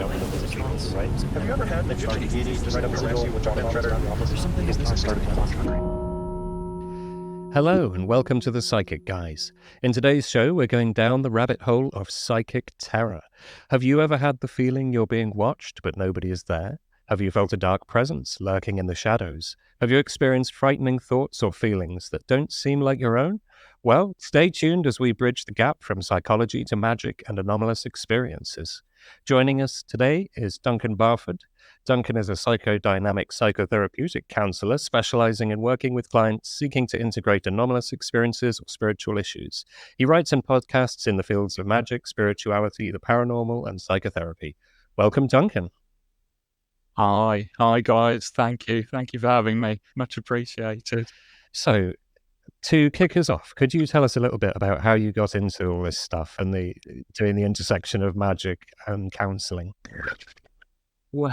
jump into the trance, right? Have you ever had the deities just right up next to you with jump around the office? There's something that started Hello and welcome to the Psychic Guys. In today's show, we're going down the rabbit hole of psychic terror. Have you ever had the feeling you're being watched but nobody is there? Have you felt a dark presence lurking in the shadows? Have you experienced frightening thoughts or feelings that don't seem like your own? Well, stay tuned as we bridge the gap from psychology to magic and anomalous experiences. Joining us today is Duncan Barford. Duncan is a psychodynamic psychotherapeutic counselor specializing in working with clients seeking to integrate anomalous experiences or spiritual issues. He writes and podcasts in the fields of magic, spirituality, the paranormal, and psychotherapy. Welcome, Duncan. Hi guys. Thank you for having me. Much appreciated. So, to kick us off, could you tell us a little bit about how you got into all this stuff and doing the intersection of magic and counselling? Well,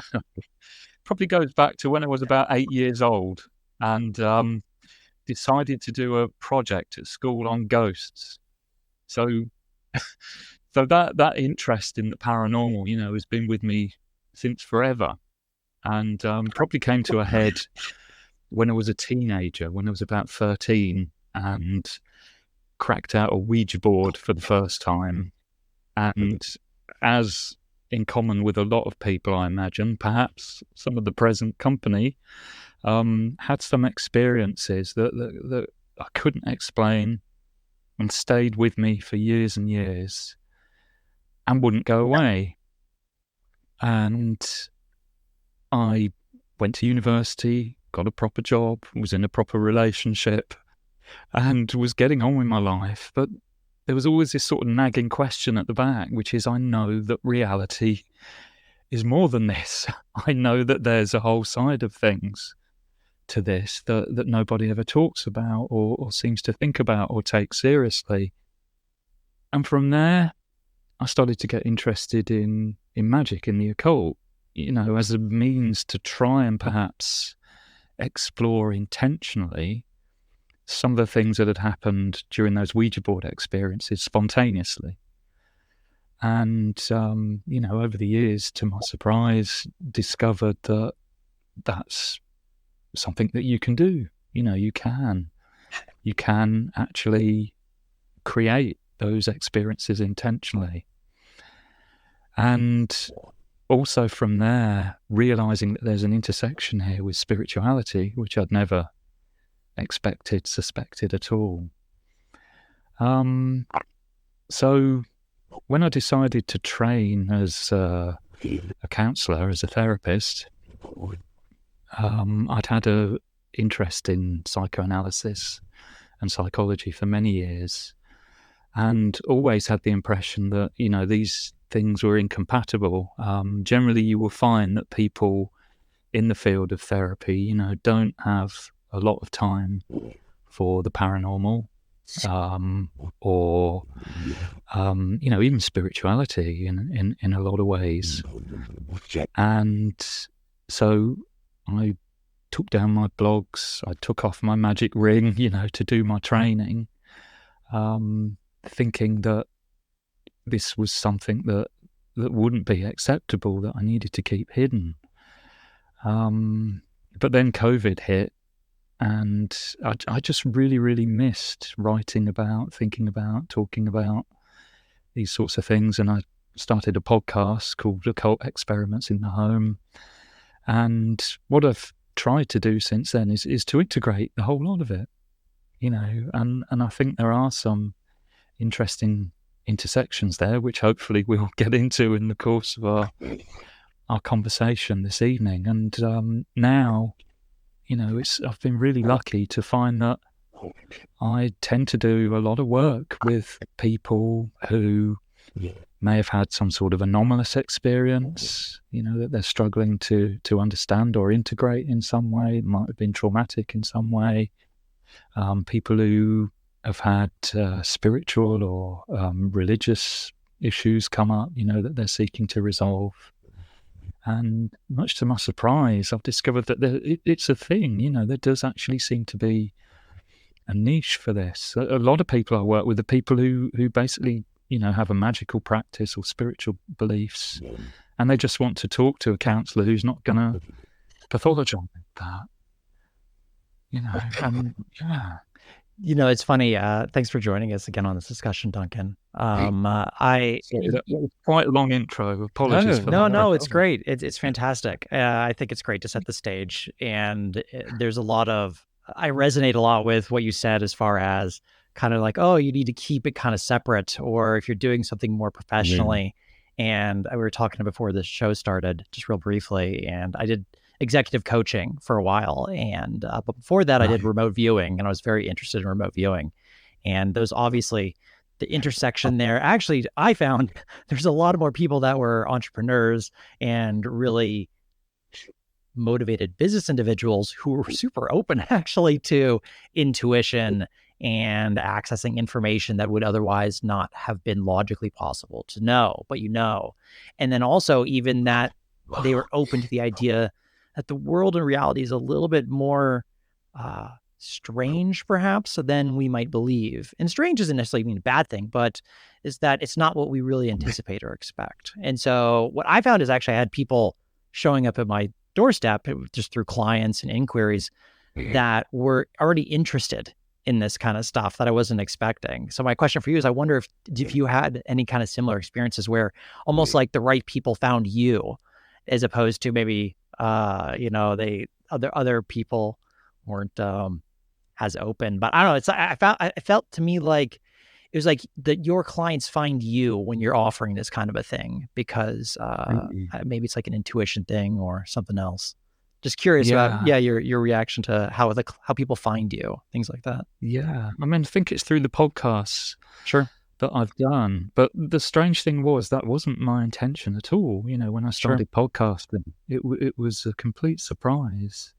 probably goes back to when I was about 8 years old and decided to do a project at school on ghosts. So that interest in the paranormal, has been with me since forever, and probably came to a head when I was a teenager, when I was about 13, and cracked out a Ouija board for the first time. And as in common with a lot of people, I imagine, perhaps some of the present company, had some experiences that I couldn't explain and stayed with me for years and years and wouldn't go away. And I went to university, got a proper job, was in a proper relationship, and was getting on with my life. But there was always this sort of nagging question at the back, which is, I know that reality is more than this. I know that there's a whole side of things to this that nobody ever talks about or seems to think about or take seriously. And from there, I started to get interested in magic, in the occult, as a means to try and perhaps explore intentionally some of the things that had happened during those Ouija board experiences spontaneously. And, over the years, to my surprise, discovered that that's something that you can do. You can actually create those experiences intentionally. And also from there, realizing that there's an intersection here with spirituality, which I'd never suspected at all. So when I decided to train as a counsellor, as a therapist, I'd had an interest in psychoanalysis and psychology for many years, and always had the impression that, these things were incompatible. Generally, you will find that people in the field of therapy, don't have a lot of time for the paranormal, or even spirituality in a lot of ways. And so I took down my blogs, I took off my magic ring, to do my training, thinking that this was something that wouldn't be acceptable, that I needed to keep hidden. But then COVID hit, and I just really, really missed writing about, thinking about, talking about these sorts of things. And I started a podcast called Occult Experiments in the Home. And what I've tried to do since then is to integrate the whole lot of it, and I think there are some interesting intersections there, which hopefully we'll get into in the course of our conversation this evening. And now, I've been really lucky to find that I tend to do a lot of work with people who may have had some sort of anomalous experience, that they're struggling to understand or integrate in some way. It might have been traumatic in some way. People who have had spiritual or religious issues come up, that they're seeking to resolve. And much to my surprise, I've discovered that it's a thing, there does actually seem to be a niche for this. A lot of people I work with are people who basically have a magical practice or spiritual beliefs, and they just want to talk to a counsellor who's not going to pathologize that. And yeah. It's funny. Thanks for joining us again on this discussion, Duncan. Sorry, that was quite a long intro. Apologies for that. No, it's great. It's fantastic. I think it's great to set the stage, and there's a lot of, I resonate a lot with what you said as far as kind of like, oh, you need to keep it kind of separate, or if you're doing something more professionally. And we were talking before the show started, just real briefly, and I did executive coaching for a while, and but before that I did remote viewing, and I was very interested in remote viewing. And there's obviously the intersection there. Actually, I found there's a lot more people that were entrepreneurs and really motivated business individuals who were super open actually to intuition and accessing information that would otherwise not have been logically possible to know, but and then also even that they were open to the idea that the world in reality is a little bit more strange, perhaps, than we might believe. And strange doesn't necessarily mean a bad thing, but is that it's not what we really anticipate or expect. And so what I found is actually I had people showing up at my doorstep just through clients and inquiries that were already interested in this kind of stuff that I wasn't expecting. So my question for you is, I wonder if you had any kind of similar experiences where almost like the right people found you, as opposed to maybe other people weren't as open. But I don't know. I felt to me like it was like that your clients find you when you're offering this kind of a thing, because maybe it's like an intuition thing or something else. Just curious about your reaction to how people find you, things like that. Yeah, I mean, I think it's through the podcasts. Sure. That I've done. But the strange thing was that wasn't my intention at all. When I started podcasting, it was a complete surprise.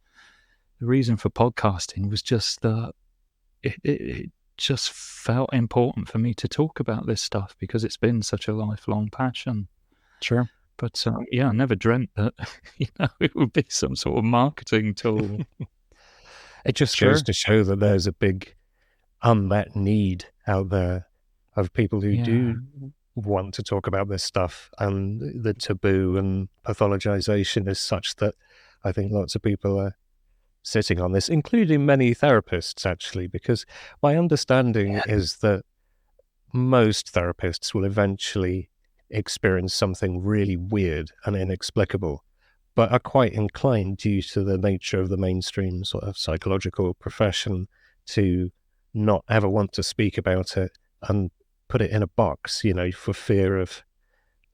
The reason for podcasting was just that it just felt important for me to talk about this stuff because it's been such a lifelong passion. Sure. But I never dreamt that it would be some sort of marketing tool. It just goes to show that there's a big unmet need out there of people who do want to talk about this stuff, and the taboo and pathologization is such that I think lots of people are sitting on this, including many therapists, actually, because my understanding is that most therapists will eventually experience something really weird and inexplicable, but are quite inclined, due to the nature of the mainstream sort of psychological profession, to not ever want to speak about it and put it in a box, for fear of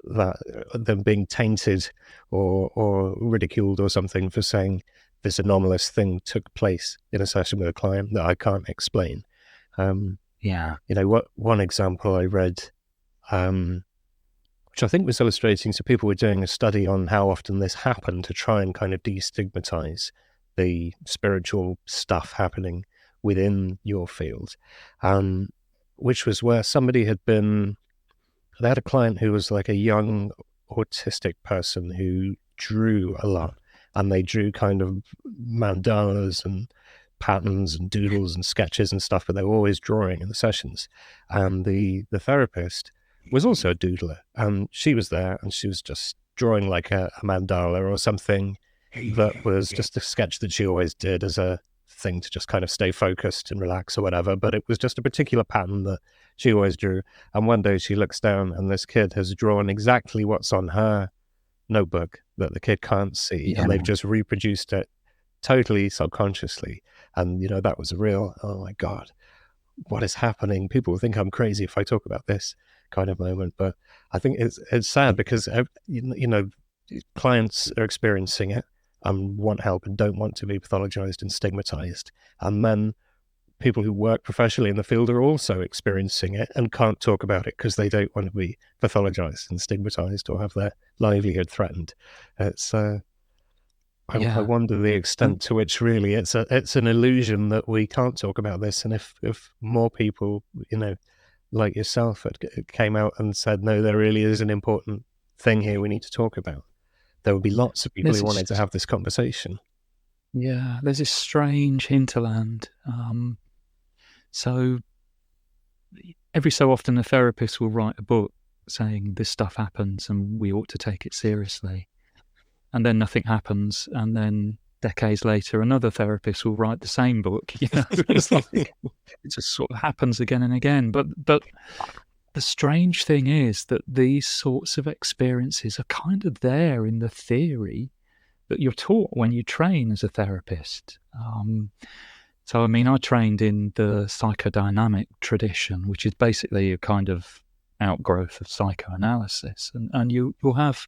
that them being tainted or ridiculed or something for saying this anomalous thing took place in a session with a client that I can't explain. One example I read, which I think was illustrating, so people were doing a study on how often this happened to try and kind of destigmatize the spiritual stuff happening within your field, which was where somebody they had a client who was like a young autistic person who drew a lot, and they drew kind of mandalas and patterns and doodles and sketches and stuff, but they were always drawing in the sessions. And the therapist was also a doodler, and she was there and she was just drawing like a mandala or something that was just a sketch that she always did as a thing to just kind of stay focused and relax or whatever, but it was just a particular pattern that she always drew. And one day she looks down and this kid has drawn exactly what's on her notebook that the kid can't see, and they've just reproduced it totally subconsciously. And that was a real, oh my God, what is happening? People will think I'm crazy if I talk about this kind of moment. But I think it's sad because clients are experiencing it and want help and don't want to be pathologized and stigmatized. And then people who work professionally in the field are also experiencing it and can't talk about it because they don't want to be pathologized and stigmatized or have their livelihood threatened. It's I wonder the extent to which really it's an illusion that we can't talk about this. And if more people, like yourself, came out and said, no, there really is an important thing here we need to talk about, there would be lots of people who wanted to have this conversation. Yeah, there's this strange hinterland. So every so often a therapist will write a book saying this stuff happens and we ought to take it seriously. And then nothing happens. And then decades later, another therapist will write the same book. It's like, it just sort of happens again and again. But the strange thing is that these sorts of experiences are kind of there in the theory that you're taught when you train as a therapist. So, I mean, I trained in the psychodynamic tradition, which is basically a kind of outgrowth of psychoanalysis. And you'll have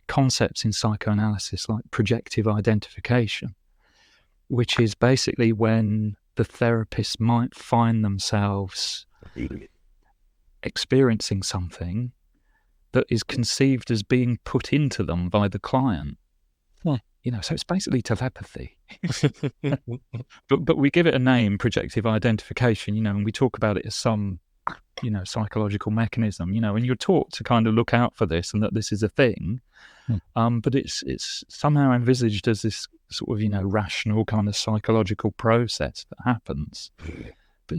concepts in psychoanalysis like projective identification, which is basically when the therapist might find themselves experiencing something that is conceived as being put into them by the client. So it's basically telepathy. but we give it a name, projective identification, and we talk about it as some, psychological mechanism, and you're taught to kind of look out for this and that this is a thing. But it's somehow envisaged as this sort of, rational kind of psychological process that happens. But,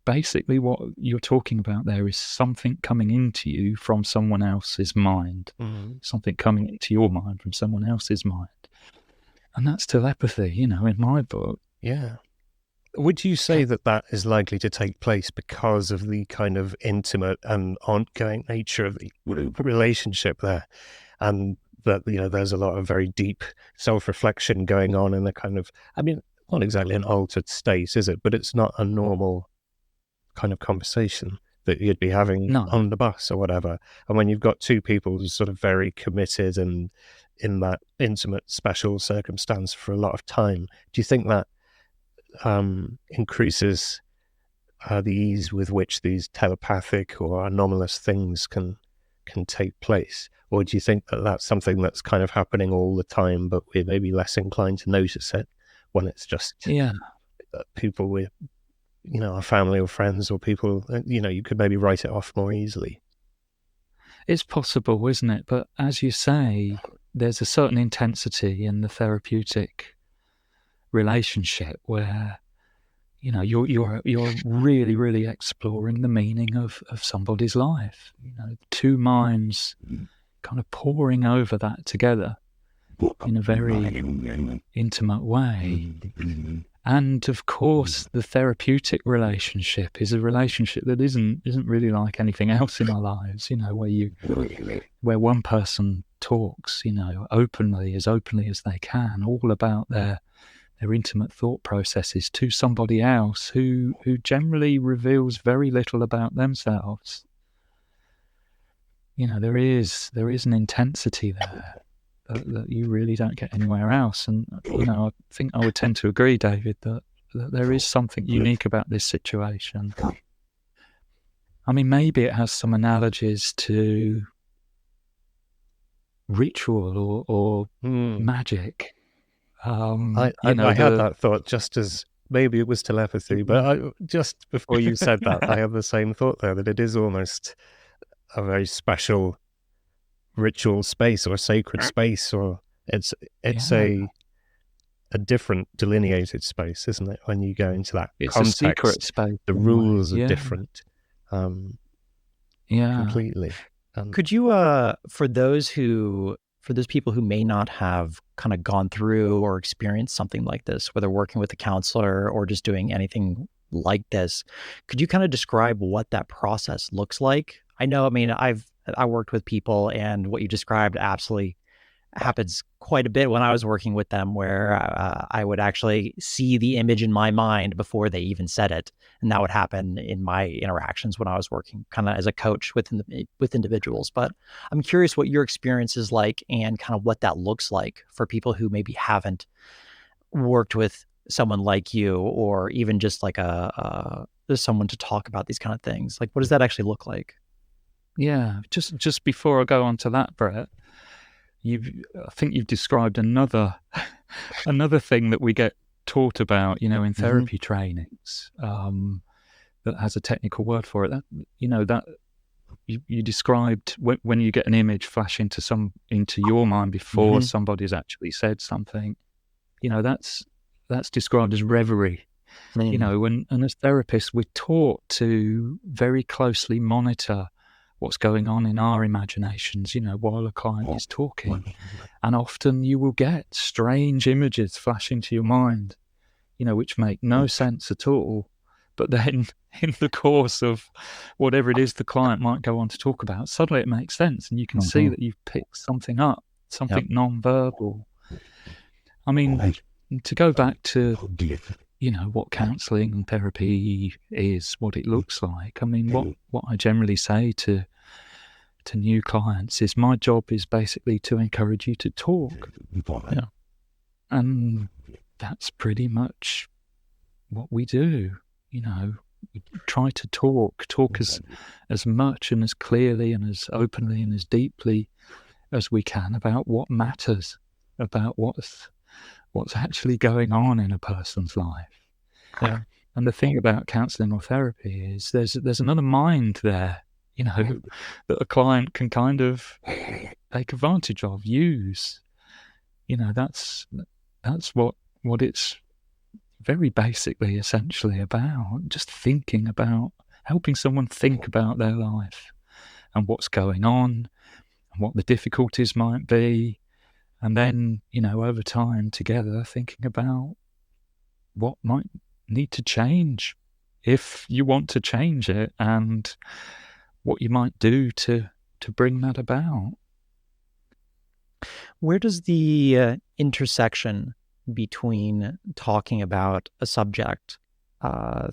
basically what you're talking about there is something coming into you from someone else's mind, something coming into your mind from someone else's mind. And that's telepathy, in my book. Yeah. Would you say that is likely to take place because of the kind of intimate and ongoing nature of the relationship there? And that, there's a lot of very deep self-reflection going on in a kind of, not exactly an altered state, is it? But it's not a normal kind of conversation that you'd be having on the bus or whatever. And when you've got two people who's sort of very committed and in that intimate, special circumstance for a lot of time, do you think that increases the ease with which these telepathic or anomalous things can take place? Or do you think that that's something that's kind of happening all the time, but we're maybe less inclined to notice it when it's just people with, our family or friends or people, you could maybe write it off more easily? It's possible, isn't it? But as you say, there's a certain intensity in the therapeutic relationship where, you're really, really exploring the meaning of somebody's life. Two minds kind of poring over that together in a very intimate way. And of course, the therapeutic relationship is a relationship that isn't really like anything else in our lives. Where one person talks, openly as they can, all about their intimate thought processes to somebody else who generally reveals very little about themselves. There is an intensity there that you really don't get anywhere else. And, I think I would tend to agree, David, that there is something unique about this situation. I mean, maybe it has some analogies to ritual or magic. I had that thought just as maybe it was telepathy, but just before you said that, I have the same thought there, that it is almost a very special ritual space or a sacred space, or it's a different delineated space, isn't it? When you go into that context, a secret space, the rules are different completely. Could you for those people who may not have kind of gone through or experienced something like this, whether working with a counselor or just doing anything like this, could you kind of describe what that process looks like? I know, I worked with people, and what you described absolutely happens quite a bit when I was working with them, where I would actually see the image in my mind before they even said it. And that would happen in my interactions when I was working kind of as a coach with individuals. But I'm curious what your experience is like and kind of what that looks like for people who maybe haven't worked with someone like you, or even just like someone to talk about these kind of things. Like, what does that actually look like? Yeah, just before I go on to that, Brett, I think you've described another thing that we get taught about, in therapy trainings, that has a technical word for it. That you described when you get an image flash into your mind before somebody's actually said something. That's described as reverie. You know, and as therapists, we're taught to very closely monitor what's going on in our imaginations, you know, while a client is talking. And often you will get strange images flash into your mind, you know, which make no sense at all. But then in the course of whatever it is the client might go on to talk about, suddenly it makes sense. And you can see that you've picked something up, something non-verbal. I mean, to go back to, you know, what counselling and therapy is, what it looks like. I mean, what I generally say to new clients is my job is basically to encourage you to talk. Yeah. And that's pretty much what we do. You know, we try to talk as much and as clearly and as openly and as deeply as we can about what matters, about what's actually going on in a person's life. Yeah. And the thing about counselling or therapy is there's another mind there, you know, that a client can kind of take advantage of, use. You know, that's what it's very basically, essentially about. Just thinking about, helping someone think about their life and what's going on and what the difficulties might be. And then, you know, over time together, thinking about what might need to change if you want to change it, and what you might do to bring that about. Where does the intersection between talking about a subject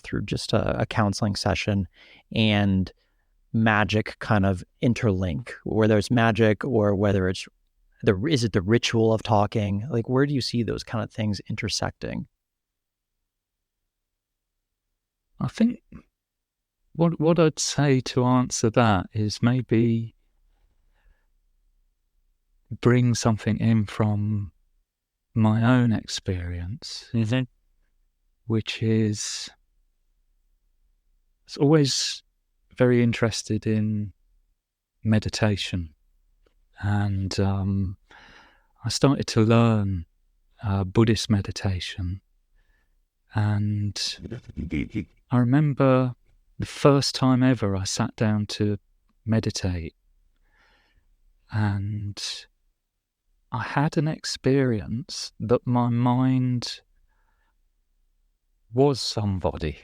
through just a counseling session and magic kind of interlink, whether it's magic or whether it's is it the ritual of talking? Like, where do you see those kind of things intersecting? I think what I'd say to answer that is maybe bring something in from my own experience, which is, it's always very interested in meditation. And I started to learn Buddhist meditation. And I remember the first time ever I sat down to meditate, and I had an experience that my mind was somebody.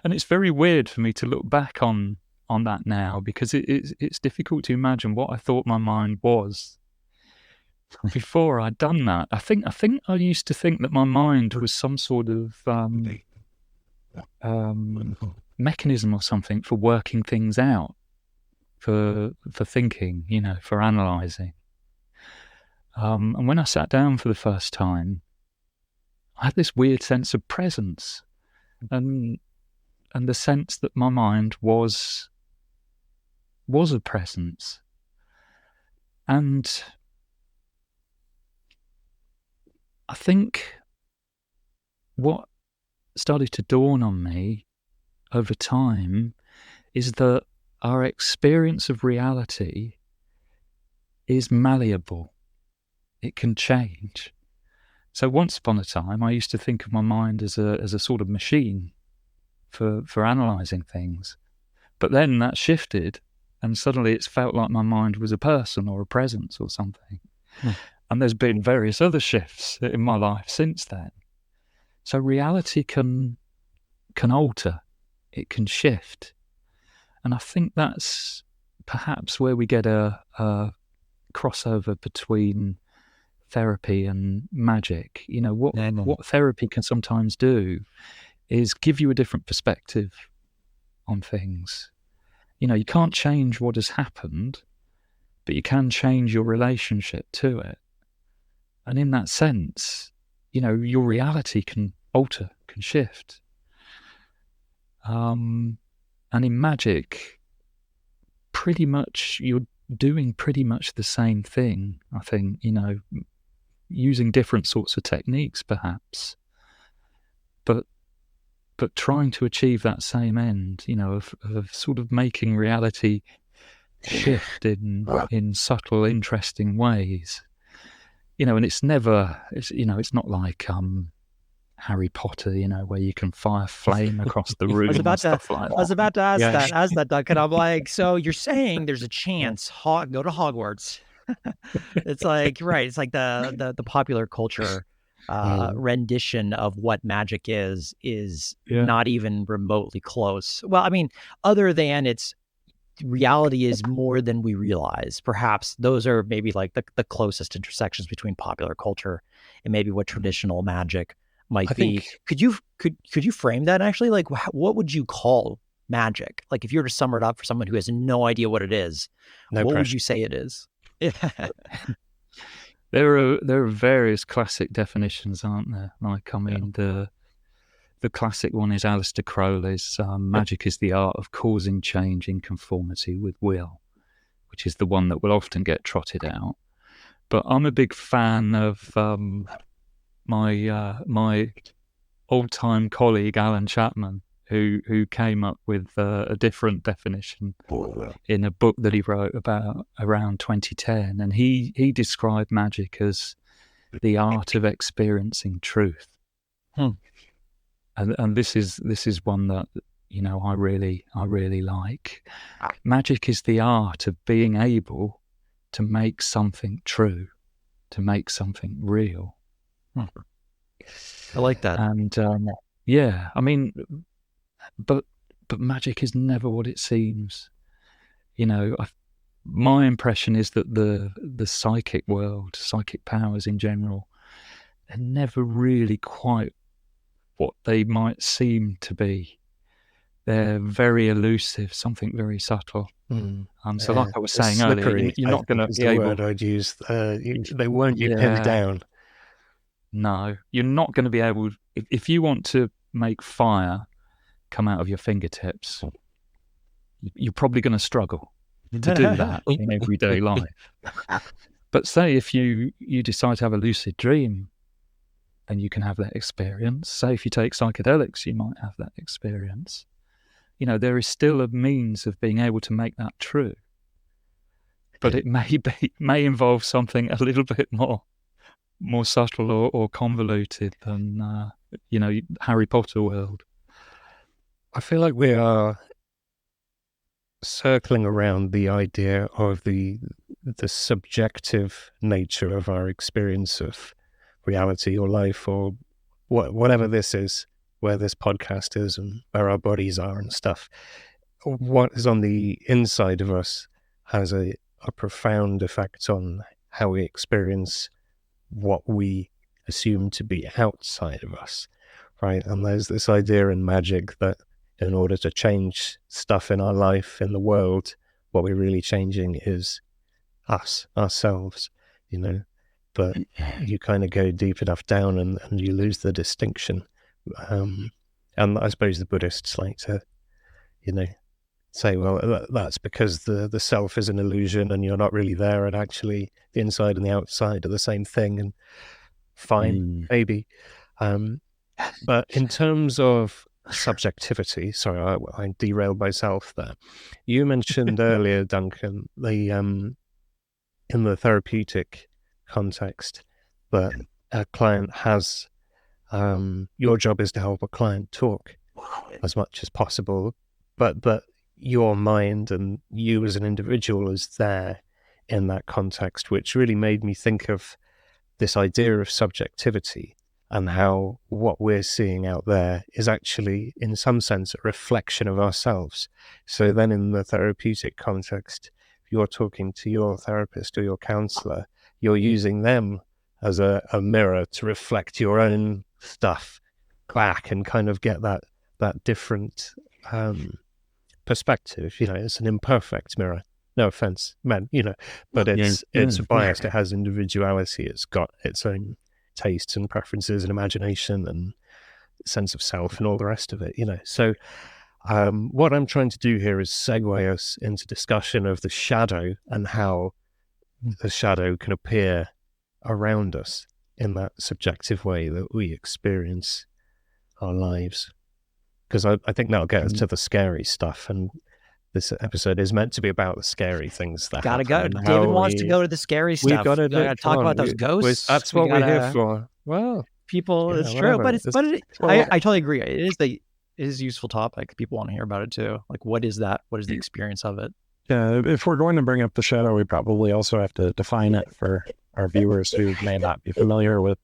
And it's very weird for me to look back on that now, because it's difficult to imagine what I thought my mind was before I'd done that. I think I used to think that my mind was some sort of mechanism or something for working things out, for thinking, you know, for analysing. And when I sat down for the first time, I had this weird sense of presence, and the sense that my mind was a presence. And I think what started to dawn on me over time is that our experience of reality is malleable. It can change. So once upon a time, I used to think of my mind as a sort of machine for analysing things. But then that shifted, and suddenly it's felt like my mind was a person or a presence or something. And there's been various other shifts in my life since then. So reality can alter, it can shift. And I think that's perhaps where we get a crossover between therapy and magic. You know, what therapy can sometimes do is give you a different perspective on things. You know, you can't change what has happened, but you can change your relationship to it. And in that sense, you know, your reality can alter, can shift. And in magic, pretty much you're doing pretty much the same thing, I think, you know, using different sorts of techniques perhaps, but trying to achieve that same end, you know, of sort of making reality shift in subtle, interesting ways. You know, and it's not like Harry Potter, where you can fire flame across the room and stuff like that. I was about to ask Yeah. that, Duncan. I'm like, so you're saying there's a chance go to Hogwarts? It's like, right. It's like the popular culture rendition of what magic is not even remotely close. Well, I mean, other than its reality is more than we realize. Perhaps those are maybe like the closest intersections between popular culture and maybe what traditional magic might be. Could you frame that actually? Like, what would you call magic? Like, if you were to sum it up for someone who has no idea what it is, would you say it is? There are various classic definitions, aren't there? Like, I mean, the classic one is Aleister Crowley's magic is the art of causing change in conformity with will, which is the one that will often get trotted out. But I'm a big fan of my old-time colleague Alan Chapman, who came up with a different definition in a book that he wrote about around 2010, and he described magic as the art of experiencing truth. And this is one that I really like. Magic is the art of being able to make something true, to make something real. I like that. And I mean, but magic is never what it seems. My impression is that the psychic world, psychic powers in general, are never really quite what they might seem to be. They're very elusive, something very subtle. So, like I was saying earlier, you're not going to be able. Word I'd use. They won't get pinned down. No, you're not going to be able. If you want to make fire come out of your fingertips, you're probably going to struggle to do that in everyday life. But say if you decide to have a lucid dream, then you can have that experience. Say if you take psychedelics, you might have that experience. There is still a means of being able to make that true. But it may involve something a little bit more subtle or convoluted than Harry Potter world. I feel like we are circling around the idea of the subjective nature of our experience of reality or life or whatever this is, where this podcast is and where our bodies are and stuff. What is on the inside of us has a profound effect on how we experience what we assume to be outside of us, right? And there's this idea in magic that in order to change stuff in our life, in the world, what we're really changing is ourselves, but you kind of go deep enough down and you lose the distinction. And I suppose the Buddhists like to, say, well, that's because the self is an illusion and you're not really there, and actually the inside and the outside are the same thing, and fine, maybe. But in terms of subjectivity, sorry, I derailed myself there. You mentioned earlier, Duncan, in the therapeutic context, that a client has, your job is to help a client talk as much as possible, but your mind and you as an individual is there in that context, which really made me think of this idea of subjectivity and how what we're seeing out there is actually, in some sense, a reflection of ourselves. So then in the therapeutic context, if you're talking to your therapist or your counselor, you're using them as a mirror to reflect your own stuff back and kind of get that different perspective. It's an imperfect mirror. No offense, man, but it's biased. It has individuality. It's got its own tastes and preferences and imagination and sense of self and all the rest of it, So what I'm trying to do here is segue us into discussion of the shadow and how the shadow can appear around us in that subjective way that we experience our lives. Because I think that'll get us to the scary stuff, and this episode is meant to be about the scary things that gotta happen. go. David wants to go to the scary stuff. We've got to talk about those ghosts. That's what we're here for. Well, people, Yeah, it's true, but whatever. I Well, totally agree. It is a useful topic. People want to hear about it too. Like, what is that? What is the experience of it? yeah, if we're going to bring up the shadow, we probably also have to define it for our viewers who may not be familiar with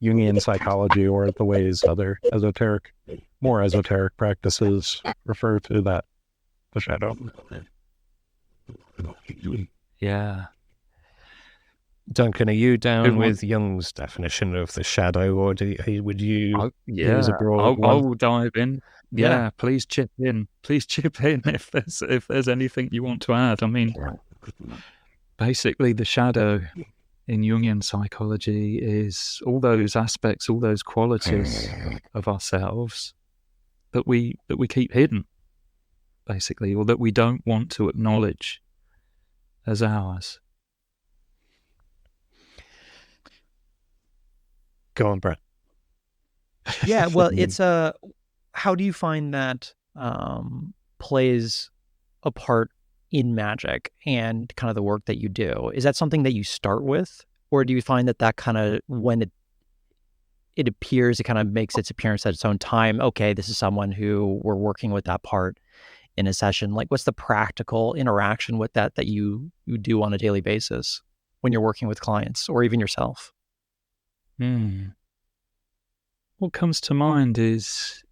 Jungian psychology or the ways other more esoteric practices refer to the shadow. Yeah. Duncan, are you down Who wants- with Jung's definition of the shadow, or would you use a Yeah, broad I one? will dive in. Yeah. Yeah, please chip in. Please chip in if there's anything you want to add. I mean, basically, the shadow in Jungian psychology is all those aspects, all those qualities of ourselves that we keep hidden, basically, or that we don't want to acknowledge as ours. Go on, Brett. Yeah, well, it's how do you find that plays a part in magic and kind of the work that you do? Is that something that you start with, or do you find that kind of when it appears, it kind of makes its appearance at its own time? Okay, this is someone who we're working with that part in a session. Like, what's the practical interaction with that you do on a daily basis when you're working with clients or even yourself? What comes to mind is,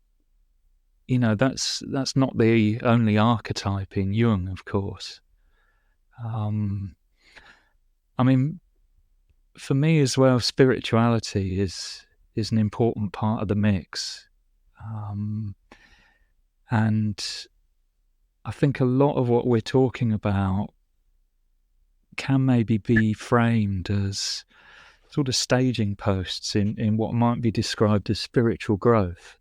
that's not the only archetype in Jung, of course. I mean, for me as well, spirituality is an important part of the mix. And I think a lot of what we're talking about can maybe be framed as sort of staging posts in what might be described as spiritual growth.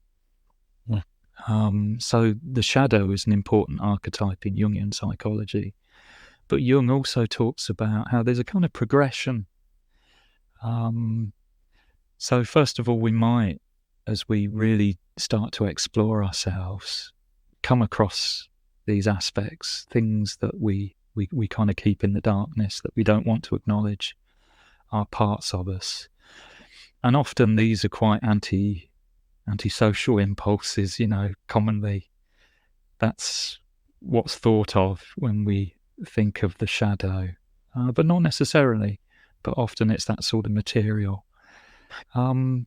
So the shadow is an important archetype in Jungian psychology, but Jung also talks about how there's a kind of progression. So first of all, we might, as we really start to explore ourselves, come across these aspects, things that we kind of keep in the darkness, that we don't want to acknowledge, are parts of us. And often these are quite antisocial impulses, commonly. That's what's thought of when we think of the shadow, but not necessarily, but often it's that sort of material. But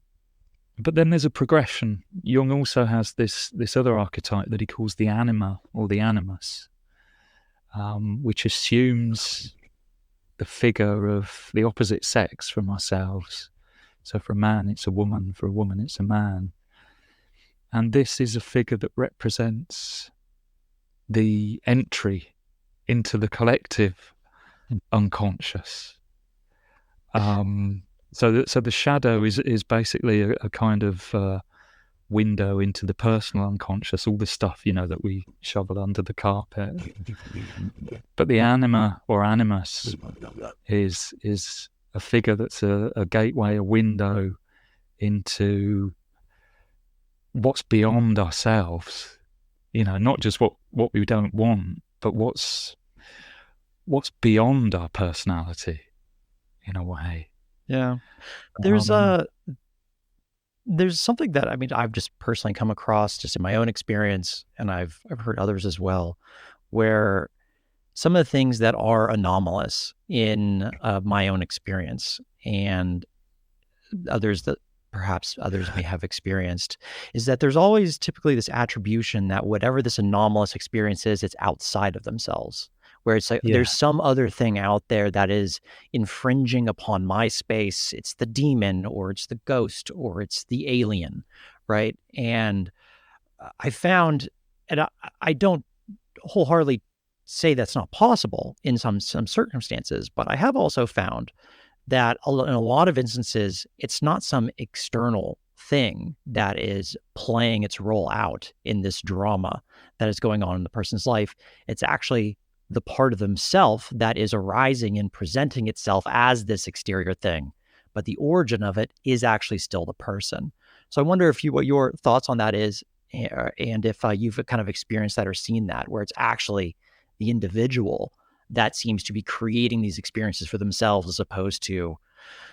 then there's a progression. Jung also has this other archetype that he calls the anima or the animus, which assumes the figure of the opposite sex from ourselves. So for a man, it's a woman. For a woman, it's a man. And this is a figure that represents the entry into the collective unconscious. So the shadow is basically a kind of window into the personal unconscious, all the stuff, that we shovel under the carpet. But the anima or animus is a figure that's a gateway, a window into what's beyond ourselves, not just what we don't want, but what's beyond our personality in a way. Yeah. There's something that, I mean, I've just personally come across just in my own experience, and I've heard others as well, where some of the things that are anomalous in my own experience and others that perhaps others may have experienced is that there's always typically this attribution that whatever this anomalous experience is, it's outside of themselves, where it's like there's some other thing out there that is infringing upon my space. It's the demon, or it's the ghost, or it's the alien, right? And I found, and I don't wholeheartedly say that's not possible in some circumstances, but I have also found that in a lot of instances, it's not some external thing that is playing its role out in this drama that is going on in the person's life. It's actually the part of themselves that is arising and presenting itself as this exterior thing, but the origin of it is actually still the person. So I wonder what your thoughts on that is, and if you've kind of experienced that or seen that, where it's actually the individual that seems to be creating these experiences for themselves, as opposed to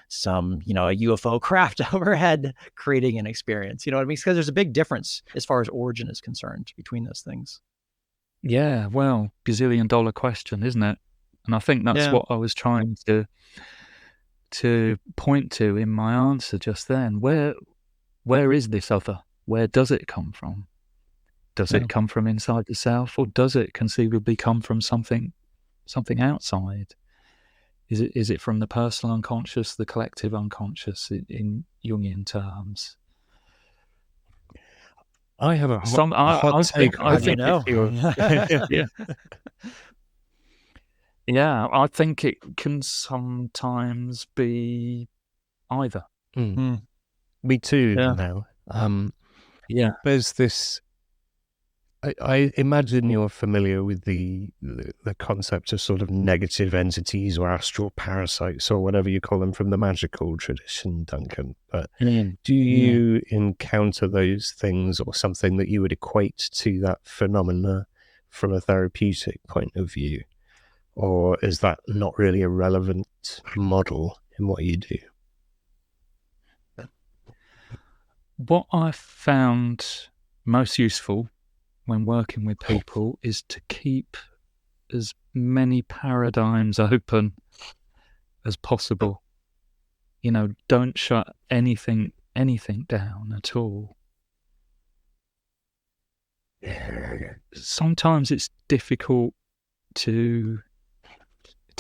some, a UFO craft overhead creating an experience. You know what I mean? Because there's a big difference as far as origin is concerned between those things. Yeah, well, gazillion-dollar question, isn't it? And I think that's what I was trying to point to in my answer just then. Where is this other? Where does it come from? Does it come from inside the self, or does it conceivably come from something outside? Is it from the personal unconscious, the collective unconscious in Jungian terms? I have a hot I take. think yeah, I think it can sometimes be either. Me too. Now, there's this. I imagine you're familiar with the concept of sort of negative entities or astral parasites or whatever you call them from the magical tradition, Duncan. But do you encounter those things or something that you would equate to that phenomena from a therapeutic point of view? Or is that not really a relevant model in what you do? What I found most useful when working with people is to keep as many paradigms open as possible. Don't shut anything down at all. Sometimes it's difficult to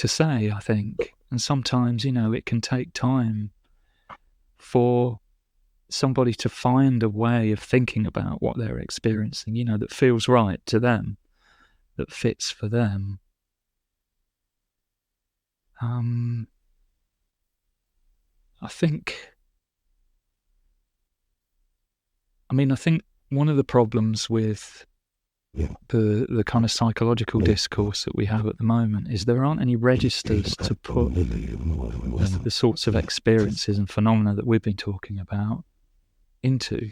say, I think, and sometimes, it can take time for somebody to find a way of thinking about what they're experiencing, that feels right to them, that fits for them. I think one of the problems with the kind of psychological discourse that we have at the moment is there aren't any registers to put the sorts of experiences and phenomena that we've been talking about into.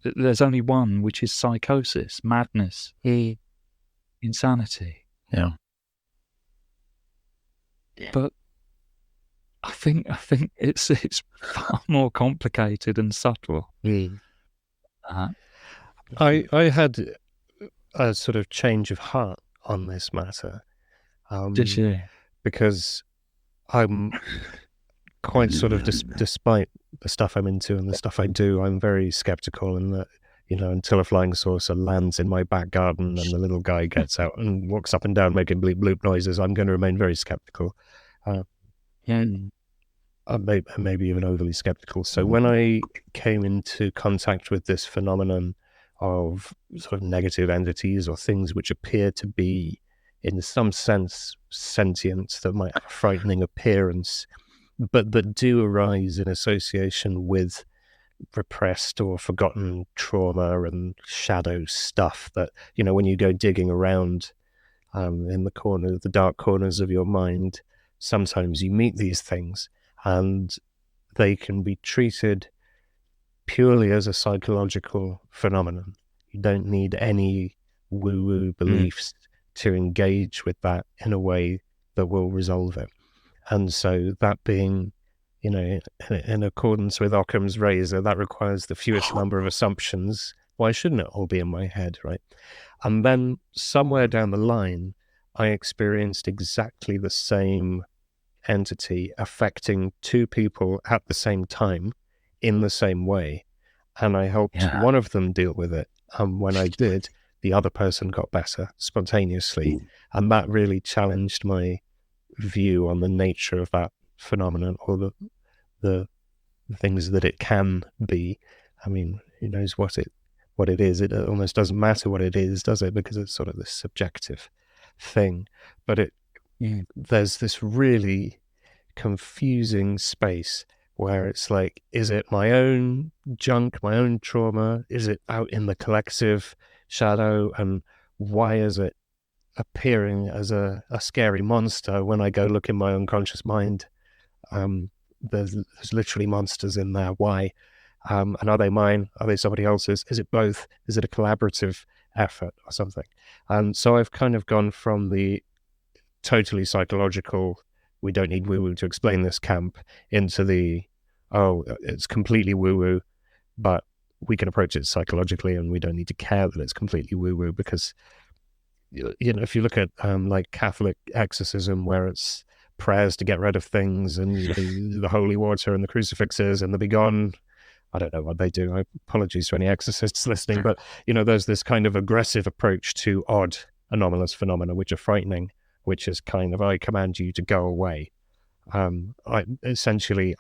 There's only one, which is psychosis, madness, insanity. Yeah. But I think it's far more complicated and subtle. I had a sort of change of heart on this matter. Did you? Because I'm quite sort of, despite the stuff I'm into and the stuff I do, I'm very skeptical in that, until a flying saucer lands in my back garden and the little guy gets out and walks up and down making bleep bloop noises, I'm going to remain very skeptical. Maybe even overly skeptical. So when I came into contact with this phenomenon of sort of negative entities or things which appear to be, in some sense, sentient, that might have a frightening appearance, but that do arise in association with repressed or forgotten trauma and shadow stuff that, when you go digging around in the dark corners of your mind, sometimes you meet these things and they can be treated purely as a psychological phenomenon. You don't need any woo-woo beliefs to engage with that in a way that will resolve it. And so that being, in accordance with Occam's razor, that requires the fewest number of assumptions. Why shouldn't it all be in my head, right? And then somewhere down the line, I experienced exactly the same entity affecting two people at the same time in the same way. And I helped one of them deal with it. And when I did, the other person got better spontaneously. And that really challenged my view on the nature of that phenomenon or the things that it can be. I mean, who knows what it is? It almost doesn't matter what it is, does it? Because it's sort of this subjective thing. But there's this really confusing space where it's like, is it my own junk, my own trauma? Is it out in the collective shadow? And why is it appearing as a scary monster when I go look in my unconscious mind? There's literally monsters in there. Why? And are they mine? Are they somebody else's? Is it both? Is it a collaborative effort or something? And so I've kind of gone from the totally psychological we don't need woo-woo to explain this camp, into the, oh, it's completely woo-woo, but we can approach it psychologically, and we don't need to care that it's completely woo-woo, because, you know, if you look at like Catholic exorcism, where it's prayers to get rid of things, and the holy water and the crucifixes and the begone. I don't know what they do. Apologies to any exorcists listening, but, you know, there's this kind of aggressive approach to odd, anomalous phenomena, which are frightening, which is kind of, I command you to go away. I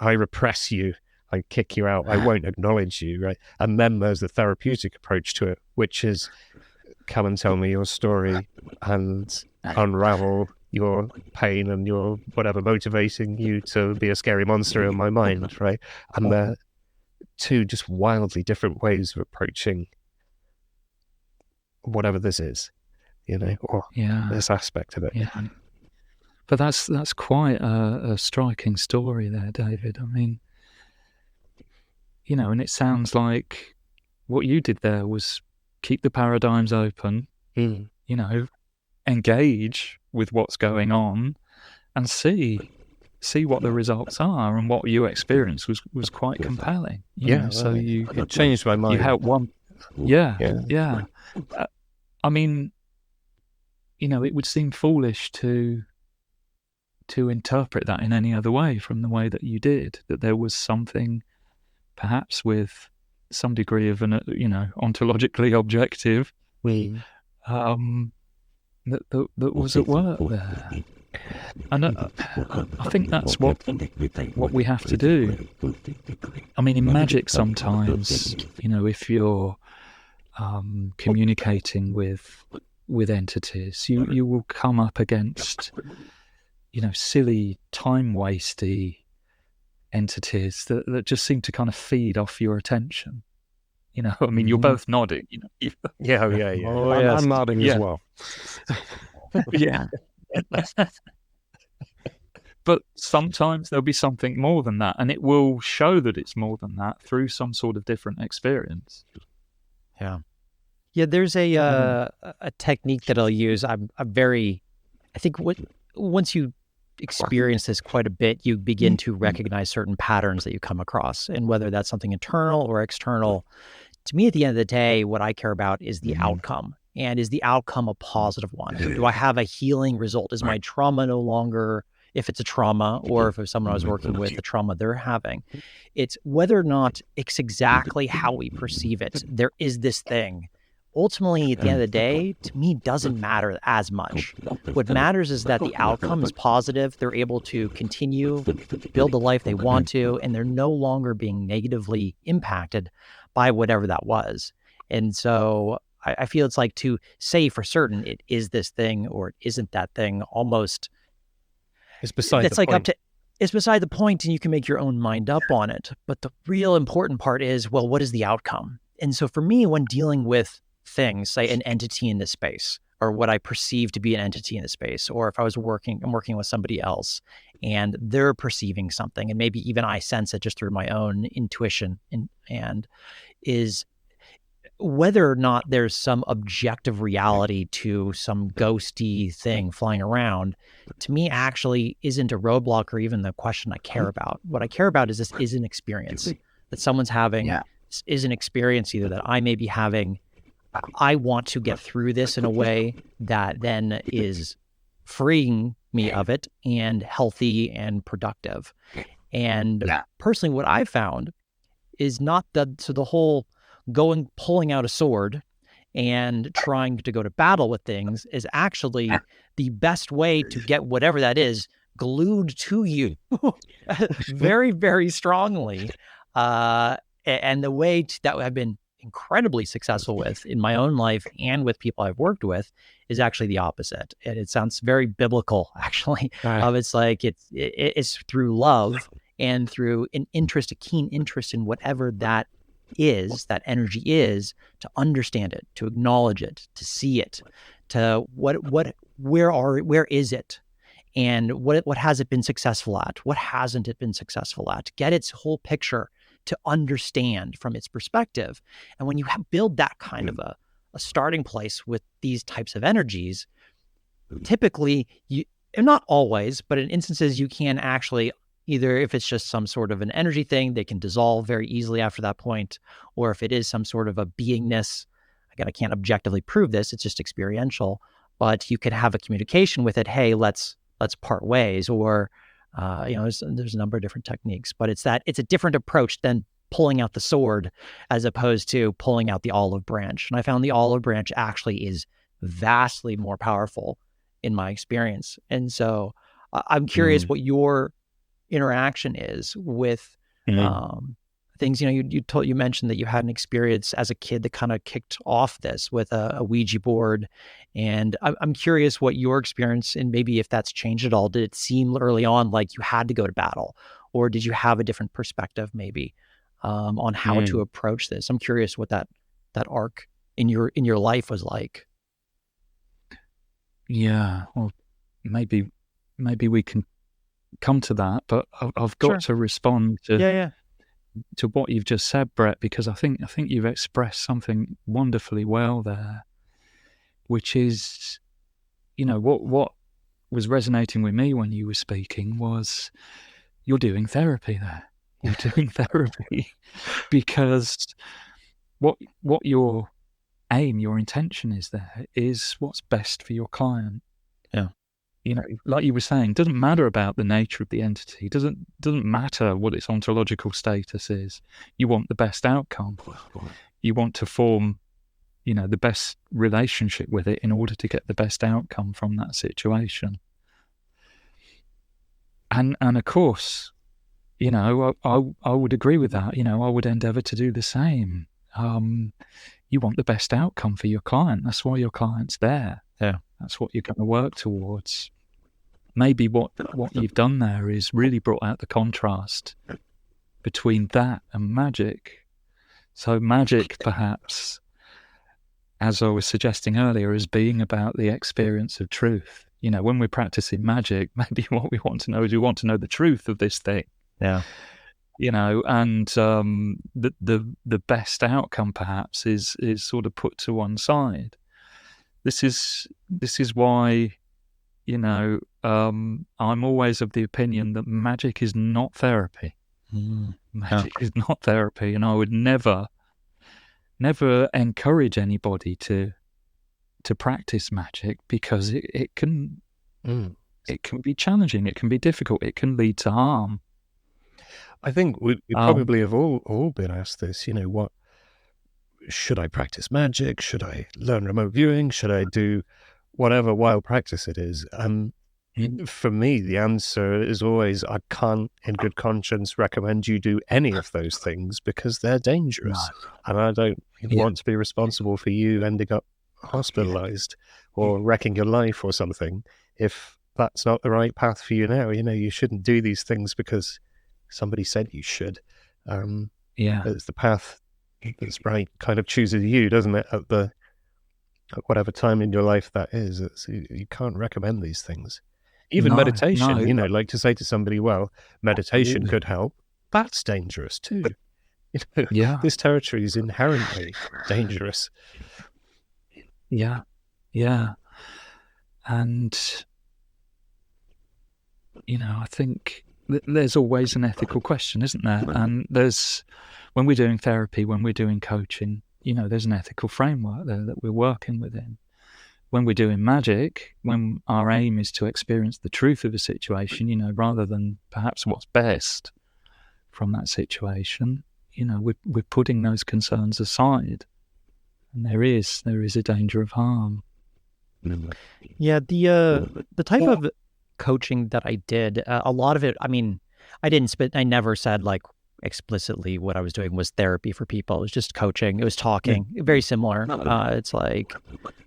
repress you, I kick you out, I won't acknowledge you, right? And then there's the therapeutic approach to it, which is, come and tell me your story and unravel your pain and your whatever motivating you to be a scary monster in my mind, right? And they're two just wildly different ways of approaching whatever this is, you know, or this aspect of it. Yeah. But that's quite a striking story there, David. I mean, you know, and it sounds like what you did there was keep the paradigms open, you know, engage with what's going on, and see what the results are. And what you experienced was quite compelling. You know, so it changed my mind. You helped one. Yeah. I mean, you know, it would seem foolish to interpret that in any other way from the way that you did, that there was something perhaps with some degree of an, you know, ontologically objective that was at work there. And I think that's what we have to do. I mean, in magic sometimes, you know, if you're communicating with entities, you will come up against, you know, silly, time-wasty entities that just seem to kind of feed off your attention. You know, I mean, you're both nodding, you know. Yeah. Oh, I'm nodding as well. Yeah. But sometimes there'll be something more than that, and it will show that it's more than that through some sort of different experience. Yeah, there's a technique that I'll use. I think once you experience this quite a bit, you begin to recognize certain patterns that you come across, and whether that's something internal or external. To me, at the end of the day, what I care about is the outcome. And is the outcome a positive one? Do I have a healing result? Is my trauma no longer, if it's a trauma, or if it's someone I was working with, the trauma they're having? It's whether or not it's exactly how we perceive it. There is this thing. Ultimately, at the end of the day, to me, doesn't matter as much. What matters is that the outcome is positive. They're able to continue, build the life they want to, and they're no longer being negatively impacted by whatever that was. And so I feel it's like, to say for certain it is this thing or it isn't that thing, almost it's beside the point. It's beside the point, and you can make your own mind up on it. But the real important part is, well, what is the outcome? And so for me, when dealing with things, say an entity in this space, or what I perceive to be an entity in the space, or if I'm working with somebody else and they're perceiving something, and maybe even I sense it just through my own intuition, and is whether or not there's some objective reality to some ghosty thing flying around, to me actually isn't a roadblock or even the question I care about. What I care about is this is an experience that someone's having, this is an experience either that I may be having. I want to get through this in a way that then is freeing me of it and healthy and productive. And personally, what I found is not the whole pulling out a sword and trying to go to battle with things is actually the best way to get whatever that is glued to you very, very strongly. And the way that I've been incredibly successful with in my own life and with people I've worked with is actually the opposite. And it sounds very biblical, actually. It's like it's through love and through a keen interest in whatever that is, that energy is, to understand it, to acknowledge it, to see it, to where is it, and what has it been successful at, what hasn't it been successful at, get its whole picture, to understand from its perspective. And when you build that kind of a starting place with these types of energies, typically and not always, but in instances you can actually, either if it's just some sort of an energy thing, they can dissolve very easily after that point, or if it is some sort of a beingness, again, I can't objectively prove this, it's just experiential, but you could have a communication with it. Hey, let's part ways, or there's a number of different techniques, but it's a different approach than pulling out the sword as opposed to pulling out the olive branch. And I found the olive branch actually is vastly more powerful in my experience. And so I'm curious what your interaction is with things. You mentioned that you had an experience as a kid that kind of kicked off this with a Ouija board, and I'm curious what your experience, and maybe if that's changed at all. Did it seem early on like you had to go to battle, or did you have a different perspective maybe on how to approach this? I'm curious what that arc in your life was like. Yeah, well, maybe we can come to that, but I've got to respond to what you've just said, Brett, because I think you've expressed something wonderfully well there, which is, what was resonating with me when you were speaking was you're doing therapy there. You're doing therapy because what your aim, your intention is there is what's best for your client. Yeah. Like you were saying, doesn't matter about the nature of the entity, doesn't matter what its ontological status is. You want the best outcome. You want to form, the best relationship with it in order to get the best outcome from that situation. And of course, I would agree with that. I would endeavor to do the same. You want the best outcome for your client. That's why your client's there. Yeah. That's what you're going to work towards. Maybe what you've done there is really brought out the contrast between that and magic. So magic, perhaps, as I was suggesting earlier, is being about the experience of truth. When we're practicing magic, maybe what we want to know is we want to know the truth of this thing. Yeah. And the best outcome perhaps is sort of put to one side. This is why, I'm always of the opinion that magic is not therapy. Magic is not therapy, and I would never encourage anybody to practice magic, because it can be challenging, it can be difficult, it can lead to harm. I think we probably have all been asked this, what should I practice magic? Should I learn remote viewing? Should I do whatever wild practice it is? For me, the answer is always, I can't in good conscience recommend you do any of those things because they're dangerous. And I don't want to be responsible for you ending up hospitalized or wrecking your life or something. If that's not the right path for you now, you shouldn't do these things because somebody said you should. It's the path that's right kind of chooses you, doesn't it? At whatever time in your life that is, you can't recommend these things. Even meditation, like to say to somebody, well, meditation could help. That's dangerous too. This territory is inherently dangerous. Yeah. And, I think there's always an ethical question, isn't there? And when we're doing therapy, when we're doing coaching, there's an ethical framework there that we're working within. When we're doing magic, when our aim is to experience the truth of a situation, rather than perhaps what's best from that situation, we're putting those concerns aside, and there is a danger of harm. Yeah, the type of coaching that I did, a lot of it, I never said like explicitly what I was doing was therapy for people. It was just coaching. It was talking, very similar. It's like,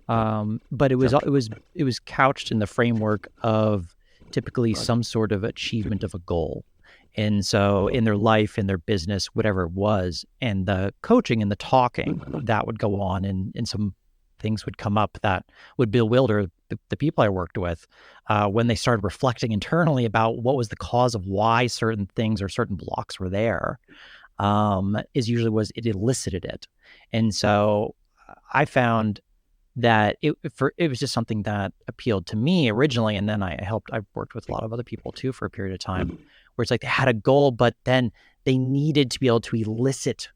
but it was couched in the framework of typically some sort of achievement of a goal. And so in their life, in their business, whatever it was, and the coaching and the talking that would go on, and some things would come up that would bewilder the people I worked with when they started reflecting internally about what was the cause of why certain things or certain blocks were there, is usually was it elicited it. And so I found that it was just something that appealed to me originally. And then I worked with a lot of other people too for a period of time, where it's like they had a goal, but then they needed to be able to elicit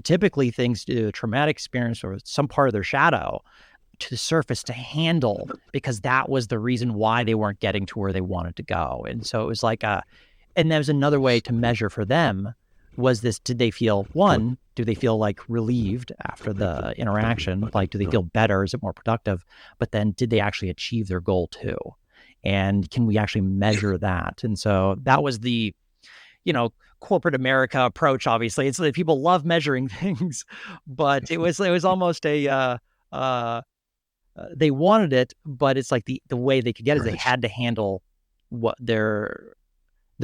typically things, a traumatic experience or some part of their shadow, to the surface to because that was the reason why they weren't getting to where they wanted to go. And so it was like and there was another way to measure for them was this: did they feel, one, do they feel like relieved after the interaction? Like, do they feel better? Is it more productive? But then did they actually achieve their goal too? And can we actually measure that? And so that was the, corporate America approach. Obviously, it's like people love measuring things, but it was almost a, they wanted it, but it's like the way they could get it is they had to handle what their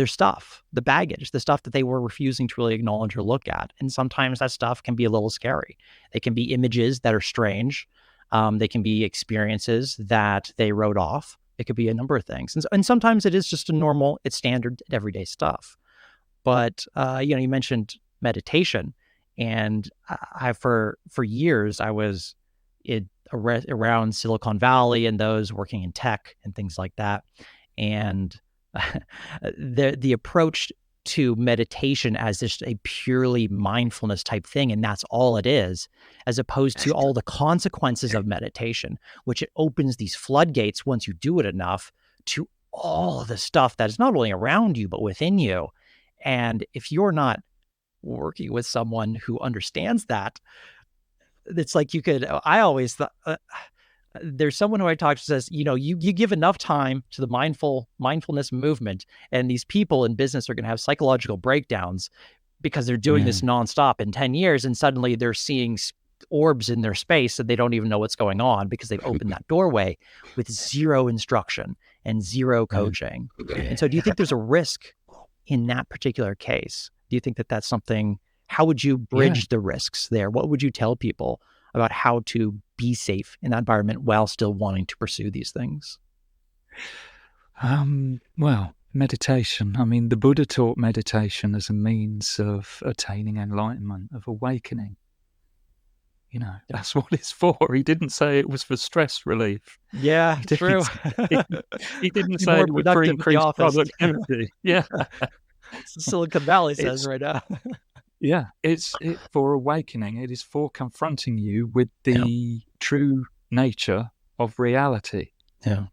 stuff, the baggage, the stuff that they were refusing to really acknowledge or look at. And sometimes that stuff can be a little scary. They can be images that are strange. They can be experiences that they wrote off. It could be a number of things. And sometimes it is just it's standard everyday stuff. But, you mentioned meditation, and for years I was around Silicon Valley and those working in tech and things like that. And the approach to meditation as just a purely mindfulness type thing, and that's all it is, as opposed to all the consequences of meditation, which it opens these floodgates once you do it enough to all of the stuff that is not only around you but within you. And if you're not working with someone who understands that, it's like I always thought, there's someone who I talk to says, you give enough time to the mindfulness movement, and these people in business are going to have psychological breakdowns because they're doing this nonstop in 10 years. And suddenly they're seeing orbs in their space and they don't even know what's going on because they've opened that doorway with zero instruction and zero coaching. And so do you think there's a risk in that particular case? Do you think that that's something, how would you bridge the risks there? What would you tell people about how to be safe in that environment while still wanting to pursue these things? Well, meditation. I mean, the Buddha taught meditation as a means of attaining enlightenment, of awakening. That's what it's for. He didn't say it was for stress relief. Yeah, true. He didn't say it would for increased productivity. Yeah. Silicon Valley says right now. Yeah, it's for awakening. It is for confronting you with the true nature of reality. Yeah.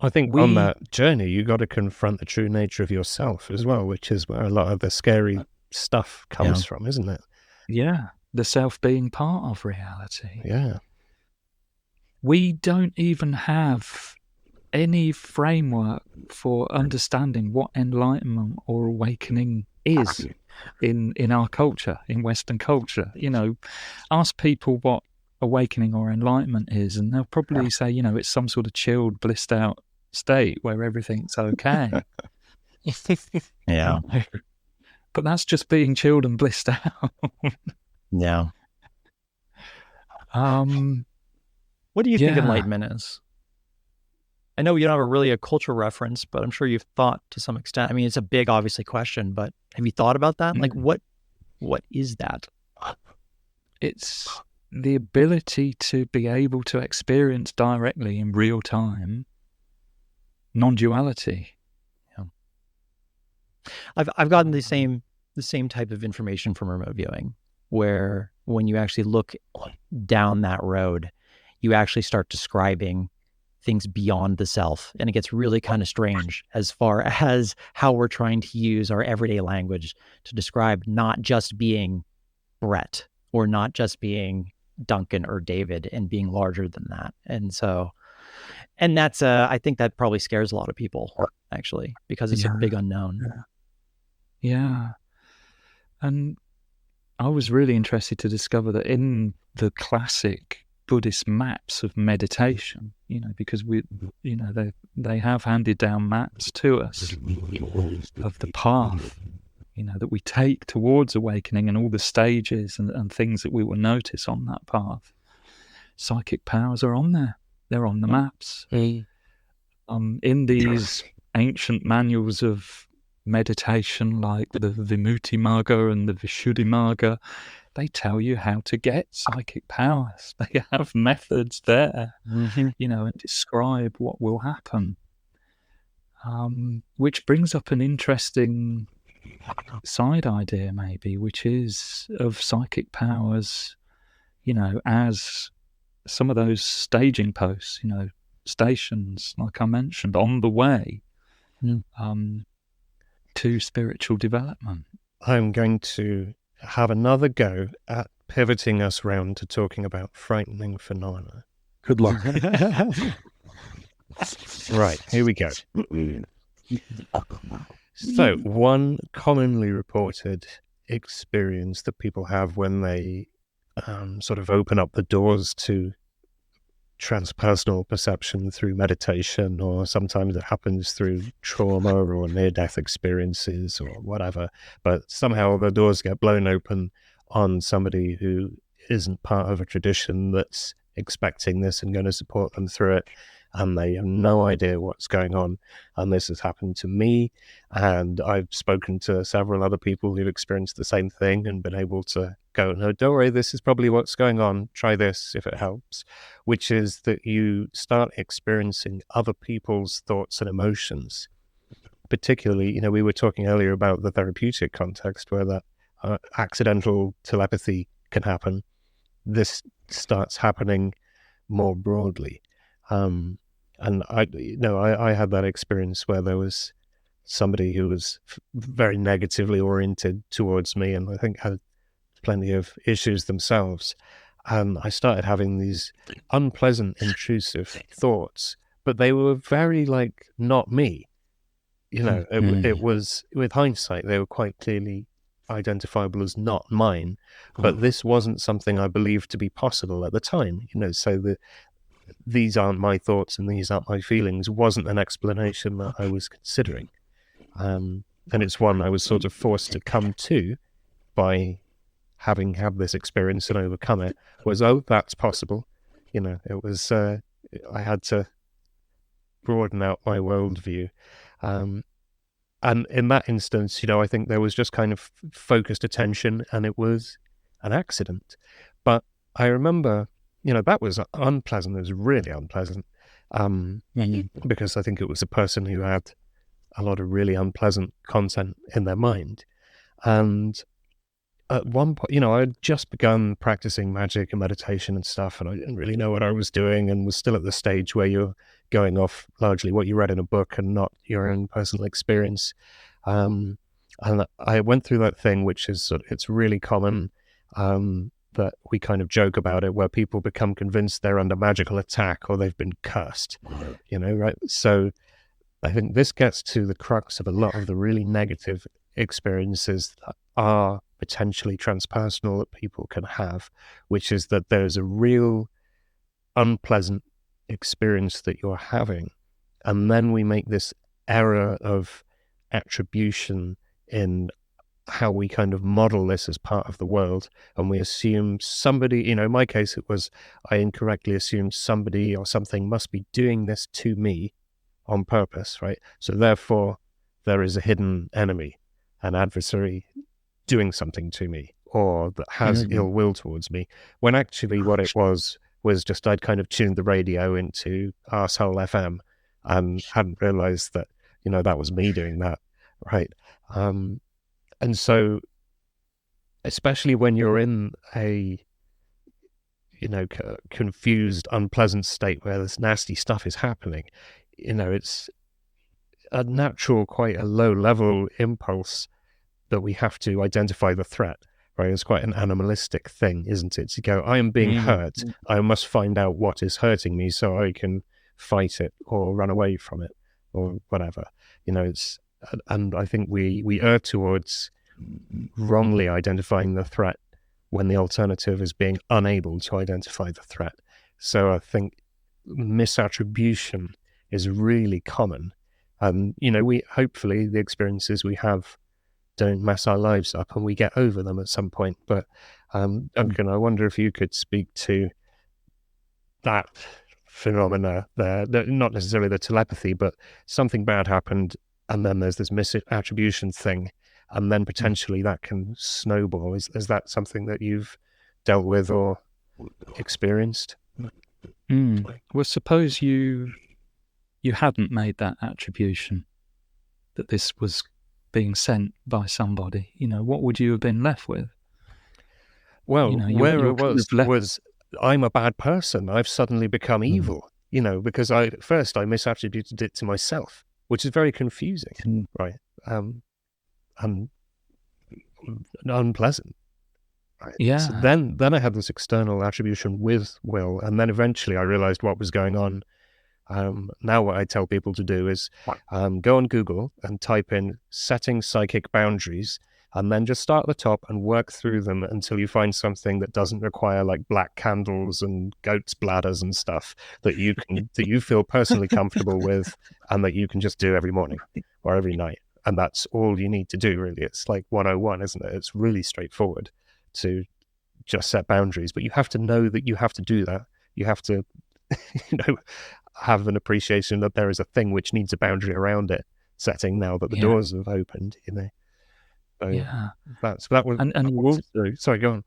I think on that journey, you got to confront the true nature of yourself as well, which is where a lot of the scary stuff comes from, isn't it? Yeah, the self being part of reality. Yeah. We don't even have any framework for understanding what enlightenment or awakening is in our culture, in Western culture. Ask people what awakening or enlightenment is, and they'll probably say, it's some sort of chilled, blissed out state where everything's okay. Yeah. But that's just being chilled and blissed out. Yeah. What do you think enlightenment is? I know you don't have a cultural reference, but I'm sure you've thought to some extent. I mean, it's a big, obviously, question, but have you thought about that? Like, what is that? It's the ability to be able to experience directly in real time non-duality. Yeah. I've gotten the same type of information from remote viewing, where when you actually look down that road, you actually start describing things beyond the self. And it gets really kind of strange as far as how we're trying to use our everyday language to describe not just being Brett or not just being Duncan or David and being larger than that. And so, and that's, I think that probably scares a lot of people actually, because it's a big unknown. Yeah. And I was really interested to discover that in the classic Buddhist maps of meditation, because they have handed down maps to us of the path, that we take towards awakening and all the stages and things that we will notice on that path. Psychic powers are on there. They're on the maps. In these ancient manuals of meditation, like the Vimukti Marga and the Vishuddhi Marga, they tell you how to get psychic powers. They have methods there, and describe what will happen. Which brings up an interesting side idea, maybe, which is of psychic powers, as some of those staging posts, stations, like I mentioned, on the way to spiritual development. I'm going to have another go at pivoting us round to talking about frightening phenomena. Good luck. Right, here we go. So, one commonly reported experience that people have when they sort of open up the doors to transpersonal perception through meditation, or sometimes it happens through trauma or near-death experiences or whatever, but somehow the doors get blown open on somebody who isn't part of a tradition that's expecting this and going to support them through it, and they have no idea what's going on. And this has happened to me, and I've spoken to several other people who've experienced the same thing and been able to go, no, don't worry, this is probably what's going on, try this if it helps, which is that you start experiencing other people's thoughts and emotions. Particularly, we were talking earlier about the therapeutic context where that accidental telepathy can happen. This starts happening more broadly. And I had that experience where there was somebody who was very negatively oriented towards me, and I think had plenty of issues themselves. And I started having these unpleasant, intrusive thoughts, but they were very not me. It was, with hindsight, they were quite clearly identifiable as not mine, but this wasn't something I believed to be possible at the time. So these aren't my thoughts and these aren't my feelings wasn't an explanation that I was considering. And it's one I was sort of forced to come to by having had this experience and overcome it, was, oh, that's possible. It was, I had to broaden out my worldview. And in that instance, I think there was just kind of focused attention and it was an accident. But I remember, that was unpleasant. It was really unpleasant because I think it was a person who had a lot of really unpleasant content in their mind. And at one point, I had just begun practicing magic and meditation and stuff, and I didn't really know what I was doing and was still at the stage where you're going off largely what you read in a book and not your own personal experience. And I went through that thing, which is, it's really common, that we kind of joke about it, where people become convinced they're under magical attack or they've been cursed, right? So I think this gets to the crux of a lot of the really negative experiences that are potentially transpersonal that people can have, which is that there's a real unpleasant experience that you're having. And then we make this error of attribution in how we kind of model this as part of the world, and we assume somebody, in my case it was, I incorrectly assumed somebody or something must be doing this to me on purpose, right? So therefore there is a hidden enemy, an adversary doing something to me, or that has ill will towards me, when actually what it was just I'd kind of tuned the radio into Arsehole FM and hadn't realized that, that was me doing that, right? And so, especially when you're in a, confused, unpleasant state where this nasty stuff is happening, it's a natural, quite a low-level impulse that we have to identify the threat, right? It's quite an animalistic thing, isn't it? To go, I am being hurt. I must find out what is hurting me so I can fight it or run away from it or whatever. And I think we err towards wrongly identifying the threat when the alternative is being unable to identify the threat. So I think misattribution is really common. We hopefully the experiences we have don't mess our lives up and we get over them at some point. But Duncan, I wonder if you could speak to that phenomena there, not necessarily the telepathy, but something bad happened and then there's this misattribution thing. and then potentially that can snowball. Is that something that you've dealt with or experienced? Well, suppose you hadn't made that attribution that this was being sent by somebody. What would you have been left with? Well, where you're it was I'm a bad person. I've suddenly become evil, because at first I misattributed it to myself, which is very confusing, right? And unpleasant. Right? Yeah. So then I had this external attribution with Will, and then eventually I realized what was going on. Now what I tell people to do is go on Google and type in setting psychic boundaries, and then just start at the top and work through them until you find something that doesn't require like black candles and goat's bladders and stuff that you feel personally comfortable with, and that you can just do every morning or every night. And that's all you need to do, really. It's like 101, isn't it? It's really straightforward to just set boundaries, but you have to know that you have to do that. You have to, have an appreciation that there is a thing which needs a boundary around it setting now that the doors have opened, So that was, and you also, sorry, go on.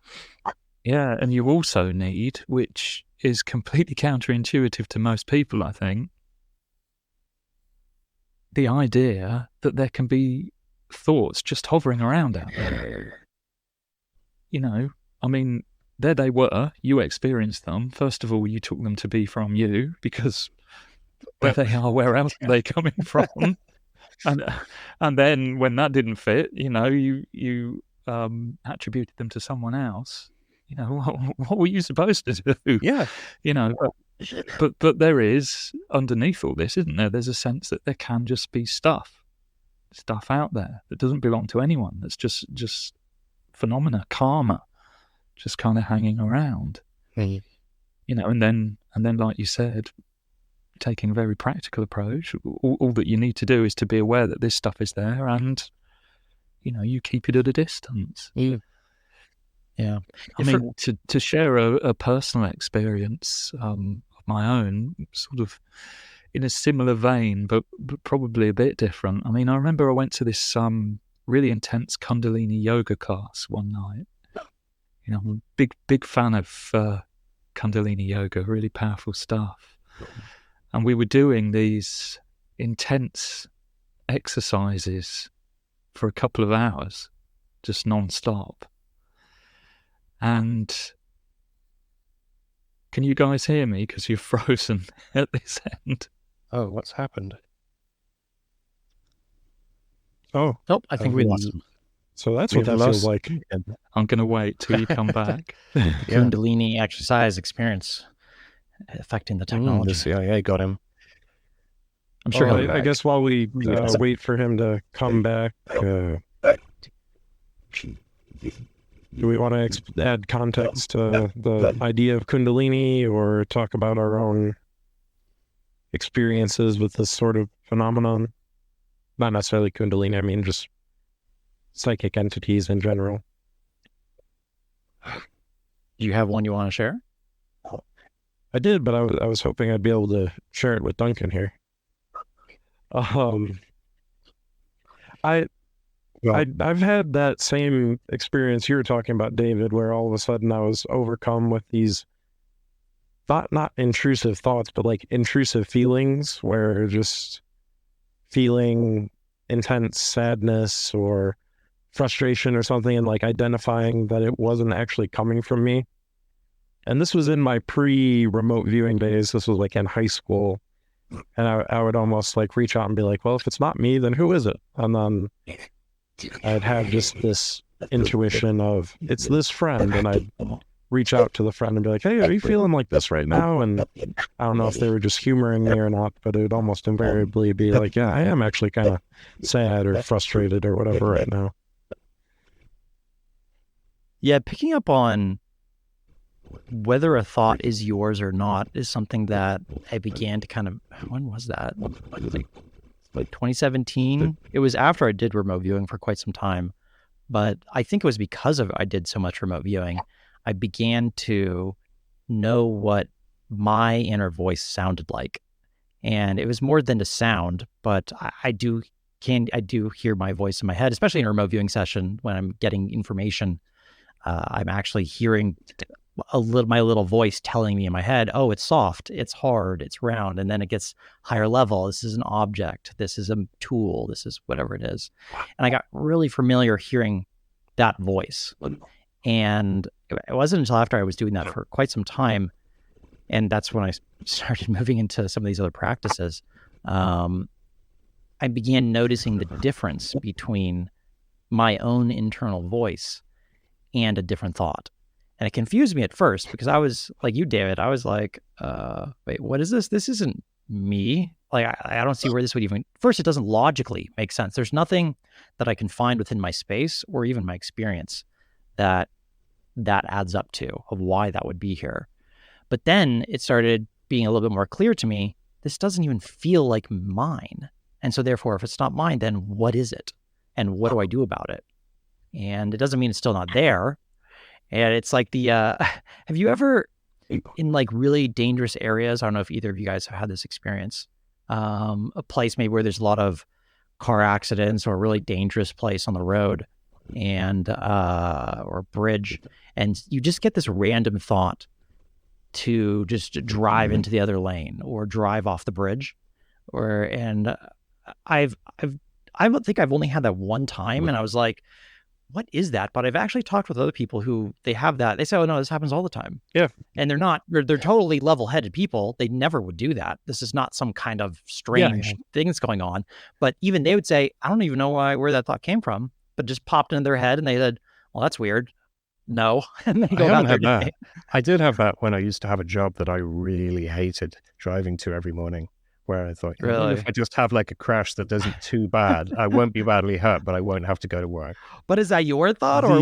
Yeah, and you also need, which is completely counterintuitive to most people, I think, the idea that there can be thoughts just hovering around out there. There they were, you experienced them. First of all, you took them to be from you, because there they are, where else are they coming from? And then when that didn't fit, you attributed them to someone else. What were you supposed to do? Yeah. But there is, underneath all this, isn't there? There's a sense that there can just be stuff out there that doesn't belong to anyone. That's just phenomena, karma, just kind of hanging around. And then like you said, taking a very practical approach, all that you need to do is to be aware that this stuff is there, and you keep it at a distance. Yeah. To share a personal experience of my own, sort of in a similar vein, but probably a bit different. I remember I went to this really intense Kundalini yoga class one night. I'm a big fan of Kundalini yoga, really powerful stuff. And we were doing these intense exercises for a couple of hours, just non-stop. And can you guys hear me? Because you're frozen at this end. Oh, what's happened? Oh, nope. I think we lost him. So that's what that feels like. I'm going to wait till you come back. Kundalini exercise experience affecting the technology. The CIA got him. I'm sure. I guess while we wait for him to come back, do we want to add context to the idea of Kundalini, or talk about our own experiences with this sort of phenomenon? Not necessarily Kundalini, just psychic entities in general. Do you have one you want to share? I did, but I was hoping I'd be able to share it with Duncan here. I've had that same experience you were talking about, David, where all of a sudden I was overcome with these not intrusive thoughts, but like intrusive feelings, where just feeling intense sadness or frustration or something, and like identifying that it wasn't actually coming from me. And this was in my pre-remote viewing days. This was like in high school. And I would almost like reach out and be like, well, if it's not me, then who is it? And then I'd have just this intuition of, it's this friend. And I'd reach out to the friend and be like, hey, are you feeling like this right now? And I don't know if they were just humoring me or not, but it would almost invariably be like, yeah, I am actually kind of sad or frustrated or whatever right now. Yeah, picking up on whether a thought is yours or not is something that I began to kind of, when was that? Like 2017. It was after I did remote viewing for quite some time, but I think it was because I did so much remote viewing, I began to know what my inner voice sounded like. And it was more than a sound, but I do I do hear my voice in my head, especially in a remote viewing session when I'm getting information. I'm actually hearing my little voice telling me in my head, oh, it's soft, it's hard, it's round, and then it gets higher level. This is an object, this is a tool, this is whatever it is. And I got really familiar hearing that voice. And it wasn't until after I was doing that for quite some time, and that's when I started moving into some of these other practices, I began noticing the difference between my own internal voice and a different thought. And it confused me at first because I was like you, David. I was like, wait, what is this? This isn't me. Like, I don't see where this would even, first, it doesn't logically make sense. There's nothing that I can find within my space or even my experience that adds up to of why that would be here. But then it started being a little bit more clear to me, this doesn't even feel like mine. And so therefore, if it's not mine, then what is it? And what do I do about it? And it doesn't mean it's still not there. And it's like have you ever, in like really dangerous areas, I don't know if either of you guys have had this experience, a place maybe where there's a lot of car accidents or a really dangerous place on the road and, or a bridge, and you just get this random thought to just drive into the other lane or drive off the bridge, I think I've only had that one time, and I was like, what is that? But I've actually talked with other people who they have that. They say, oh no, this happens all the time. Yeah. And they're totally level-headed people. They never would do that. This is not some kind of strange thing that's going on. But even they would say, I don't even know where that thought came from, but just popped into their head and they said, well, that's weird. No. And they go about their day. I did have that when I used to have a job that I really hated driving to every morning, where I thought, really? If I just have like a crash that isn't too bad, I won't be badly hurt, but I won't have to go to work. But is that your thought, or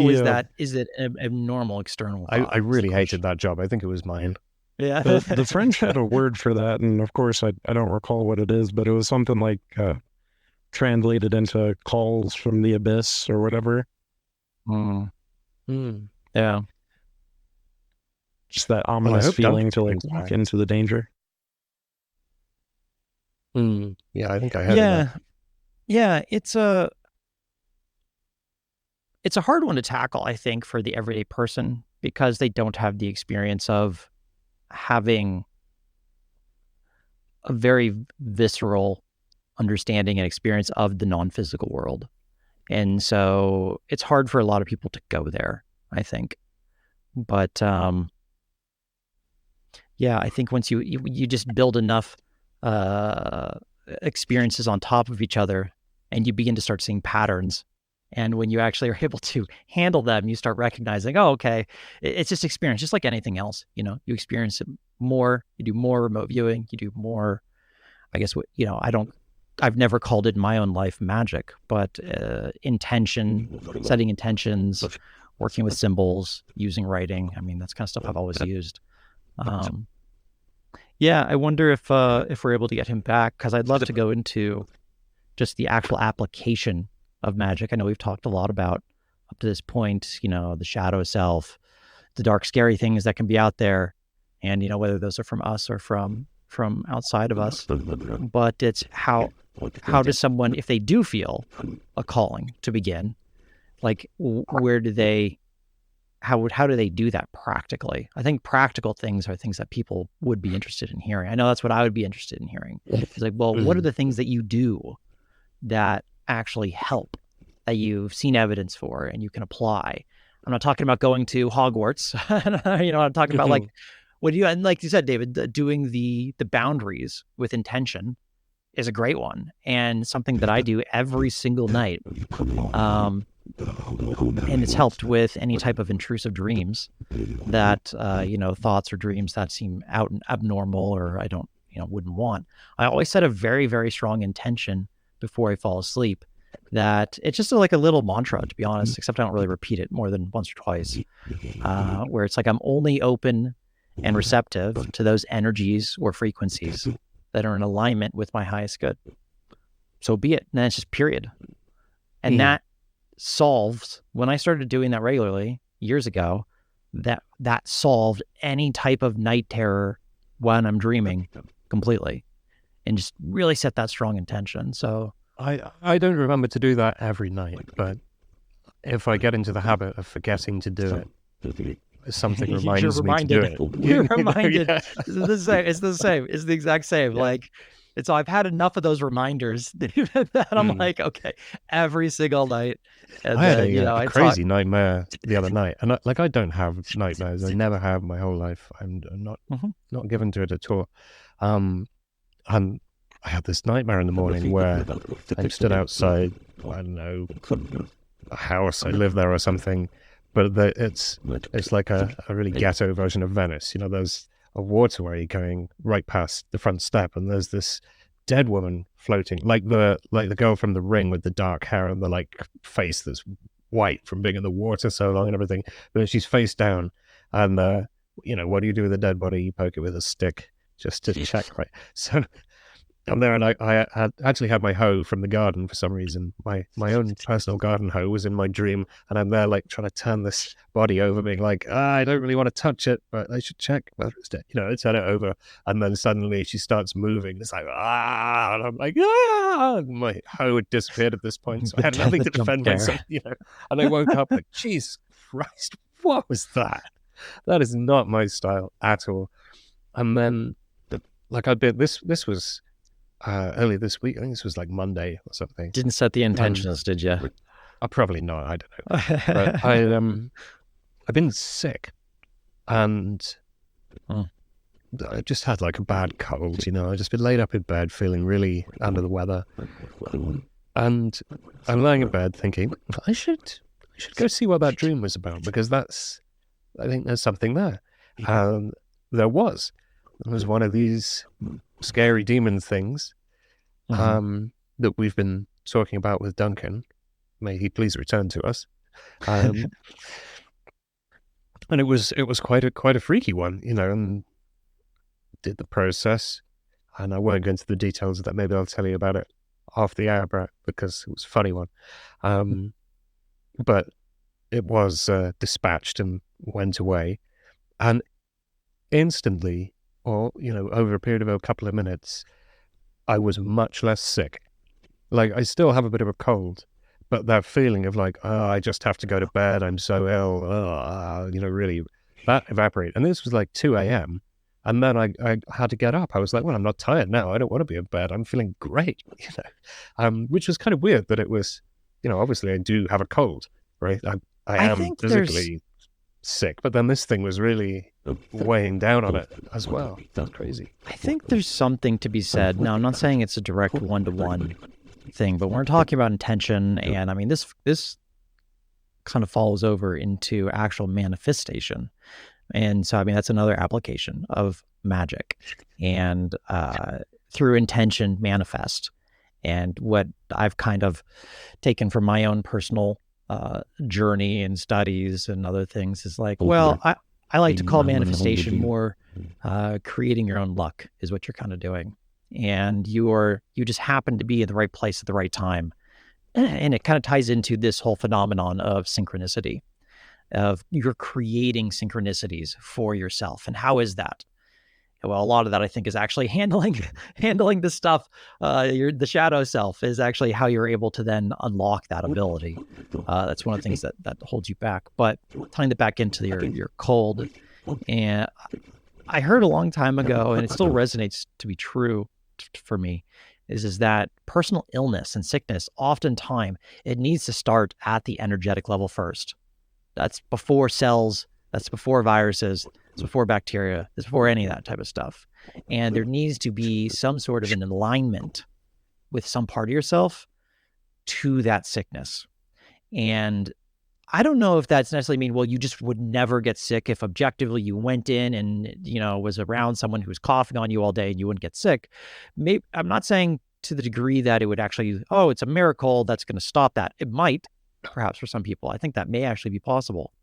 is it a normal external thought? I really hated that job. I think it was mine. Yeah. The French had a word for that, and of course I don't recall what it is, but it was something like translated into calls from the abyss or whatever. Yeah. Just that ominous feeling to like walk into the danger. Yeah, I think I had that. Yeah, it's a hard one to tackle, I think, for the everyday person, because they don't have the experience of having a very visceral understanding and experience of the non-physical world. And so it's hard for a lot of people to go there, I think. But yeah, I think once you just build enough experiences on top of each other, and you begin to start seeing patterns. And when you actually are able to handle them, you start recognizing, oh, okay, it's just experience, just like anything else. You know, you experience it more, you do more remote viewing, you do more, I guess, I've never called it in my own life magic, but setting intentions, working with symbols, using writing. I mean, that's kind of stuff I've always used. Yeah, I wonder if we're able to get him back, because I'd love to go into just the actual application of magic. I know we've talked a lot about up to this point, the shadow self, the dark, scary things that can be out there, and whether those are from us or from outside of us. But it's how does someone, if they do feel a calling to begin, like how do they do that practically? I think practical things are things that people would be interested in hearing. I know that's what I would be interested in hearing. It's like, well, what are the things that you do that actually help, that you've seen evidence for and you can apply? I'm not talking about going to Hogwarts. I'm talking about like, what do you, and like you said, David, doing the boundaries with intention is a great one, and something that I do every single night. And it's helped with any type of intrusive dreams that, thoughts or dreams that seem out and abnormal, or I don't, wouldn't want. I always set a very, very strong intention before I fall asleep, that it's just like a little mantra, to be honest, except I don't really repeat it more than once or twice, where it's like, I'm only open and receptive to those energies or frequencies that are in alignment with my highest good. So be it. And then it's just period. And that solves, when I started doing that regularly years ago, that solved any type of night terror when I'm dreaming completely, and just really set that strong intention. So I don't remember to do that every night, but if I get into the habit of forgetting to do it, something You're reminds me to do reminded. it. You're You know, reminded. yeah. It's the same. It's the same. It's the exact same. Yeah. Like, it's I've had enough of those reminders that I'm like, okay, every single night. And I had then, a I talk. crazy nightmare the other night, and I don't have nightmares. I never have my whole life. I'm not given to it at all. And I had this nightmare in the morning where I stood outside, I don't know, a house. I live there or something, but it's like a really ghetto version of Venice. There's a waterway going right past the front step, and there's this dead woman floating, like the girl from The Ring with the dark hair and the like face that's white from being in the water so long and everything. But she's face down, and what do you do with a dead body? You poke it with a stick just to check, right? So I'm there, and I had actually had my hoe from the garden for some reason. My own personal garden hoe was in my dream, and I'm there like trying to turn this body over, being like, I don't really want to touch it, but I should check whether it's dead. I turn it over, and then suddenly she starts moving. It's like, and I'm like, and my hoe had disappeared at this point, so I had nothing to defend myself, And I woke up like, Jesus Christ, what was that? That is not my style at all. And then, this was earlier this week. I think this was like Monday or something. Didn't set the intentions, did you? Probably not. I don't know. But I've been sick, and I just had like a bad cold. I just been laid up in bed, feeling really under the weather, and I'm lying in bed thinking I should go see what that dream was about, because I think there's something there. And there was one of these scary demon things that we've been talking about with Duncan. May he please return to us. And it was quite a freaky one, and did the process. And I won't go into the details of that. Maybe I'll tell you about it off the air, Brett, because it was a funny one. But it was dispatched and went away, and instantly, or over a period of a couple of minutes, I was much less sick. Like, I still have a bit of a cold, but that feeling of like, I just have to go to bed, I'm so ill, really, that evaporated. And this was like 2 a.m. And then I had to get up. I was like, well, I'm not tired now. I don't want to be in bed. I'm feeling great, which was kind of weird that it was, obviously I do have a cold, right? I am physically sick, but then this thing was really weighing down on it as well. That's crazy. I think there's something to be said. Now, I'm not saying it's a direct one-to-one thing, but we're talking about intention, and I mean, this kind of falls over into actual manifestation. And so, I mean, that's another application of magic, and through intention manifest. And what I've kind of taken from my own personal journey and studies and other things is like, well, I like to call manifestation more creating your own luck is what you're kind of doing. And you just happen to be in the right place at the right time. And it kind of ties into this whole phenomenon of synchronicity, of you're creating synchronicities for yourself. And how is that? Well, a lot of that, I think, is actually handling the stuff. The shadow self is actually how you're able to then unlock that ability. That's one of the things that holds you back. But tying it back into your cold, and I heard a long time ago, and it still resonates to be true for me, is that personal illness and sickness, oftentimes, it needs to start at the energetic level first. That's before cells. That's before viruses. It's before bacteria. It's before any of that type of stuff. And there needs to be some sort of an alignment with some part of yourself to that sickness. And I don't know if that's necessarily mean, well, you just would never get sick if objectively you went in and, was around someone who's coughing on you all day and you wouldn't get sick. Maybe I'm not saying to the degree that it would actually, it's a miracle that's going to stop that. It might, perhaps for some people. I think that may actually be possible.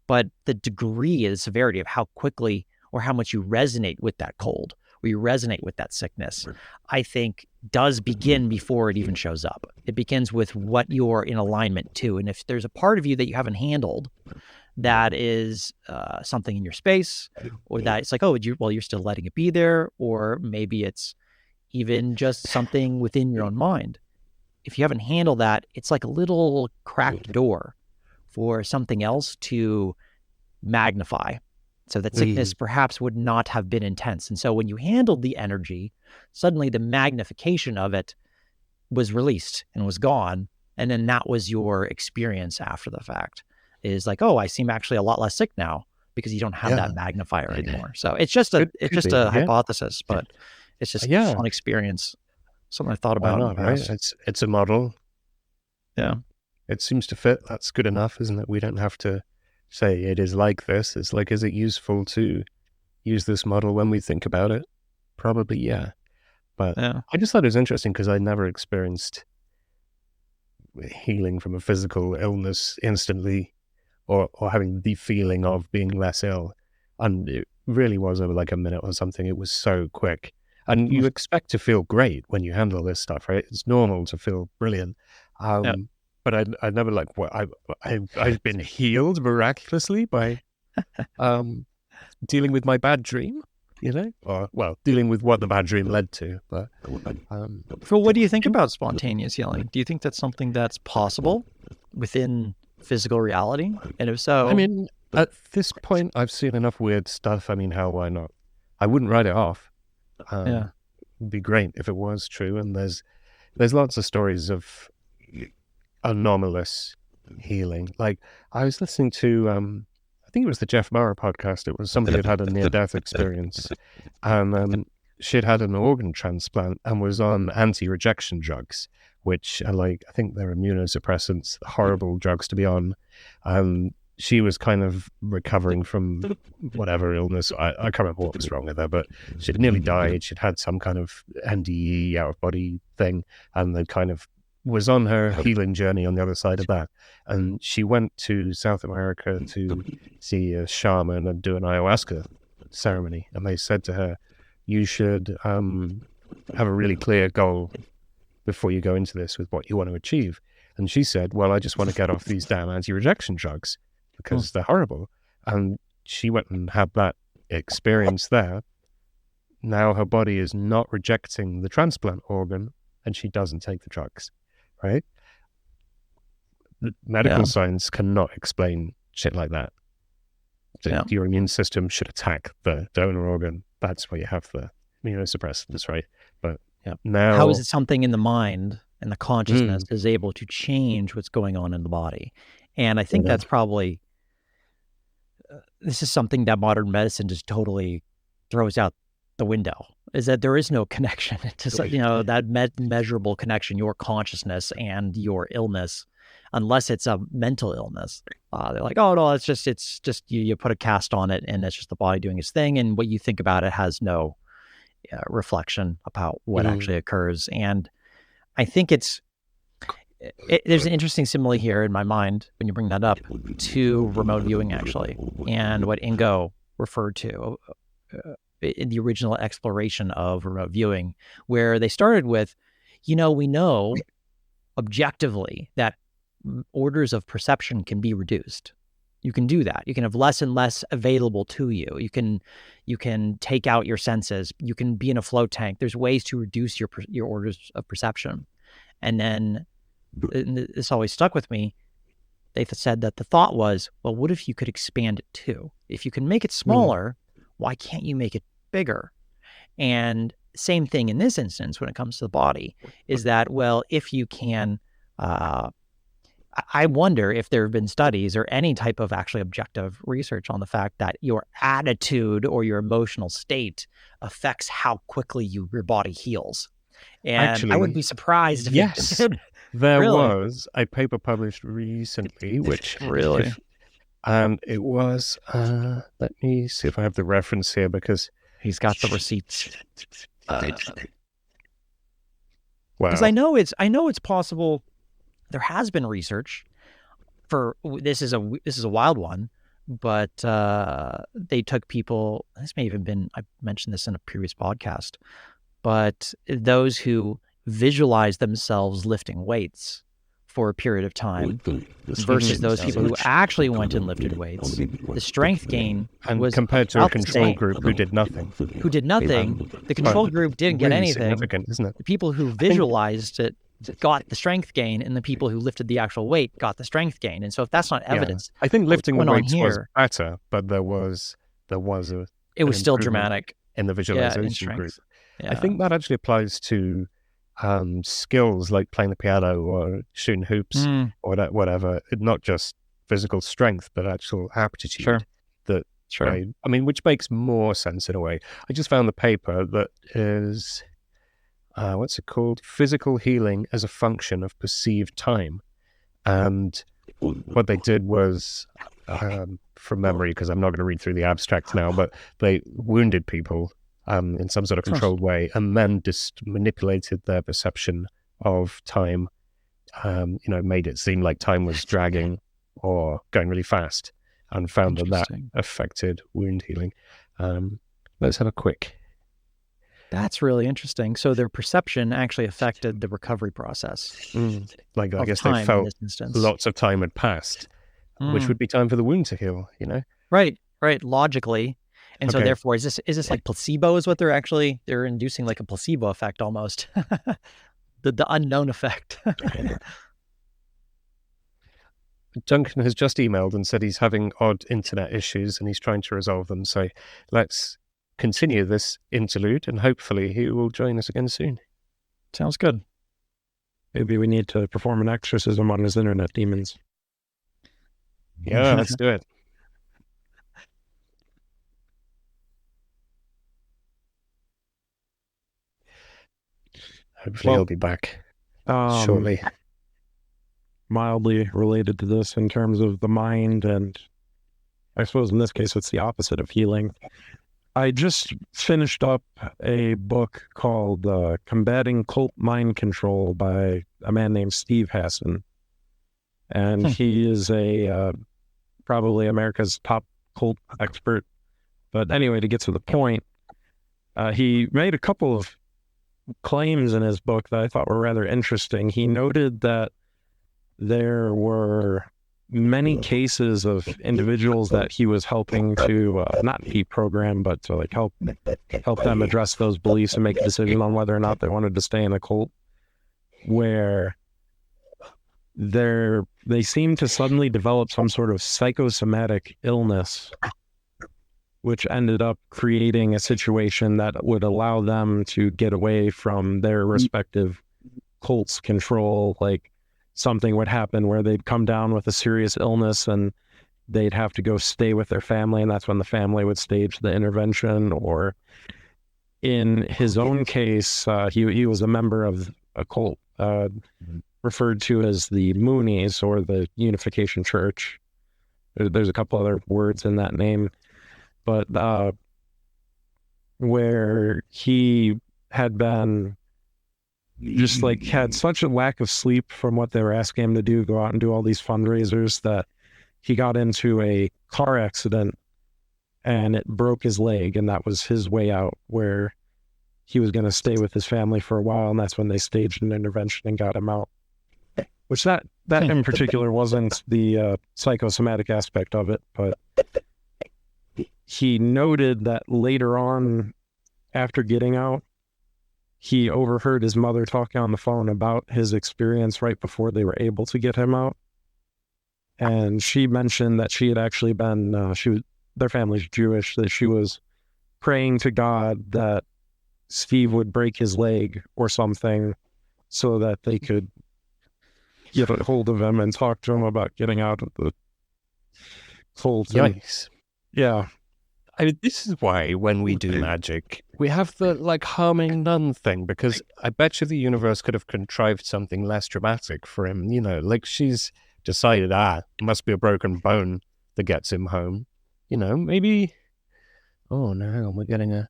But the degree and the severity of how quickly or how much you resonate with that cold or you resonate with that sickness, I think does begin before it even shows up. It begins with what you're in alignment to. And if there's a part of you that you haven't handled that is something in your space, or that it's like, you're still letting it be there, or maybe it's even just something within your own mind. if you haven't handled that, it's like a little cracked door for something else to magnify. So that sickness perhaps would not have been intense. And so when you handled the energy, suddenly the magnification of it was released and was gone. And then that was your experience after the fact, is like, oh, I seem actually a lot less sick now because you don't have that magnifier anymore. So it's just a hypothesis, but it's just a fun experience. Something I thought about. Why not, right? It's a model. Yeah. It seems to fit. That's good enough, isn't it? We don't have to say it is like this. It's like, is it useful to use this model when we think about it? Probably, yeah. But I just thought it was interesting because I never experienced healing from a physical illness instantly, or having the feeling of being less ill. And it really was over like a minute or something. It was so quick. And you expect to feel great when you handle this stuff, right? It's normal to feel brilliant. But I never I've been healed miraculously by dealing with my bad dream, or dealing with what the bad dream led to. But Phil, what do you think about spontaneous healing? Do you think that's something that's possible within physical reality? And if so, I mean, at this point, I've seen enough weird stuff. I mean, why not? I wouldn't write it off. It'd be great if it was true. And there's lots of stories of anomalous healing. Like, I was listening to I think it was the Jeff Mara podcast. It was somebody who had a near-death experience, and she'd had an organ transplant and was on anti-rejection drugs, which are I think they're immunosuppressants, horrible drugs to be on. She was kind of recovering from whatever illness. I can't remember what was wrong with her, but she'd nearly died. She'd had some kind of NDE, out-of-body thing, and they kind of was on her healing journey on the other side of that. And she went to South America to see a shaman and do an ayahuasca ceremony. And they said to her, you should have a really clear goal before you go into this with what you want to achieve. And she said, well, I just want to get off these damn anti-rejection drugs because they're horrible. And she went and had that experience there. Now her body is not rejecting the transplant organ, and she doesn't take the drugs, right? Medical science cannot explain shit like that. Your immune system should attack the donor organ. That's why you have the immunosuppressants, right? But now, how is it something in the mind and the consciousness is able to change what's going on in the body? And I think that's probably, this is something that modern medicine just totally throws out the window, is that there is no connection to, that measurable connection, your consciousness and your illness, unless it's a mental illness. They're like, oh no, it's just you put a cast on it and it's just the body doing its thing. And what you think about it has no reflection about what actually occurs. And I think there's an interesting simile here in my mind when you bring that up to remote viewing, actually, and what Ingo referred to in the original exploration of remote viewing, where they started with, we know objectively that orders of perception can be reduced. You can do that. You can have less and less available to you. You can take out your senses. You can be in a float tank. There's ways to reduce your orders of perception. And then this always stuck with me. They said that the thought was, well, what if you could expand it too? If you can make it smaller, why can't you make it bigger? And same thing in this instance when it comes to the body is that, well, if you can, I wonder if there have been studies or any type of actually objective research on the fact that your attitude or your emotional state affects how quickly your body heals. And actually, I wouldn't be surprised if it did. There was a paper published recently, which really, it was. Let me see if I have the reference here because he's got the receipts. Wow. Because I know it's possible. There has been research for this is a wild one, but they took people. This may have even been, I mentioned this in a previous podcast, but those who visualize themselves lifting weights for a period of time versus those people who actually went and lifted weights, the strength gain was compared to a control group who did nothing. The control group didn't get anything. Significant, isn't it? The people who visualized it got the strength gain, and the people who lifted the actual weight got the strength gain. And so if that's not evidence, I think lifting the what's going on weights was here, better, but there was it an was still improvement dramatic. in the In visualization group. strength. I think that actually applies to skills like playing the piano or shooting hoops or whatever, not just physical strength, but actual aptitude. I mean, which makes more sense in a way. I just found the paper that is, what's it called? Physical Healing as a Function of Perceived Time. And what they did was, from memory, because I'm not going to read through the abstract now, but they wounded people in some sort of controlled way, and then just manipulated their perception of time, made it seem like time was dragging or going really fast, and found that affected wound healing. Let's have a quick. That's really interesting. So their perception actually affected the recovery process. Like, I guess they felt lots of time had passed, which would be time for the wound to heal, Right, logically. And so therefore, is this like placebo is what they're inducing, like a placebo effect almost. the unknown effect. Duncan has just emailed and said he's having odd internet issues and he's trying to resolve them. So let's continue this interlude and hopefully he will join us again soon. Sounds good. Maybe we need to perform an exorcism on his internet demons. Yeah, let's do it. Hopefully he'll be back shortly. Mildly related to this in terms of the mind, and I suppose in this case it's the opposite of healing. I just finished up a book called Combating Cult Mind Control by a man named Steve Hassan. And he is probably America's top cult expert. But anyway, to get to the point, he made a couple of claims in his book that I thought were rather interesting. He noted that there were many cases of individuals that he was helping to not deprogram, but to like help them address those beliefs and make a decision on whether or not they wanted to stay in the cult, where they seemed to suddenly develop some sort of psychosomatic illness, which ended up creating a situation that would allow them to get away from their respective cult's control. Like, something would happen where they'd come down with a serious illness and they'd have to go stay with their family, and that's when the family would stage the intervention. Or in his own case, he was a member of a cult referred to as the Moonies, or the Unification Church. There's a couple other words in that name, but where he had been just like had such a lack of sleep from what they were asking him to do, go out and do all these fundraisers, that he got into a car accident and it broke his leg, and that was his way out, where he was going to stay with his family for a while, and that's when they staged an intervention and got him out. Which that in particular wasn't the psychosomatic aspect of it, but he noted that later on, after getting out, he overheard his mother talking on the phone about his experience right before they were able to get him out. And she mentioned that she had actually been, their family's Jewish, that she was praying to God that Steve would break his leg or something so that they could get a hold of him and talk to him about getting out of the cult. Yikes. Yeah. I mean, this is why when we do magic, we have the like harming none thing, because I bet you the universe could have contrived something less dramatic for him. Like she's decided, it must be a broken bone that gets him home. Maybe. Oh no, we're getting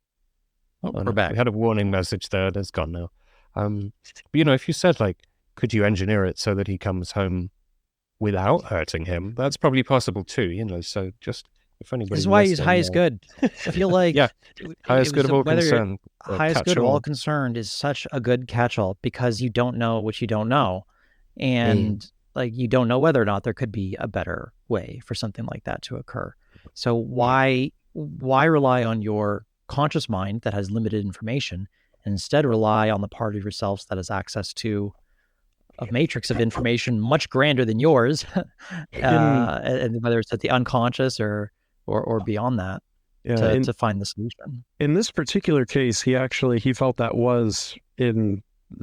we're back. We had a warning message there. That's gone now. But if you said like, could you engineer it so that he comes home without hurting him? That's probably possible too. So just. This is why he's highest good. I feel like highest good of all concerned. Highest good of all concerned is such a good catch-all, because you don't know what you don't know, and like you don't know whether or not there could be a better way for something like that to occur. So why rely on your conscious mind that has limited information, and instead rely on the part of yourselves that has access to matrix of information much grander than yours, and whether it's at the unconscious or beyond that, to find the solution. In this particular case, he felt that was in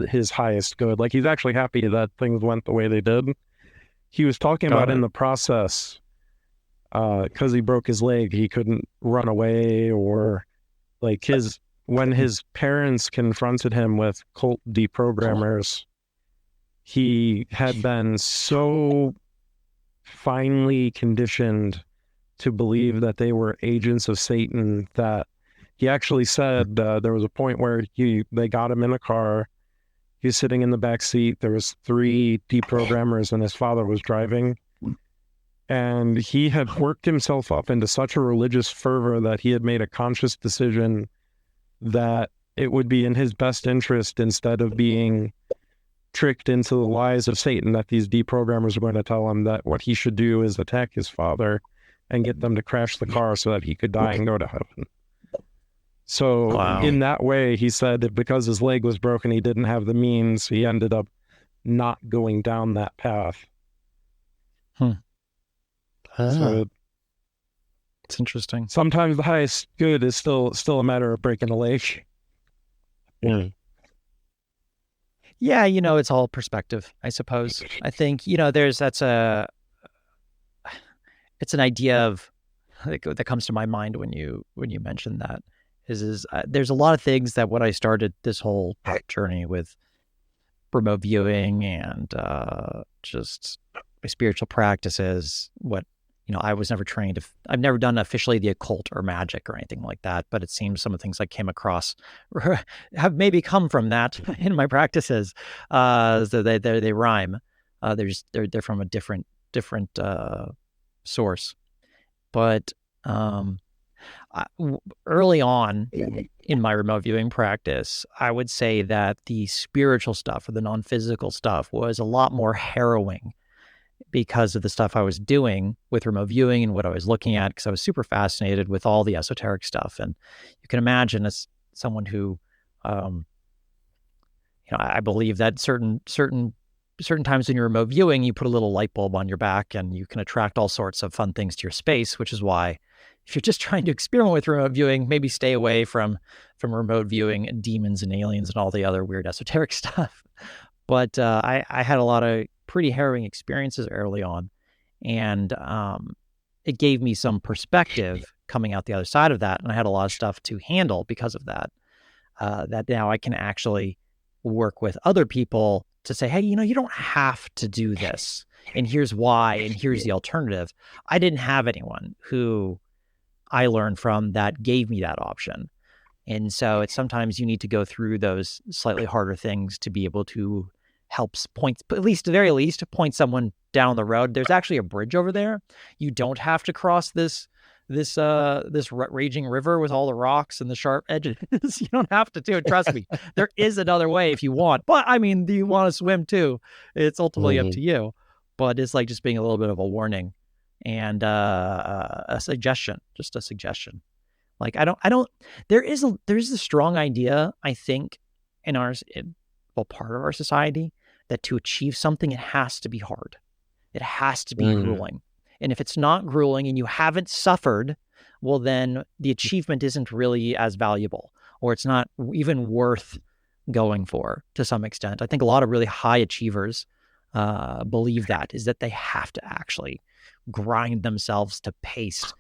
his highest good. Like, he's actually happy that things went the way they did. He was talking about in the process, because he broke his leg, he couldn't run away, or like when his parents confronted him with cult deprogrammers, he had been so finely conditioned to believe that they were agents of Satan that he actually said there was a point where they got him in a car. He was sitting in the back seat. There was 3 deprogrammers and his father was driving. And he had worked himself up into such a religious fervor that he had made a conscious decision that it would be in his best interest, instead of being tricked into the lies of Satan that these deprogrammers were going to tell him, that what he should do is attack his father and get them to crash the car so that he could die and go to heaven. So in that way, he said that because his leg was broken, he didn't have the means. He ended up not going down that path. So it's interesting. Sometimes the highest good is still a matter of breaking a leg. Yeah, it's all perspective, I suppose. I think, it's an idea of that comes to my mind when you mentioned that is there's a lot of things that when I started this whole journey with remote viewing and just my spiritual practices, I was never trained. I've never done officially the occult or magic or anything like that, but it seems some of the things I came across have maybe come from that in my practices. So they rhyme. They're from a different source. But early on in my remote viewing practice, I would say that the spiritual stuff or the non-physical stuff was a lot more harrowing because of the stuff I was doing with remote viewing and what I was looking at, because I was super fascinated with all the esoteric stuff. And you can imagine, as someone who, I believe that certain times when you're remote viewing, you put a little light bulb on your back and you can attract all sorts of fun things to your space, which is why if you're just trying to experiment with remote viewing, maybe stay away from remote viewing and demons and aliens and all the other weird esoteric stuff. But I had a lot of pretty harrowing experiences early on, and it gave me some perspective coming out the other side of that, and I had a lot of stuff to handle because of that, that now I can actually work with other people to say, hey, you don't have to do this, and here's why, and here's the alternative. I didn't have anyone who I learned from that gave me that option. And so it's sometimes you need to go through those slightly harder things to be able to help point, at least at the very least, point someone down the road. There's actually a bridge over there. You don't have to cross this raging river with all the rocks and the sharp edges. You don't have to do it. Trust me. There is another way if you want. But I mean, do you want to swim too? It's ultimately up to you. But it's like just being a little bit of a warning and a suggestion, just a suggestion. Like there's a strong idea, I think, in part of our society, that to achieve something, it has to be hard. It has to be grueling. And if it's not grueling and you haven't suffered, well, then the achievement isn't really as valuable, or it's not even worth going for to some extent. I think a lot of really high achievers believe that they have to actually grind themselves to paste,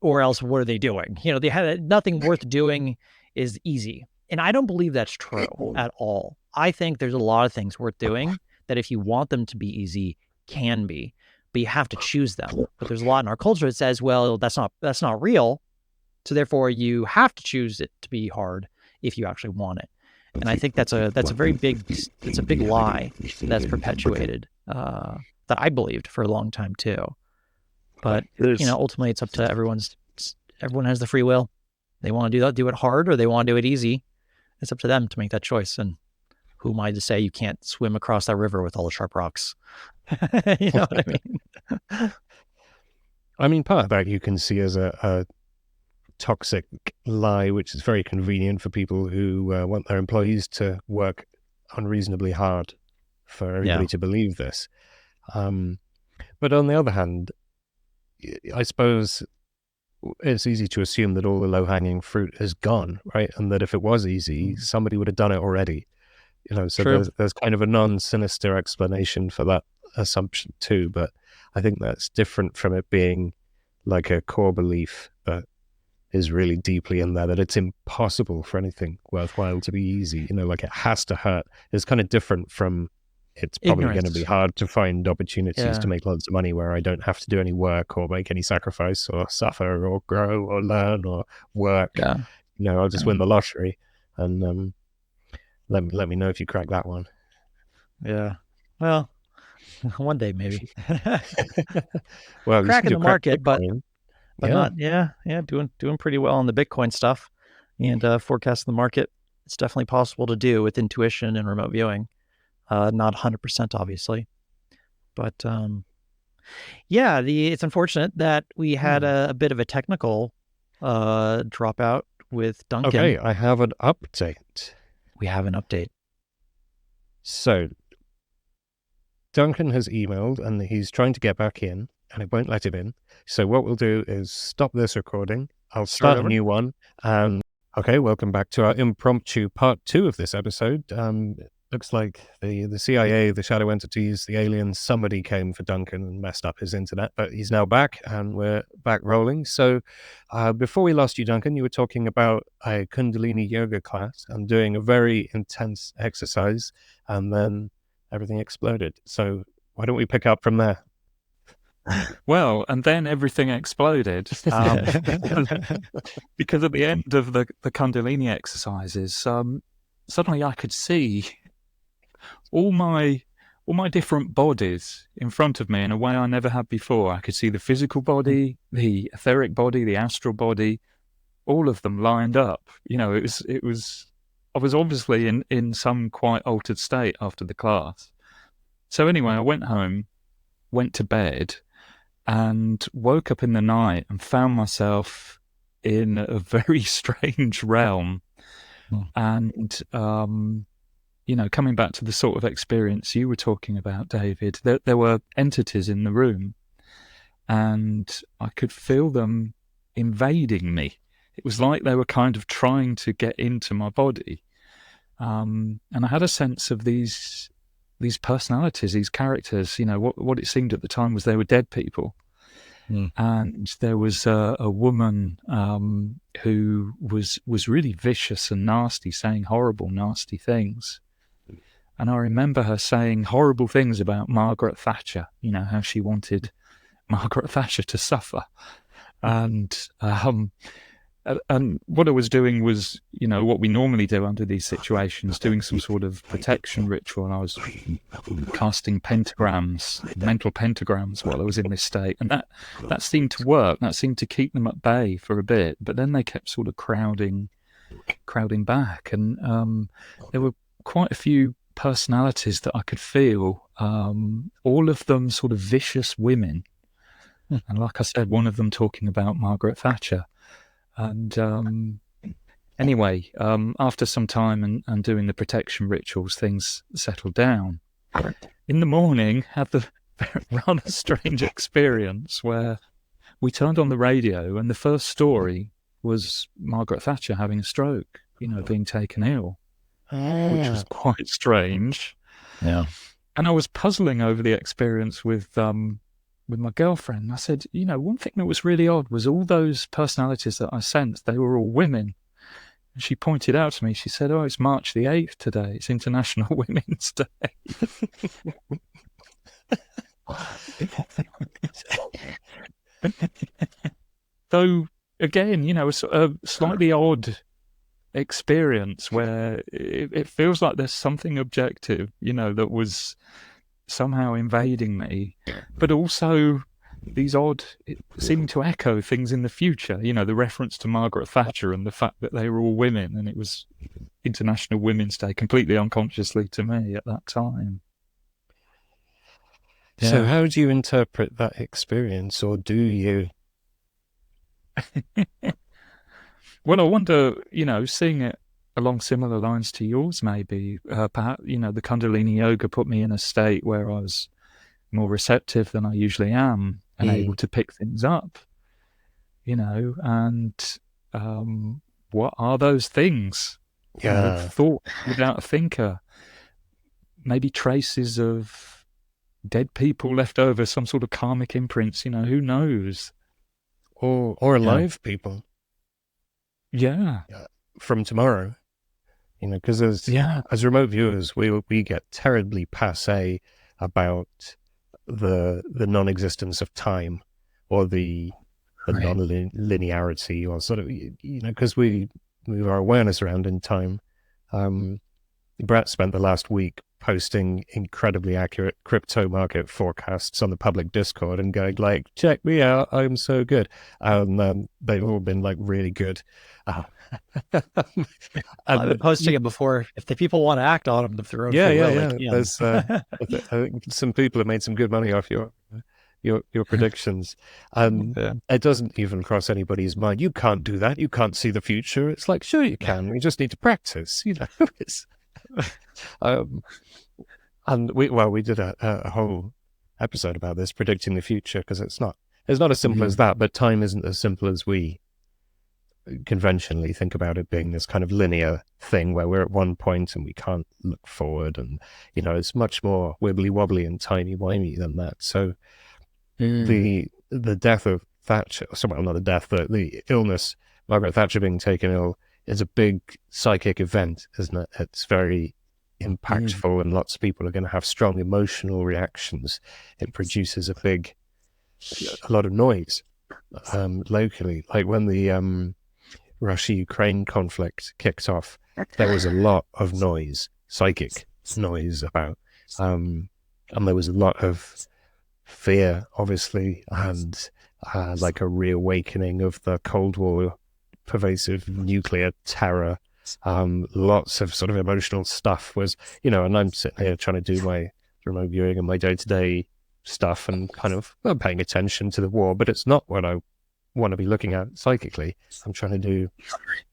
or else what are they doing? They have nothing worth doing is easy. And I don't believe that's true at all. I think there's a lot of things worth doing that if you want them to be easy, can be, but you have to choose them. But there's a lot in our culture that says, well, that's not real. So therefore you have to choose it to be hard if you actually want it. And I think that's a big lie that's perpetuated, that I believed for a long time too. But ultimately it's up to everyone has the free will. They want to do it hard, or they want to do it easy. It's up to them to make that choice. And who am I to say you can't swim across that river with all the sharp rocks? You know what I mean? I mean, part of that you can see as a toxic lie, which is very convenient for people who want their employees to work unreasonably hard for everybody to believe this. But on the other hand, I suppose it's easy to assume that all the low-hanging fruit is gone, right? And that if it was easy, somebody would have done it already. So there's kind of a non-sinister explanation for that assumption too, but I think that's different from it being like a core belief that is really deeply in there, that it's impossible for anything worthwhile to be easy, like it has to hurt. It's kind of different from it's probably going to be hard to find opportunities to make lots of money where I don't have to do any work or make any sacrifice or suffer or grow or learn or work. I'll just win the lottery. And let me know if you crack that one. Yeah. Well, one day maybe. Well, cracking the market, but not. Doing pretty well on the Bitcoin stuff, and forecasting the market. It's definitely possible to do with intuition and remote viewing. Not 100%, obviously, but it's unfortunate that we had a bit of a technical dropout with Duncan. Okay, I have an update. We have an update. So Duncan has emailed and he's trying to get back in and it won't let him in. So what we'll do is stop this recording. I'll start a new one. Okay, welcome back to our impromptu part 2 of this episode. Looks like the CIA, the shadow entities, the aliens, somebody came for Duncan and messed up his internet, but he's now back and we're back rolling. So before we lost you, Duncan, you were talking about a Kundalini yoga class and doing a very intense exercise, and then everything exploded. So why don't we pick up from there? Well, and then everything exploded because at the end of the Kundalini exercises, suddenly I could see all my different bodies in front of me in a way I never had before. I could see the physical body, the etheric body, the astral body, all of them lined up. It was. I was obviously in some quite altered state after the class. So anyway, I went home, went to bed, and woke up in the night and found myself in a very strange realm. And coming back to the sort of experience you were talking about, David, there were entities in the room and I could feel them invading me. It was like they were kind of trying to get into my body. And I had a sense of these personalities, these characters, what it seemed at the time was they were dead people. And there was a woman who was really vicious and nasty, saying horrible, nasty things. And I remember her saying horrible things about Margaret Thatcher, how she wanted Margaret Thatcher to suffer. And what I was doing was, what we normally do under these situations, doing some sort of protection ritual. And I was casting pentagrams, mental pentagrams while I was in this state. And that seemed to work. That seemed to keep them at bay for a bit. But then they kept sort of crowding back. And there were quite a few personalities that I could feel, all of them sort of vicious women. And like I said, one of them talking about Margaret Thatcher. And anyway, after some time and doing the protection rituals, things settled down. In the morning, had the rather strange experience where we turned on the radio and the first story was Margaret Thatcher having a stroke, being taken ill, which was quite strange. Yeah. And I was puzzling over the experience with my girlfriend. I said, one thing that was really odd was all those personalities that I sensed, they were all women. And she pointed out to me, she said, oh, it's March the 8th today. It's International Women's Day. So, again, a slightly odd experience where it feels like there's something objective, that was somehow invading me, but also these odd, seeming to echo things in the future, the reference to Margaret Thatcher and the fact that they were all women and it was International Women's Day, completely unconsciously to me at that time. Yeah. So how do you interpret that experience, or do you? Well, I wonder, seeing it along similar lines to yours, maybe. Perhaps, the Kundalini yoga put me in a state where I was more receptive than I usually am and able to pick things up, and what are those things? Thought without a thinker, maybe traces of dead people left over, some sort of karmic imprints, who knows? Or alive people. Yeah. From tomorrow. Because as remote viewers, we get terribly passé about the non-existence of time or the non-linearity, or sort of, because we move our awareness around in time. Brett spent the last week posting incredibly accurate crypto market forecasts on the public Discord and going like, check me out, I'm so good. They've all been like really good. I've been posting it before. If the people want to act on them, if they're own yeah. There's, I think some people have made some good money off your predictions. It doesn't even cross anybody's mind. You can't do that. You can't see the future. It's like, sure you can. We just need to practice. And we did a whole episode about this, predicting the future, because it's not as simple as that. But time isn't as simple as we conventionally think about it being, this kind of linear thing where we're at one point and we can't look forward, and it's much more wibbly wobbly and tiny wimey than that. So the death of Thatcher, well, not the death, but the illness, Margaret Thatcher being taken ill, is a big psychic event, isn't it? It's very impactful, and lots of people are going to have strong emotional reactions. It produces a lot of noise locally. Like when the Russia-Ukraine conflict kicked off, there was a lot of noise, psychic noise about, and there was a lot of fear, obviously, and like a reawakening of the Cold War, pervasive nuclear terror. Lots of sort of emotional stuff was, and I'm sitting here trying to do my remote viewing and my day-to-day stuff and kind of paying attention to the war, but it's not what I want to be looking at psychically. I'm trying to do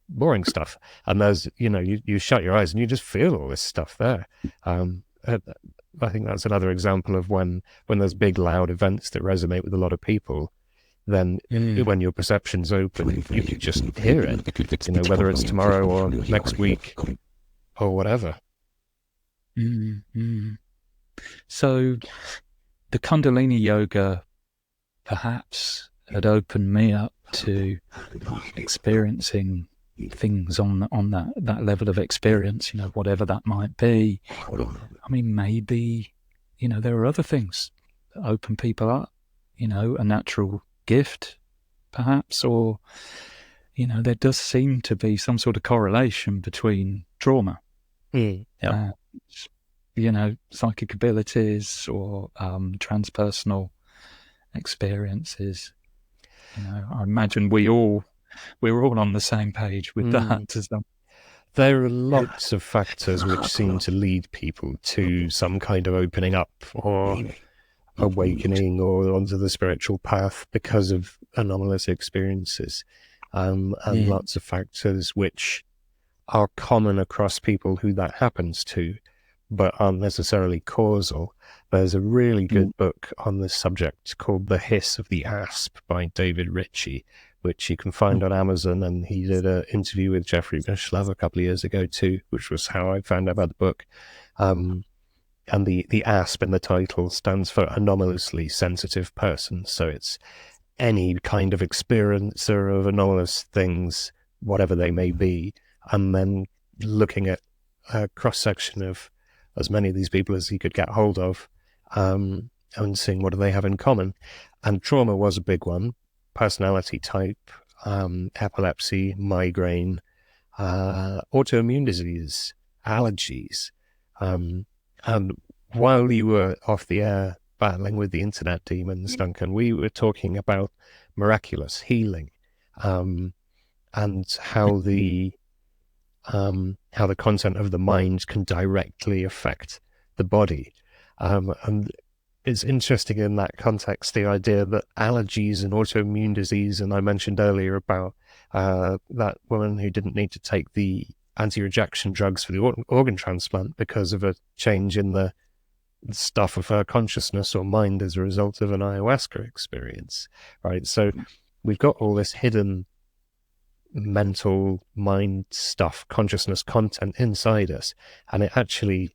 boring stuff, and there's, you shut your eyes and you just feel all this stuff there. I think that's another example of when there's big loud events that resonate with a lot of people, then when your perception's open, you can just hear it, whether it's tomorrow or next week or whatever. So the Kundalini yoga perhaps had opened me up to experiencing things on that level of experience, whatever that might be. I mean, maybe, there are other things that open people up, a natural gift, perhaps, or, there does seem to be some sort of correlation between trauma, psychic abilities or transpersonal experiences. I imagine we're all on the same page with that. There are lots of factors which seem to lead people to some kind of opening up or awakening or onto the spiritual path because of anomalous experiences, and lots of factors which are common across people who that happens to, but aren't necessarily causal. There's a really good book on this subject called The Hiss of the Asp by David Ritchie, which you can find on Amazon, and he did an interview with Jeffrey Mishlove a couple of years ago too, which was how I found out about the book. And the ASP in the title stands for anomalously sensitive person. So it's any kind of experiencer of anomalous things, whatever they may be, and then looking at a cross-section of as many of these people as he could get hold of, and seeing what do they have in common. And trauma was a big one. Personality type, epilepsy, migraine, autoimmune disease, allergies. And while you were off the air battling with the internet demons, Duncan, we were talking about miraculous healing, and how the content of the mind can directly affect the body. And it's interesting in that context, the idea that allergies and autoimmune disease, and I mentioned earlier about that woman who didn't need to take the anti-rejection drugs for the organ transplant because of a change in the stuff of her consciousness or mind as a result of an ayahuasca experience, right? So we've got all this hidden mental mind stuff, consciousness content inside us, and it actually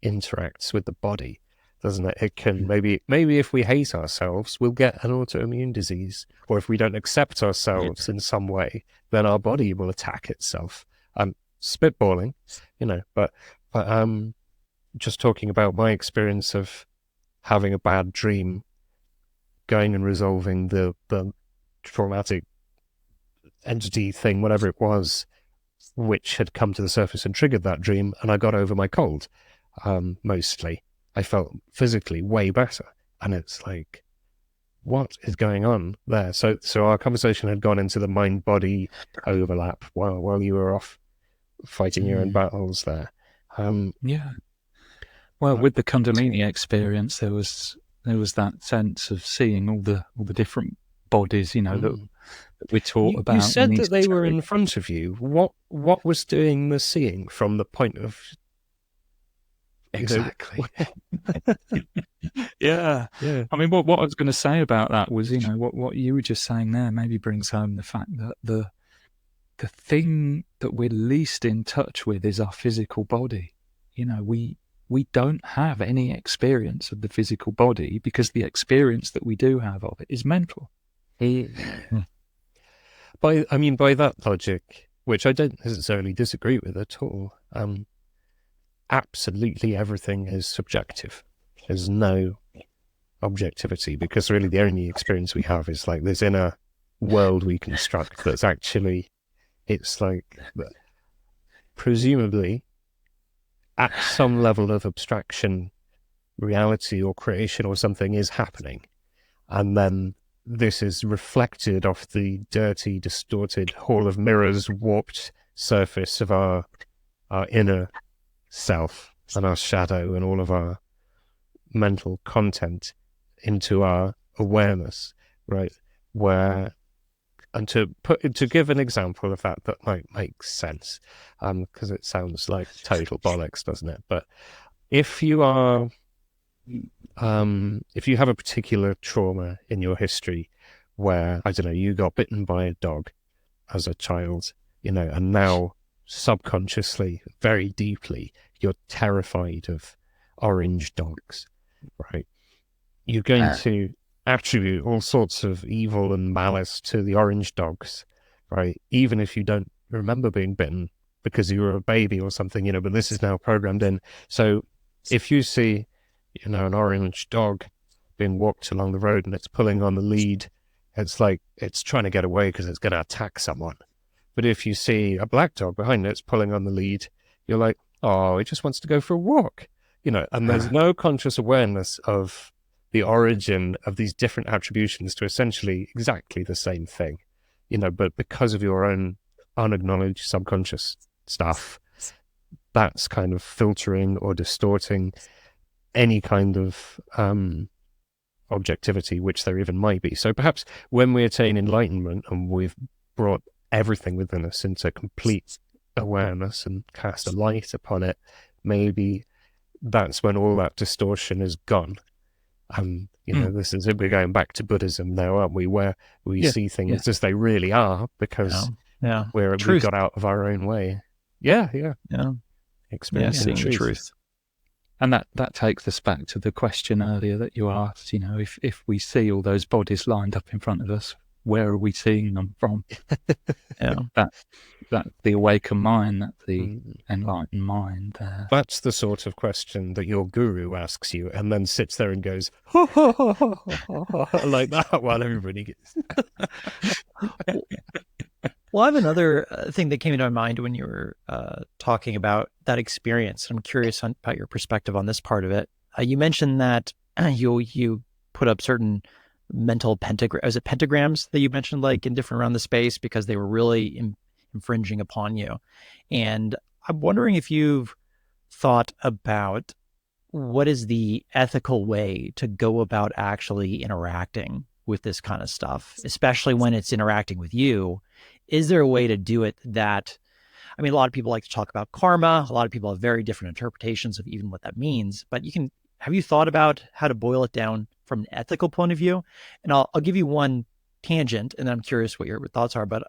interacts with the body, doesn't it? It can maybe if we hate ourselves, we'll get an autoimmune disease, or if we don't accept ourselves in some way, then our body will attack itself. I'm spitballing, but just talking about my experience of having a bad dream, going and resolving the traumatic entity thing, whatever it was, which had come to the surface and triggered that dream, and I got over my cold. Mostly, I felt physically way better, and it's like, what is going on there? So our conversation had gone into the mind-body overlap while you were off fighting your own battles there. Well, with the Kundalini experience, there was that sense of seeing all the different bodies, that we taught about. You said that they were in front of you. What was doing the seeing from the point of? Exactly. Yeah. I mean, what I was going to say about that was, what you were just saying there maybe brings home the fact that the thing that we're least in touch with is our physical body. We don't have any experience of the physical body because the experience that we do have of it is mental. By that logic, which I don't necessarily disagree with at all, absolutely everything is subjective. There's no objectivity, because really the only experience we have is like this inner world we construct that's actually, it's like, presumably, at some level of abstraction, reality or creation or something is happening. And then this is reflected off the dirty, distorted hall of mirrors, warped surface of our inner self and our shadow and all of our mental content into our awareness, right? And to give an example of that might make sense, because it sounds like total bollocks, doesn't it? But if you are, if you have a particular trauma in your history where, I don't know, you got bitten by a dog as a child, and now subconsciously, very deeply, you're terrified of orange dogs, right? You're going to attribute all sorts of evil and malice to the orange dogs, right? Even if you don't remember being bitten because you were a baby or something, but this is now programmed in. So if you see, an orange dog being walked along the road and it's pulling on the lead, it's like it's trying to get away because it's going to attack someone. But if you see a black dog behind it, it's pulling on the lead, you're like, oh, it just wants to go for a walk, and there's no conscious awareness of the origin of these different attributions to essentially exactly the same thing, but because of your own unacknowledged subconscious stuff, that's kind of filtering or distorting any kind of objectivity, which there even might be. So perhaps when we attain enlightenment and we've brought everything within us into complete awareness and cast a light upon it, maybe that's when all that distortion is gone. This is it. We're going back to Buddhism now, aren't we? Where we see things as they really are because we've got out of our own way. Experiencing the truth. And that takes us back to the question earlier that you asked. If we see all those bodies lined up in front of us, where are we seeing them from? That the awakened mind, that the enlightened mind. That's the sort of question that your guru asks you, and then sits there and goes like that while everybody gets. Well, I have another thing that came into my mind when you were talking about that experience. I'm curious about your perspective on this part of it. You mentioned that you put up certain mental pentagrams that you mentioned, like in different around the space, because they were really infringing upon you. And I'm wondering if you've thought about what is the ethical way to go about actually interacting with this kind of stuff, especially when it's interacting with you. Is there a way to do it that, I mean, a lot of people like to talk about karma. A lot of people have very different interpretations of even what that means. But have you thought about how to boil it down from an ethical point of view? And I'll give you one tangent, and then I'm curious what your thoughts are. But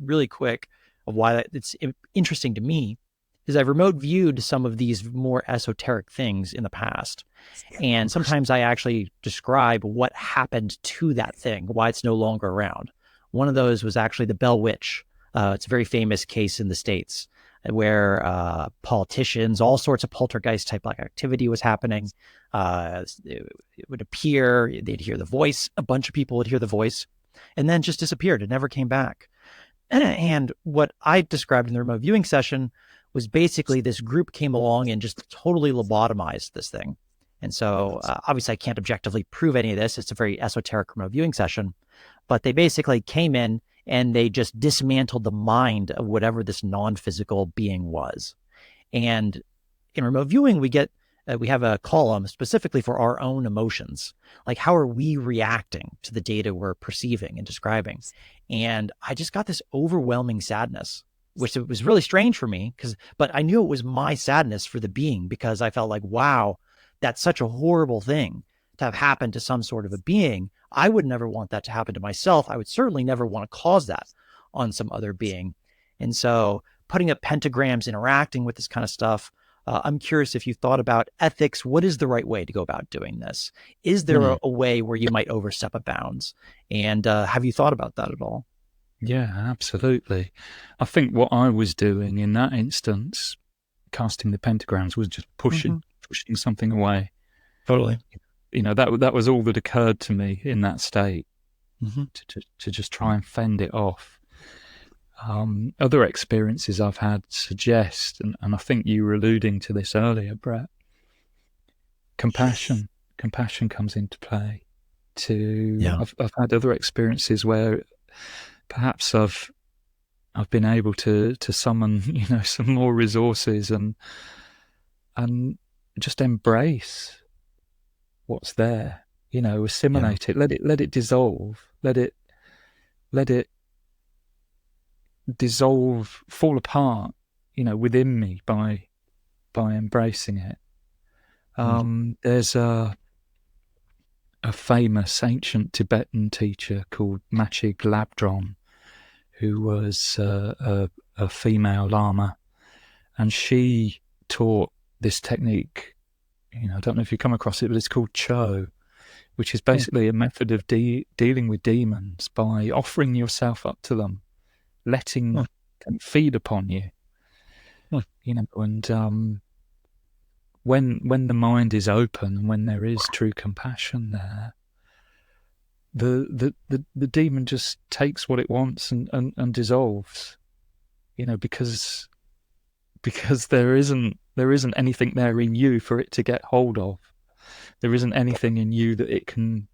really quick, of why it's interesting to me is I've remote viewed some of these more esoteric things in the past. And sometimes I actually describe what happened to that thing, why it's no longer around. One of those was actually the Bell Witch. It's a very famous case in the States where politicians, all sorts of poltergeist type like activity was happening. It would appear, they'd hear the voice, a bunch of people would hear the voice, and then just disappeared. It never came back. And what I described in the remote viewing session was basically this group came along and just totally lobotomized this thing. And so obviously I can't objectively prove any of this. It's a very esoteric remote viewing session, but they basically came in and they just dismantled the mind of whatever this non-physical being was. And in remote viewing, we have a column specifically for our own emotions. Like, how are we reacting to the data we're perceiving and describing? And I just got this overwhelming sadness, which it was really strange for me but I knew it was my sadness for the being, because I felt like, wow, that's such a horrible thing to have happened to some sort of a being. I would never want that to happen to myself. I would certainly never want to cause that on some other being. And so putting up pentagrams, interacting with this kind of stuff, I'm curious if you thought about ethics. What is the right way to go about doing this? Is there a way where you might overstep a bounds? And have you thought about that at all? Yeah, absolutely. I think what I was doing in that instance, casting the pentagrams, was just pushing something away. Totally. That was all that occurred to me in that state, to just try and fend it off. Other experiences I've had suggest, and I think you were alluding to this earlier, Brett, compassion comes into play. I've had other experiences where perhaps I've been able to summon some more resources and just embrace what's there, assimilate it, let it dissolve, let it dissolve, fall apart, within me by embracing it. There's a famous ancient Tibetan teacher called Magick who was a female lama, and she taught this technique. I don't know if you come across it, but it's called Cho, which is basically a method of dealing with demons by offering yourself up to them, letting them feed upon you. And when the mind is open and when there is true compassion there, the demon just takes what it wants and dissolves. Because there isn't anything there in you for it to get hold of. There isn't anything in you that it can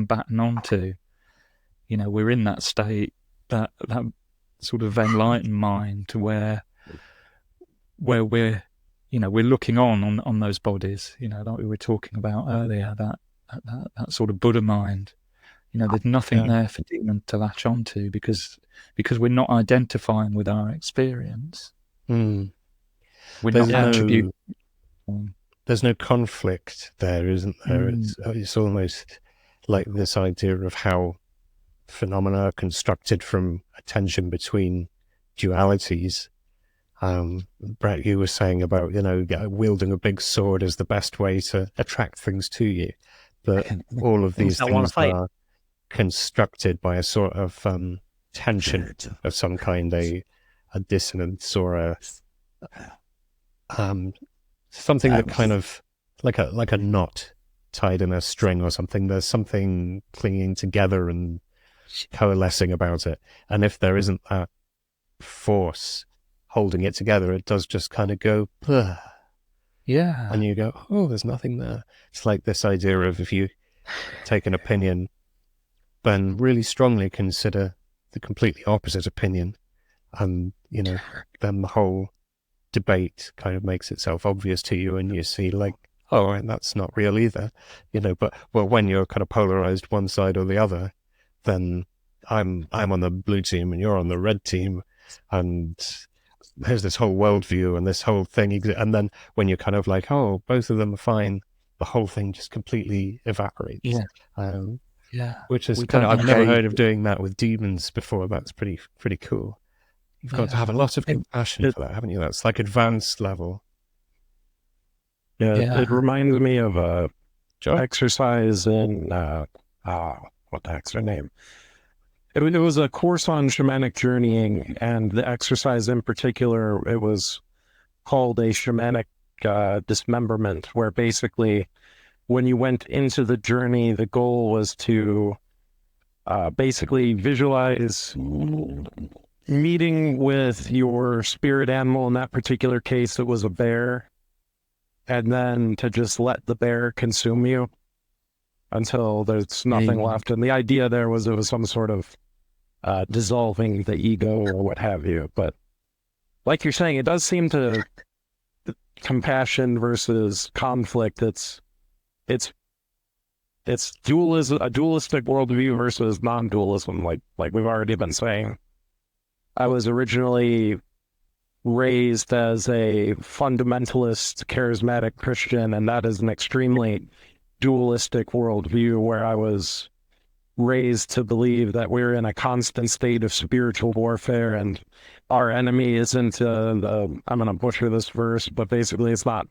batten onto. We're in that state, that sort of enlightened mind, to where we're looking on those bodies, like we were talking about earlier, that sort of Buddha mind. There's nothing there for demon to latch onto because we're not identifying with our experience. There's no conflict there, isn't there? It's almost like this idea of how phenomena are constructed from a tension between dualities. Brett, you were saying about wielding a big sword is the best way to attract things to you, but all of these things are constructed by a sort of tension of some kind, a dissonance or something that kind of like a knot tied in a string or something. There's something clinging together and coalescing about it, and if there isn't that force holding it together, it does just kind of go and you go, oh, there's nothing there. It's like this idea of, if you take an opinion then really strongly consider the completely opposite opinion, and then the whole debate kind of makes itself obvious to you, and you see like, oh, and that's not real either, but when you're kind of polarized one side or the other, then I'm on the blue team and you're on the red team, and there's this whole worldview and this whole thing, and then when you're kind of like, oh, both of them are fine, the whole thing just completely evaporates. Yeah. Which is We kind of, don't I've never engage heard of doing that with demons before. That's pretty cool. You've got to have a lot of compassion for that, haven't you? That's like advanced level. Yeah. It reminds me of a Sure. exercise in what the heck's their name? It was a course on shamanic journeying, and the exercise in particular, it was called a shamanic dismemberment, where basically when you went into the journey, the goal was to basically visualize meeting with your spirit animal. In that particular case, it was a bear, and then to just let the bear consume you until there's nothing left. And the idea there was it was some sort of dissolving the ego or what have you. But like you're saying, it does seem to compassion versus conflict. It's dualism, a dualistic worldview versus non-dualism, like we've already been saying. I was originally raised as a fundamentalist, charismatic Christian, and that is an extremely dualistic worldview where I was raised to believe that we're in a constant state of spiritual warfare, and our enemy isn't I'm going to butcher this verse, but basically it's not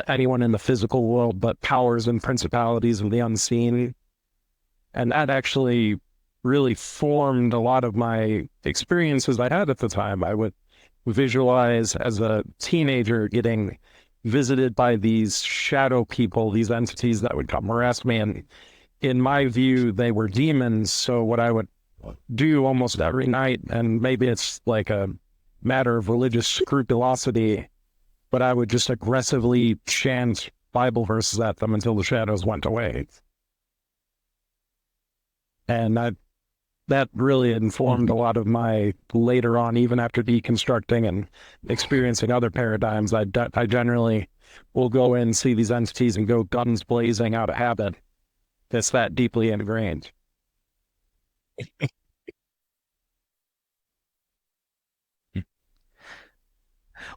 anyone in the physical world, but powers and principalities of the unseen. And that actually really formed a lot of my experiences I had at the time. I would visualize as a teenager getting visited by these shadow people, these entities that would come harass me. And in my view, they were demons. So what I would do almost every night, and maybe it's like a matter of religious scrupulosity, but I would just aggressively chant Bible verses at them until the shadows went away. And that really informed a lot of my later on, even after deconstructing and experiencing other paradigms. I generally will go in, see these entities, and go guns blazing out of habit. It's that deeply ingrained.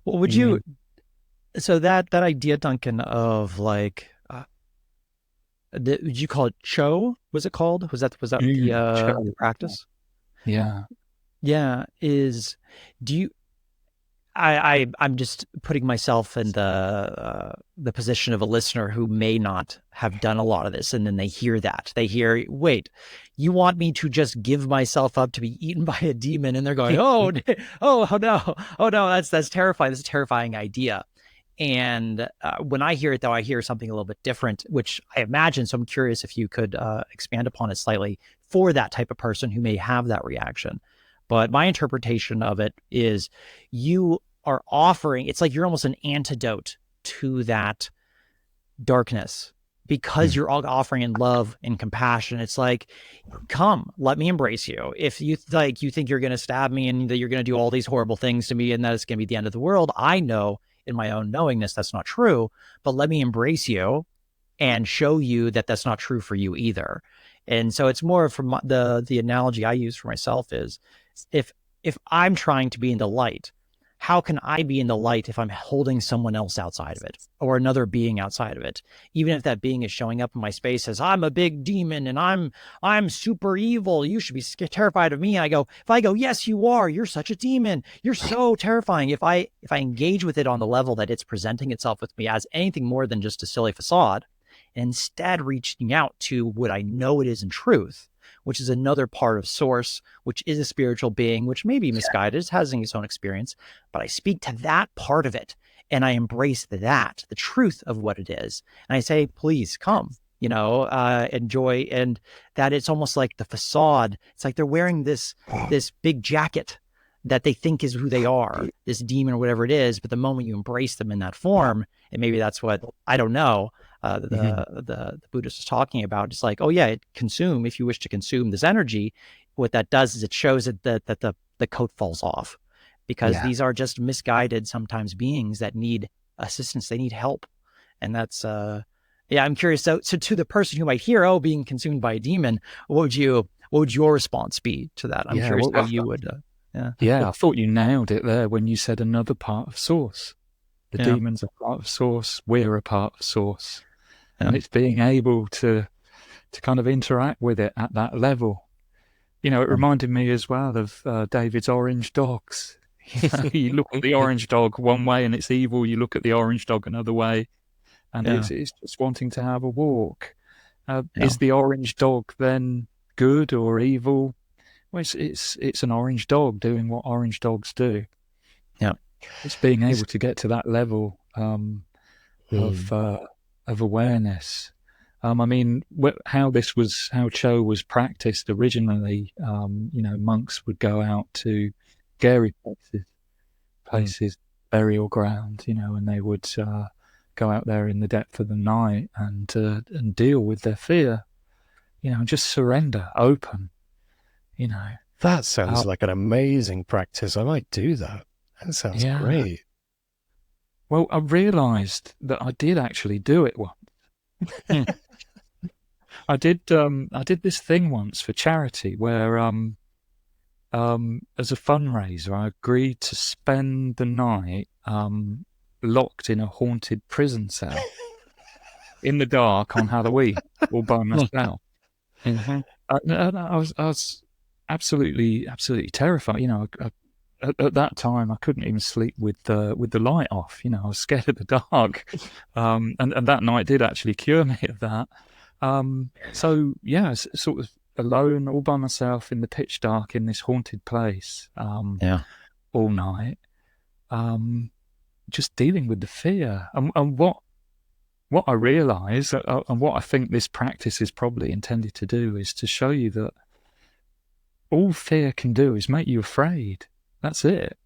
Well, would you? So that idea, Duncan, of like, would you call it Cho? Was it called? Was that the practice? Yeah. Do you? I'm just putting myself in the position of a listener who may not have done a lot of this, and then they hear that. They hear, wait, you want me to just give myself up to be eaten by a demon? And they're going, oh no, that's terrifying. That's a terrifying idea. And when I hear it, though, I hear something a little bit different, which I imagine. So I'm curious if you could expand upon it slightly for that type of person who may have that reaction. But my interpretation of it is you are offering, it's like you're almost an antidote to that darkness because you're all offering in love and compassion. It's like, come, let me embrace you. If you think you're going to stab me and that you're going to do all these horrible things to me and that it's going to be the end of the world, I know in my own knowingness that's not true, but let me embrace you and show you that that's not true for you either. And so it's more from the analogy I use for myself is, if I'm trying to be in the light, how can I be in the light if I'm holding someone else outside of it or another being outside of it? Even if that being is showing up in my space as I'm a big demon and I'm super evil, you should be terrified of me. If I go, yes, you are. You're such a demon. You're so terrifying. If I engage with it on the level that it's presenting itself with me as anything more than just a silly facade, and instead reaching out to what I know it is in truth, which is another part of source, which is a spiritual being, which may be misguided, has its own experience, but I speak to that part of it and I embrace the truth of what it is. And I say, please come, enjoy. And that it's almost like the facade. It's like they're wearing this big jacket that they think is who they are, this demon or whatever it is. But the moment you embrace them in that form, and maybe that's what, I don't know, the Buddhist was talking about. It's like, oh yeah, consume if you wish to consume this energy. What that does is it shows that the coat falls off, because these are just misguided sometimes beings that need assistance. They need help, and that's I'm curious. So to the person who might hear, being consumed by a demon, what would your response be to that? I'm curious how you would. Yeah, I thought you nailed it there when you said another part of Source. The demons are part of Source. We're a part of Source. And it's being able to kind of interact with it at that level. You know, it reminded me as well of David's orange dogs. You look at the orange dog one way and it's evil. You look at the orange dog another way, and it's just wanting to have a walk. Is the orange dog then good or evil? Well, it's an orange dog doing what orange dogs do. Yeah, it's being able to get to that level of awareness. I mean, how Cho was practiced originally. You know, monks would go out to scary places, burial ground. You know, and they would go out there in the depth of the night and deal with their fear. You know, and just surrender, open. You know, that sounds like an amazing practice. I might do that. That sounds great. Well, I realised that I did actually do it once. I did this thing once for charity where as a fundraiser I agreed to spend the night locked in a haunted prison cell in the dark on Halloween all by myself. And I was absolutely terrified. You know, at that time I couldn't even sleep with the light off. You know, I was scared of the dark. And that night did actually cure me of that. So yeah, sort of alone, all by myself in the pitch dark in this haunted place, all night, just dealing with the fear. And what I realise, and what I think this practice is probably intended to do, is to show you that all fear can do is make you afraid. That's it.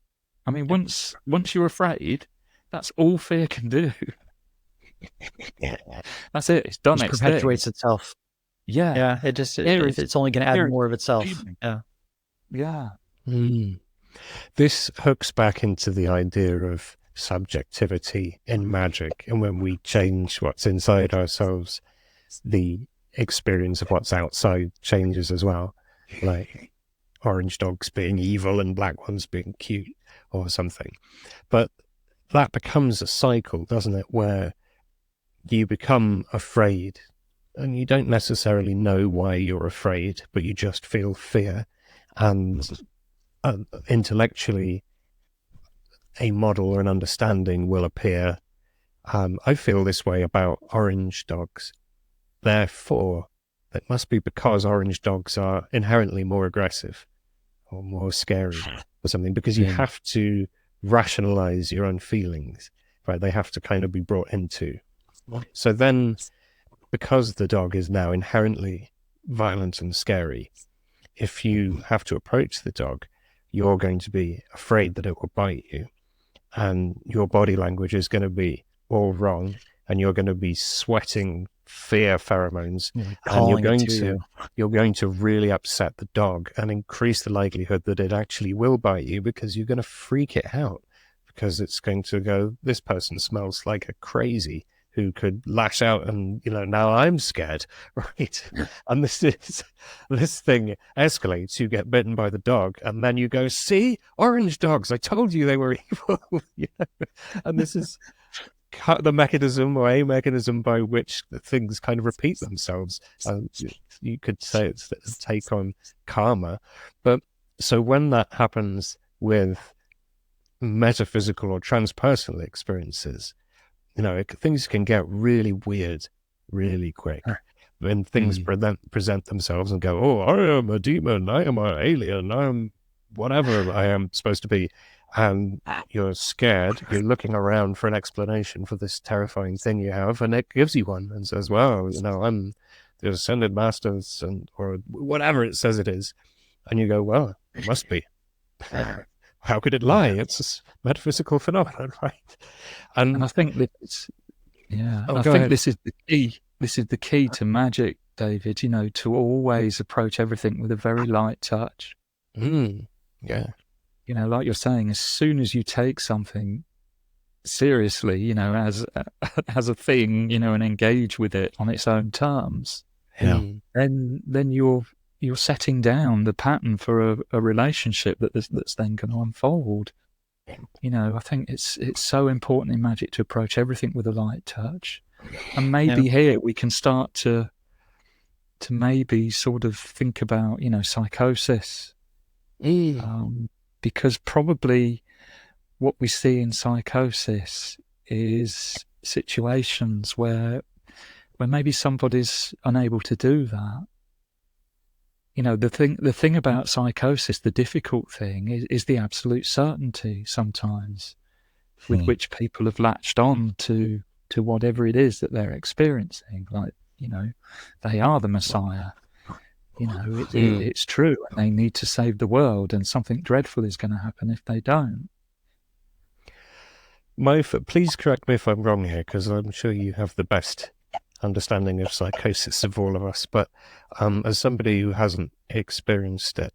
I mean, once you're afraid, that's all fear can do. That's it. It's done. It perpetuates itself. Yeah. It's only going to add more of itself. Yeah. This hooks back into the idea of subjectivity in magic, and when we change what's inside ourselves, the experience of what's outside changes as well. Like orange dogs being evil and black ones being cute or something. But that becomes a cycle, doesn't it, where you become afraid and you don't necessarily know why you're afraid, but you just feel fear, and intellectually a model or an understanding will appear. I feel this way about orange dogs. Therefore, it must be because orange dogs are inherently more aggressive or more scary or something, because you have to rationalize your own feelings, right? They have to kind of be brought into. So then, because the dog is now inherently violent and scary, if you have to approach the dog, you're going to be afraid that it will bite you, and your body language is going to be all wrong, and you're going to be sweating fear pheromones, and you're going to really upset the dog and increase the likelihood that it actually will bite you, because you're going to freak it out, because it's going to go, this person smells like a crazy who could lash out, and now I'm scared, right? And this thing escalates. You get bitten by the dog, and then you go, see, orange dogs, I told you they were evil. And this is the mechanism, or a mechanism, by which things kind of repeat themselves. You could say it's a take on karma. But so when that happens with metaphysical or transpersonal experiences, things can get really weird really quick. When things present themselves and go, oh, I am a demon, I am an alien, I am whatever I am supposed to be, and you're scared, you're looking around for an explanation for this terrifying thing you have, and it gives you one and says, well, I'm the ascended masters, or whatever it says it is, and you go, well, it must be. How could it lie? It's a metaphysical phenomenon, right? And I think this, this is the key. This is the key to magic, David. To always approach everything with a very light touch. Yeah. Like you're saying, as soon as you take something seriously, as a thing, and engage with it on its own terms, then you're you're setting down the pattern for a relationship that's then going to unfold. I think it's so important in magic to approach everything with a light touch, and maybe here we can start to maybe sort of think about psychosis, because probably what we see in psychosis is situations where maybe somebody's unable to do that. The thing about psychosis, the difficult thing is the absolute certainty sometimes with which people have latched on to whatever it is that they're experiencing. Like, they are the Messiah. It's true, and they need to save the world, and something dreadful is going to happen if they don't. Please correct me if I'm wrong here, because I'm sure you have the best understanding of psychosis of all of us, but as somebody who hasn't experienced it,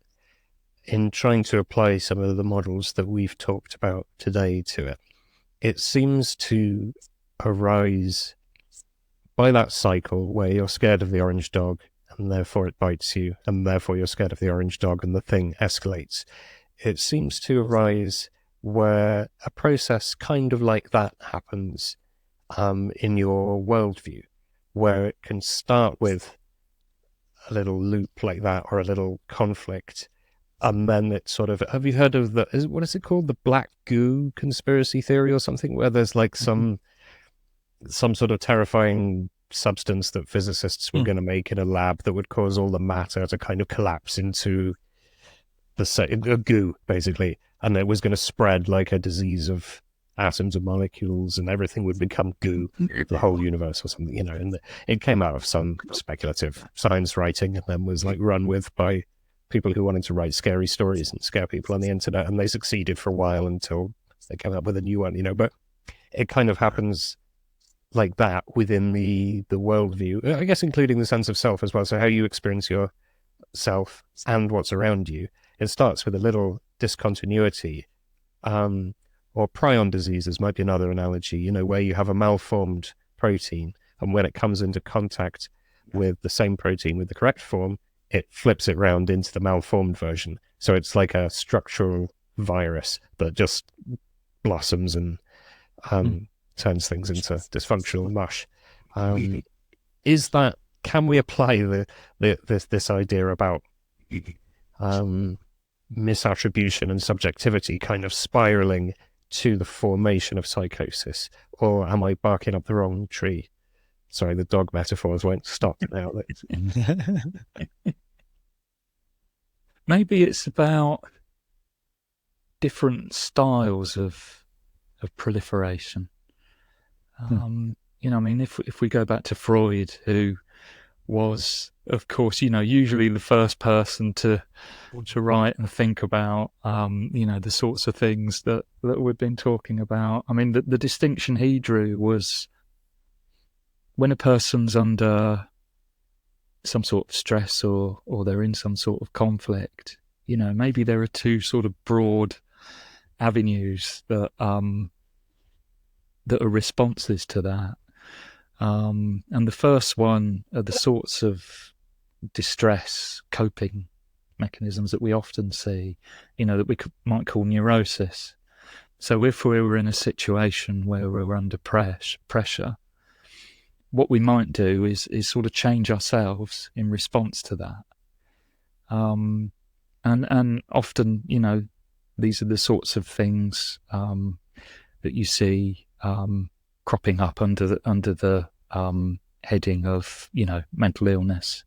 in trying to apply some of the models that we've talked about today to it, it seems to arise by that cycle where you're scared of the orange dog and therefore it bites you, and therefore you're scared of the orange dog and the thing escalates. It seems to arise where a process kind of like that happens in your worldview, where it can start with a little loop like that or a little conflict, and then it sort of, have you heard of what is it called, the black goo conspiracy theory or something, where there's like some sort of terrifying substance that physicists were going to make in a lab that would cause all the matter to kind of collapse into a goo, basically, and it was going to spread like a disease of atoms and molecules, and everything would become goo, the whole universe or something, and it came out of some speculative science writing and then was like run with by people who wanted to write scary stories and scare people on the internet, and they succeeded for a while until they came up with a new one, but it kind of happens like that within the worldview, I guess, including the sense of self as well. So how you experience yourself and what's around you, it starts with a little discontinuity, or prion diseases might be another analogy, where you have a malformed protein, and when it comes into contact with the same protein with the correct form, it flips it round into the malformed version. So it's like a structural virus that just blossoms and turns things into dysfunctional mush. Can we apply this idea about misattribution and subjectivity kind of spiraling to the formation of psychosis, or am I barking up the wrong tree? Sorry, the dog metaphors won't stop now. Maybe it's about different styles of proliferation. If we go back to Freud, who was, of course, usually the first person to write and think about, the sorts of things that we've been talking about. I mean, the distinction he drew was when a person's under some sort of stress or they're in some sort of conflict, maybe there are two sort of broad avenues that are responses to that. And the first one are the sorts of distress coping mechanisms that we often see, that we might call neurosis. So if we were in a situation where we're under pressure, what we might do is sort of change ourselves in response to that. And often, these are the sorts of things that you see cropping up under the heading of mental illness.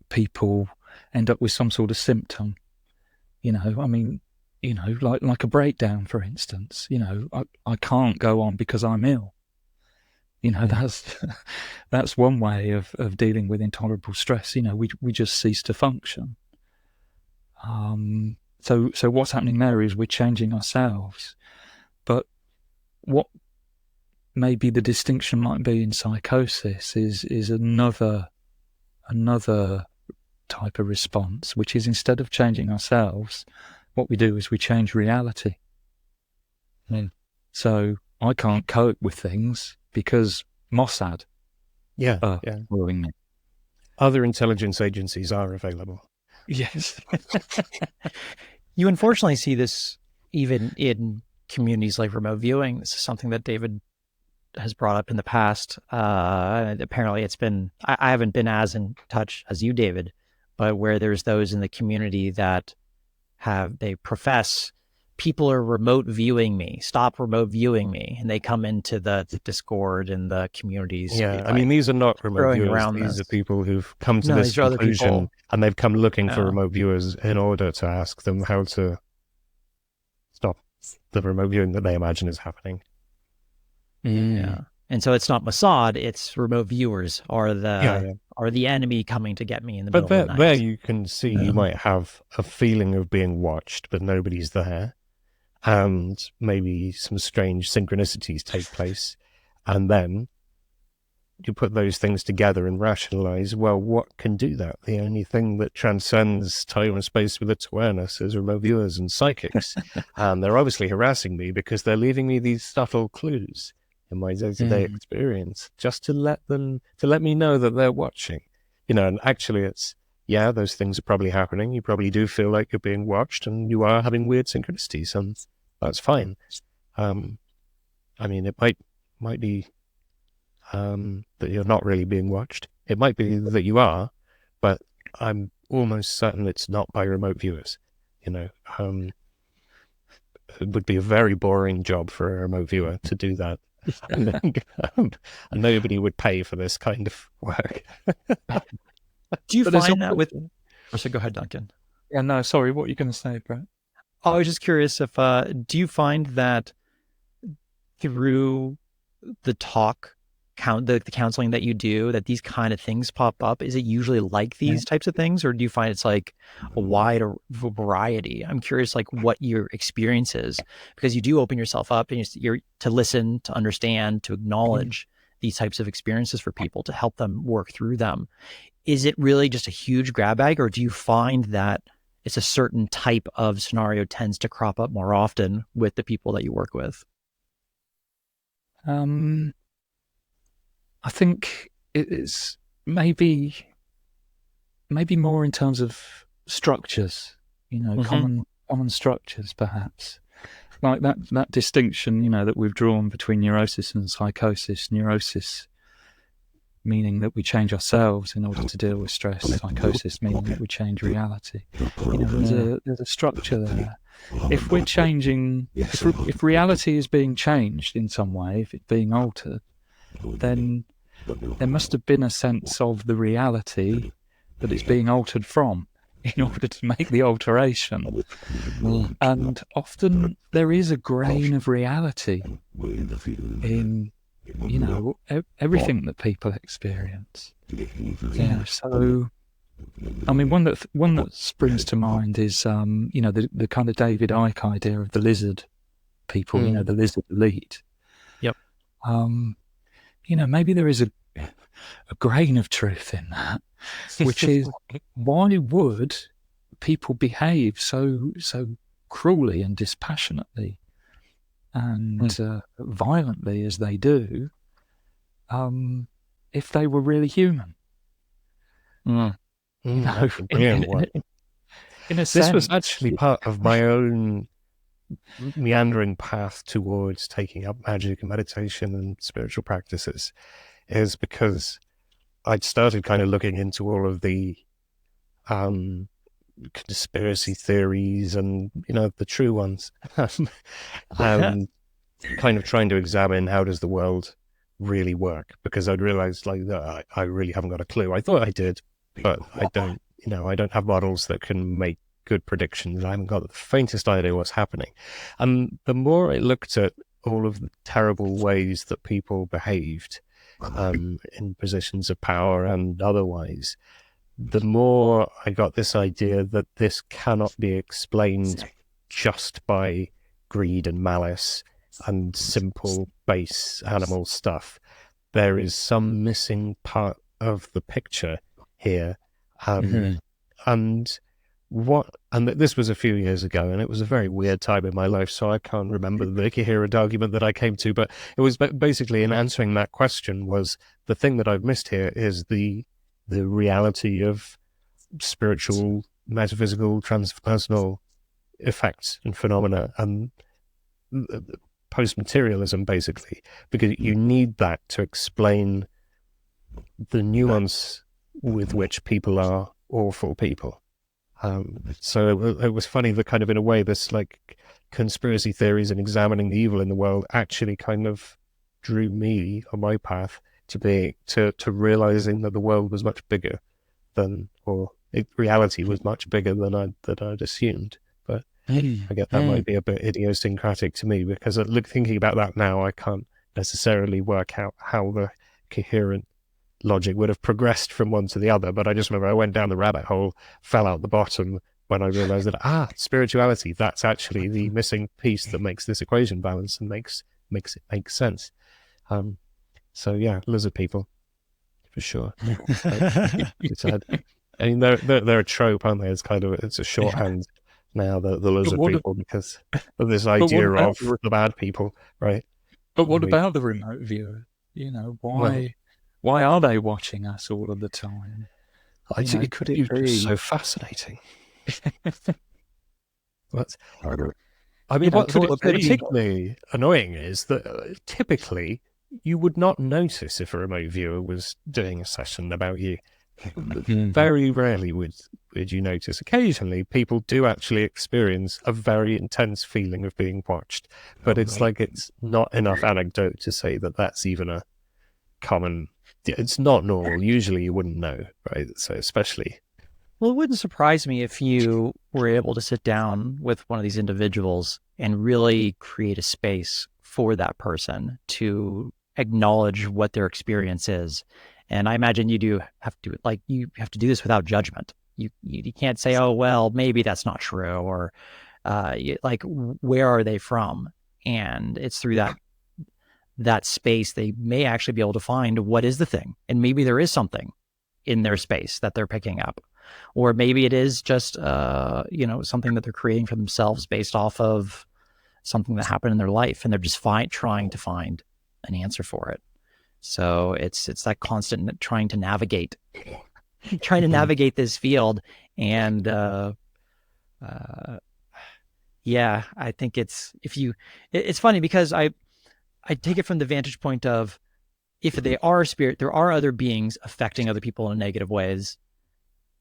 People end up with some sort of symptom, like a breakdown, for instance. I can't go on because I'm ill. That's one way of dealing with intolerable stress. We just cease to function. So what's happening there is we're changing ourselves. But what maybe the distinction might be in psychosis is another type of response, which is instead of changing ourselves, what we do is we change reality. So I can't cope with things because Mossad are following me. other intelligence agencies are available. Yes. You unfortunately see this even in communities like remote viewing. This is something that David has brought up in the past. Apparently it's been, I haven't been as in touch as you, David, but where there's those in the community that they profess people are remote viewing me, stop remote viewing me. And they come into the Discord and the communities. Yeah, I mean, these are not remote viewers. These are people who've come to this conclusion, and they've come looking for remote viewers in order to ask them how to stop the remote viewing that they imagine is happening. Yeah. And so it's not Mossad, it's remote viewers are the enemy coming to get me in the middle of the night. But there you can see you might have a feeling of being watched, but nobody's there. And maybe some strange synchronicities take place. And then you put those things together and rationalize, well, what can do that? The only thing that transcends time and space with its awareness is remote viewers and psychics. And they're obviously harassing me because they're leaving me these subtle clues in my day-to-day experience, just to let me know that they're watching. And actually it's, yeah, those things are probably happening. You probably do feel like you're being watched and you are having weird synchronicities, and that's fine. I mean, it might be that you're not really being watched. It might be that you are, but I'm almost certain it's not by remote viewers. It would be a very boring job for a remote viewer to do that. And nobody would pay for this kind of work. Do you find that with... So go ahead, Duncan. Yeah, no, sorry, what are you going to say, Brett? I was just curious if, do you find that through the the counseling that you do, that these kind of things pop up? Is it usually like these types of things, or do you find it's like a wide variety? I'm curious, like what your experience is, because you do open yourself up and you're to listen, to understand, to acknowledge these types of experiences for people to help them work through them. Is it really just a huge grab bag, or do you find that it's a certain type of scenario tends to crop up more often with the people that you work with? I think it's maybe more in terms of structures, common structures, perhaps. Like that distinction, that we've drawn between neurosis and psychosis. Neurosis meaning that we change ourselves in order to deal with stress. Psychosis meaning that we change reality. There's a structure there. If we're changing, if reality is being changed in some way, if it's being altered, then there must have been a sense of the reality that it's being altered from in order to make the alteration. And often there is a grain of reality in, everything that people experience. Yeah, so, I mean, one that springs to mind is, the kind of David Icke idea of the lizard people, the lizard elite. Yep. Maybe there is a grain of truth in that, which is, why would people behave so cruelly and dispassionately and violently as they do, if they were really human? In a sense. This was actually part of my own meandering path towards taking up magic and meditation and spiritual practices, is because I'd started kind of looking into all of the conspiracy theories and, the true ones, kind of trying to examine how does the world really work, because I'd realized that I really haven't got a clue. I thought I did, but I don't, I don't have models that can make good predictions. I haven't got the faintest idea what's happening. And the more I looked at all of the terrible ways that people behaved in positions of power and otherwise, the more I got this idea that this cannot be explained just by greed and malice and simple base animal stuff. There is some missing part of the picture here. And this was a few years ago, and it was a very weird time in my life, so I can't remember the coherent argument that I came to, but it was basically in answering that question was, the thing that I've missed here is the the reality of spiritual, metaphysical, transpersonal effects and phenomena, and post-materialism, basically, because you need that to explain the nuance with which people are awful people. So it was funny that kind of, in a way, this like conspiracy theories and examining the evil in the world actually kind of drew me on my path to realizing that the world was much bigger than, reality was much bigger than I'd assumed. But I guess that might be a bit idiosyncratic to me, because thinking about that now, I can't necessarily work out how the coherent logic would have progressed from one to the other. But I just remember I went down the rabbit hole, fell out the bottom when I realized that spirituality, that's actually the missing piece that makes this equation balance and makes it make sense. So yeah, lizard people for sure. I mean, they're a trope, aren't they? It's a shorthand now, the lizard people, because of this idea of the bad people, right? But what about the remote viewer? You know, why are they watching us all of the time? Could it be so fascinating? What's harder? I mean, what's particularly annoying is that typically you would not notice if a remote viewer was doing a session about you. Very rarely would you notice. Occasionally, people do actually experience a very intense feeling of being watched, but it's not enough anecdote to say that that's even a common. It's not normal. Usually, you wouldn't know, right? So especially. Well, it wouldn't surprise me if you were able to sit down with one of these individuals and really create a space for that person to acknowledge what their experience is. And I imagine you have to do this without judgment. You can't say, oh, well, maybe that's not true, or where are they from? And it's through that space they may actually be able to find what is the thing. And maybe there is something in their space that they're picking up. Or maybe it is just something that they're creating for themselves based off of something that happened in their life, and they're just trying to find an answer for it. So it's that constant trying to navigate this field. And I think it's funny because I take it from the vantage point of, if they are a spirit, there are other beings affecting other people in negative ways.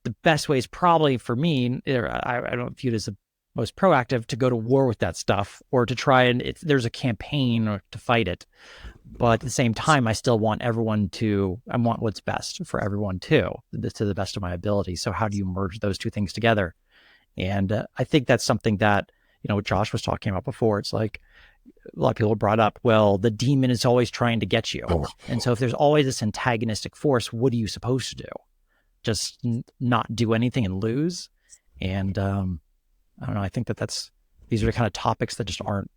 The best way is probably, for me, I don't view it as the most proactive, to go to war with that stuff, or to try there's a campaign to fight it. But at the same time, I still want I want what's best for everyone too, to the best of my ability. So how do you merge those two things together? And I think that's something that, what Josh was talking about before. It's like, a lot of people brought up, well, the demon is always trying to get you. And so if there's always this antagonistic force, what are you supposed to do? Just not do anything and lose? And I don't know. I think these are the kind of topics that just aren't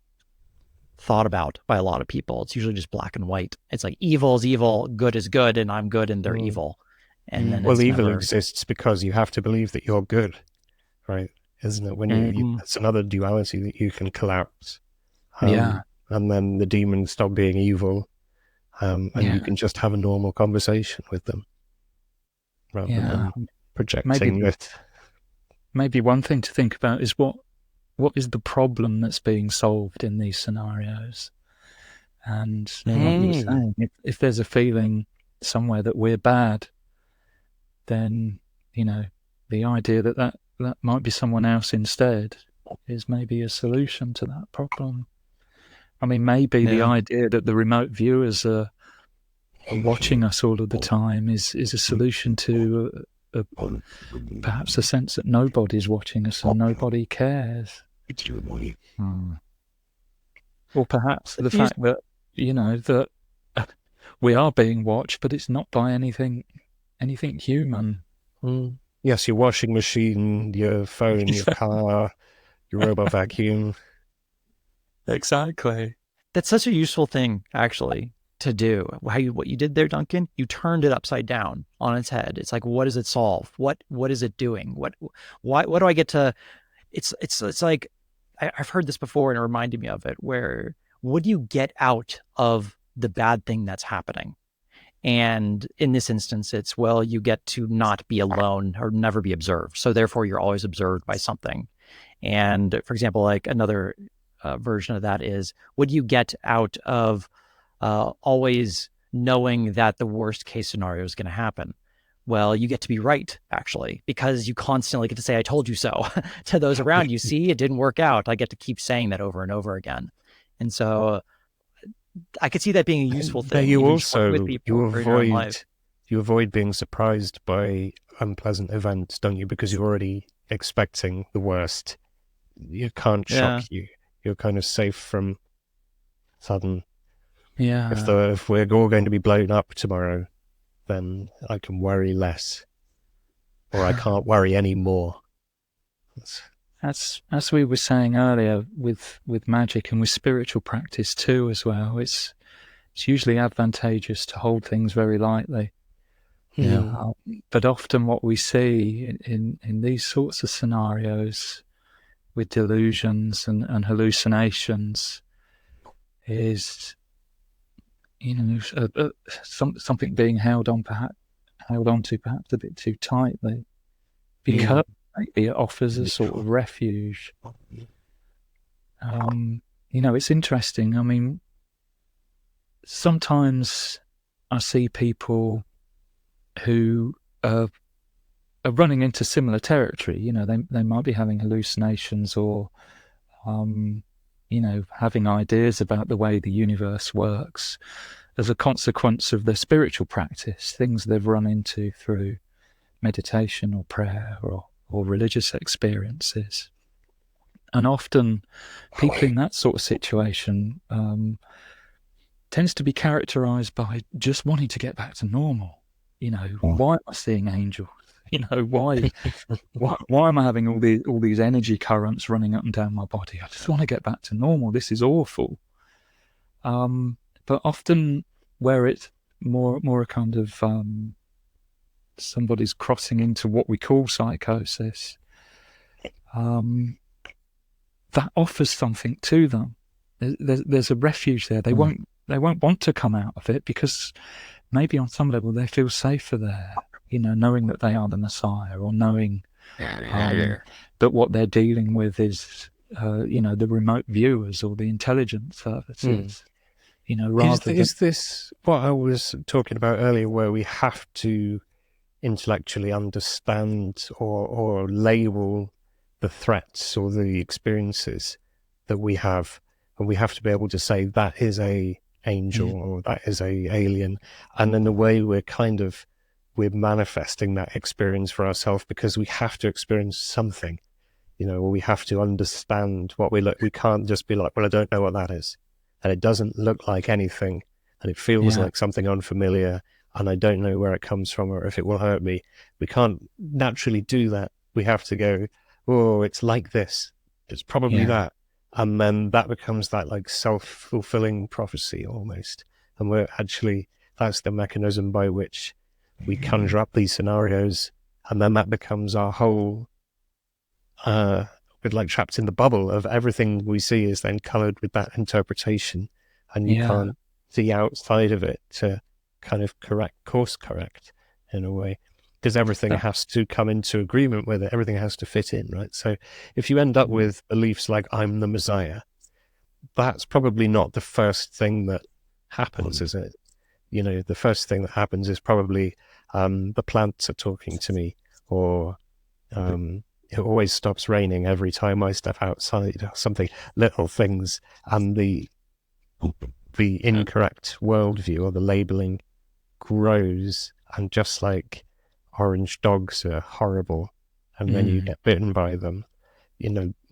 thought about by a lot of people. It's usually just black and white. It's like, evil is evil, good is good, and I'm good and they're evil. And then evil exists because you have to believe that you're good, right? Isn't it? When it's another duality that you can collapse. And then the demons stop being evil, and you can just have a normal conversation with them rather than projecting it. Maybe one thing to think about is what is the problem that's being solved in these scenarios. And like you were saying, if there's a feeling somewhere that we're bad, then the idea that might be someone else instead is maybe a solution to that problem. I mean, maybe the idea that the remote viewers are watching us all of the time is a solution to perhaps a sense that nobody's watching us and nobody cares. Or perhaps the fact that, that we are being watched, but it's not by anything human. Yes, your washing machine, your phone, your car, your robot vacuum. Exactly. That's such a useful thing, actually, to do. What you did there, Duncan, you turned it upside down on its head. It's like, what does it solve? What is it doing? What do I get to? It's like, I've heard this before and it reminded me of it, where what do you get out of the bad thing that's happening? And in this instance, it's, well, you get to not be alone or never be observed. So therefore, you're always observed by something. And for example, like another version of that is, what do you get out of always knowing that the worst case scenario is going to happen? Well, you get to be right, actually, because you constantly get to say, I told you so to those around you. See, it didn't work out. I get to keep saying that over and over again. And so I could see that being a useful thing. You even also, with people you avoid being surprised by unpleasant events, don't you? Because you're already expecting the worst. You can't shock you. You're kind of safe from sudden. Yeah. If we're all going to be blown up tomorrow, then I can worry less, or I can't worry anymore. As we were saying earlier, with magic and with spiritual practice too, as well, it's usually advantageous to hold things very lightly. Yeah. But often what we see in these sorts of scenarios with delusions and hallucinations is, something being held on to perhaps a bit too tightly, because maybe it offers a sort of refuge. It's interesting. I mean, sometimes I see people who are running into similar territory. They might be having hallucinations or, having ideas about the way the universe works as a consequence of their spiritual practice, things they've run into through meditation or prayer or religious experiences. And often people in that sort of situation tends to be characterized by just wanting to get back to normal. Why am I seeing angels? Why am I having all these energy currents running up and down my body? I just want to get back to normal. This is awful. But often where it's more a kind of somebody's crossing into what we call psychosis, that offers something to them. There's a refuge there. They won't want to come out of it, because maybe on some level they feel safer there, knowing that they are the Messiah, or knowing that what they're dealing with is the remote viewers or the intelligence services. Is this what I was talking about earlier, where we have to intellectually understand or label the threats or the experiences that we have, and we have to be able to say that is a angel or that is a alien, and in a way we're manifesting that experience for ourselves, because we have to experience something, or we have to understand what we can't just be like, well, I don't know what that is, and it doesn't look like anything, and it feels like something unfamiliar, and I don't know where it comes from or if it will hurt me. We can't naturally do that. We have to go, oh, it's like this, it's probably that. And then that becomes that like self-fulfilling prophecy almost. And that's the mechanism by which we conjure up these scenarios. And then that becomes our whole, we're like trapped in the bubble of everything we see is then colored with that interpretation. And you can't see outside of it to kind of course correct in a way. Because everything has to come into agreement with it. Everything has to fit in, right? So if you end up with beliefs like, I'm the Messiah, that's probably not the first thing that happens, is it? The first thing that happens is probably the plants are talking to me, or it always stops raining every time I step outside, or something, little things. And the incorrect worldview or the labeling grows, and just like orange dogs are horrible, and then you get bitten by them,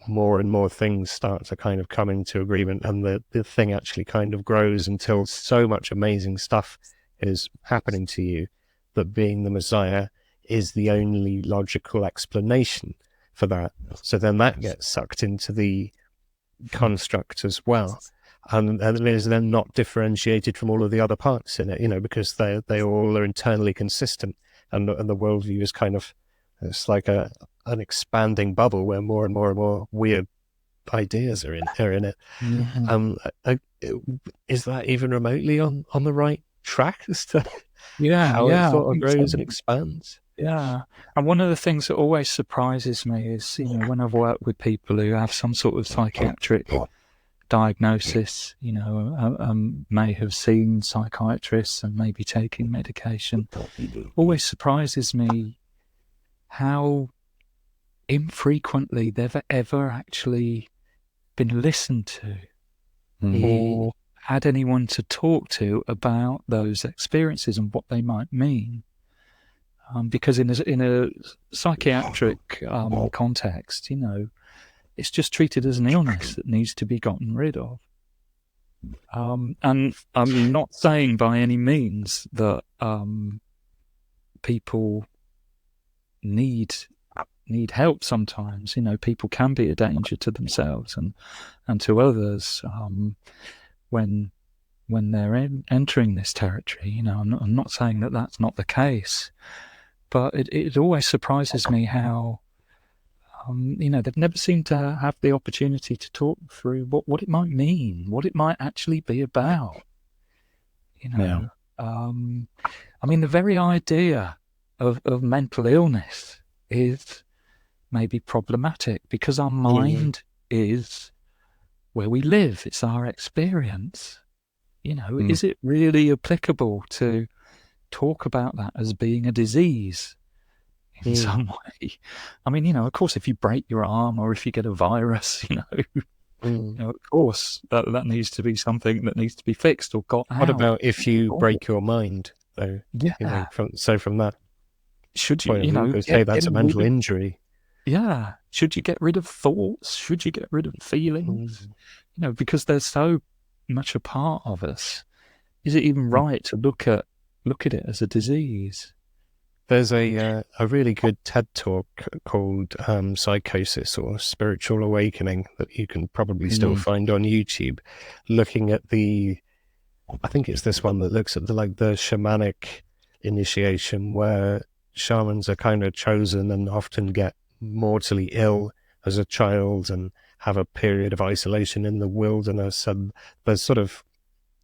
more and more things start to kind of come into agreement, and the thing actually kind of grows until so much amazing stuff is happening to you that being the Messiah is the only logical explanation for that. So then that gets sucked into the construct as well. And it is then not differentiated from all of the other parts in it, because they all are internally consistent. And the worldview is kind of, it's like an expanding bubble where more and more and more weird ideas are in it. Is that even remotely on the right track as to Yeah, how it yeah, I sort of think so. grows and expands. Yeah. And one of the things that always surprises me is, when I've worked with people who have some sort of psychiatric diagnosis, may have seen psychiatrists and may be taking medication, always surprises me how infrequently they've ever actually been listened to or had anyone to talk to about those experiences and what they might mean. Because in a psychiatric context, it's just treated as an illness that needs to be gotten rid of. And I'm not saying by any means that people need help sometimes. People can be a danger to themselves and to others when they're entering this territory. I'm not saying that that's not the case, but it always surprises me how they've never seemed to have the opportunity to talk through what it might mean, what it might actually be about. The very idea of mental illness is maybe problematic because our mind is where we live. It's our experience. Is it really applicable to talk about that as being a disease in some way? Of course, if you break your arm or if you get a virus, of course that needs to be something that needs to be fixed or got out. What about if you break your mind, though? Yeah. From that, should you, say that's a mental injury. Yeah. Should you get rid of thoughts? Should you get rid of feelings? Because they're so much a part of us. Is it even right to look at it as a disease? There's a really good TED talk called Psychosis or Spiritual Awakening that you can probably still find on YouTube, looking at I think it's this one that looks at the shamanic initiation, where shamans are kind of chosen and often get mortally ill as a child and have a period of isolation in the wilderness. And there's sort of,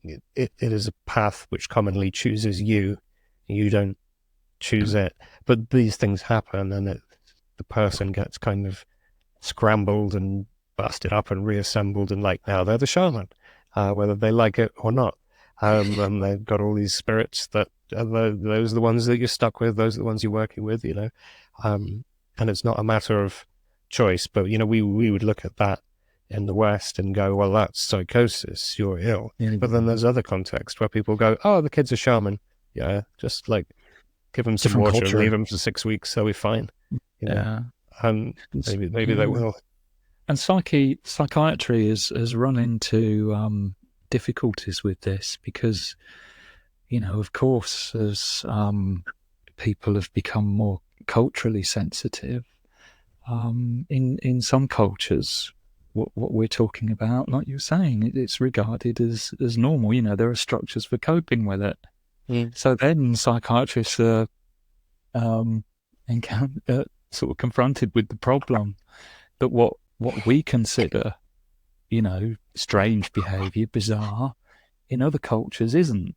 it is a path which commonly chooses you. You don't choose it, but these things happen, and the person gets kind of scrambled and busted up and reassembled, and now they're the shaman, whether they like it or not. And they've got all these spirits that those are the ones that you're stuck with, those are the ones you're working with, and it's not a matter of choice. But we would look at that in the West and go, well, that's psychosis, you're ill. But then there's other contexts where people go, oh, the kid's a shaman, just give them some water and leave them for 6 weeks, they'll be fine. Maybe they will. And psychiatry has run into difficulties with this because, of course, as people have become more culturally sensitive, in some cultures, what we're talking about, like you were saying, it's regarded as normal. There are structures for coping with it. So then psychiatrists are sort of confronted with the problem that what we consider, strange behaviour, bizarre, in other cultures isn't.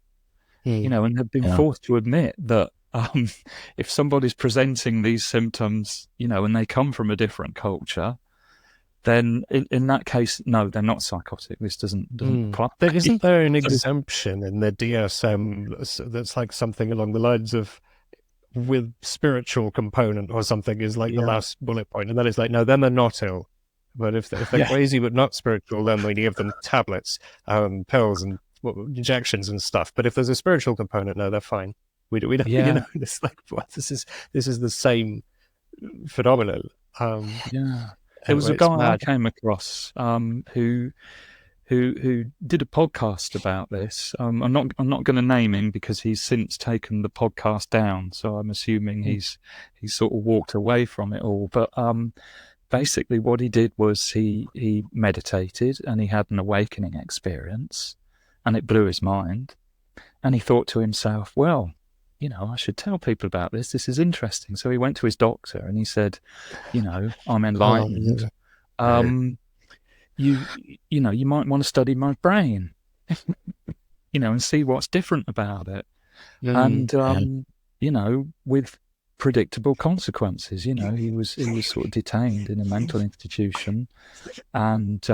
And they've been forced to admit that if somebody's presenting these symptoms, and they come from a different culture, then in that case, no, they're not psychotic. This doesn't apply. Isn't there an exemption in the DSM that's like something along the lines of with spiritual component or something is the last bullet point, and that is no, then they're not ill. But if they're crazy but not spiritual, then we give them tablets, pills and injections and stuff. But if there's a spiritual component, no, they're fine. We don't, it's this is the same phenomenon. There was a guy I came across who did a podcast about this. I'm not going to name him because he's since taken the podcast down. So I'm assuming he's sort of walked away from it all. But basically, what he did was he meditated and he had an awakening experience, and it blew his mind. And he thought to himself, well, I should tell people about this. This is interesting. So he went to his doctor and he said, I'm enlightened. You might want to study my brain, and see what's different about it. and with predictable consequences. He was sort of detained in a mental institution, and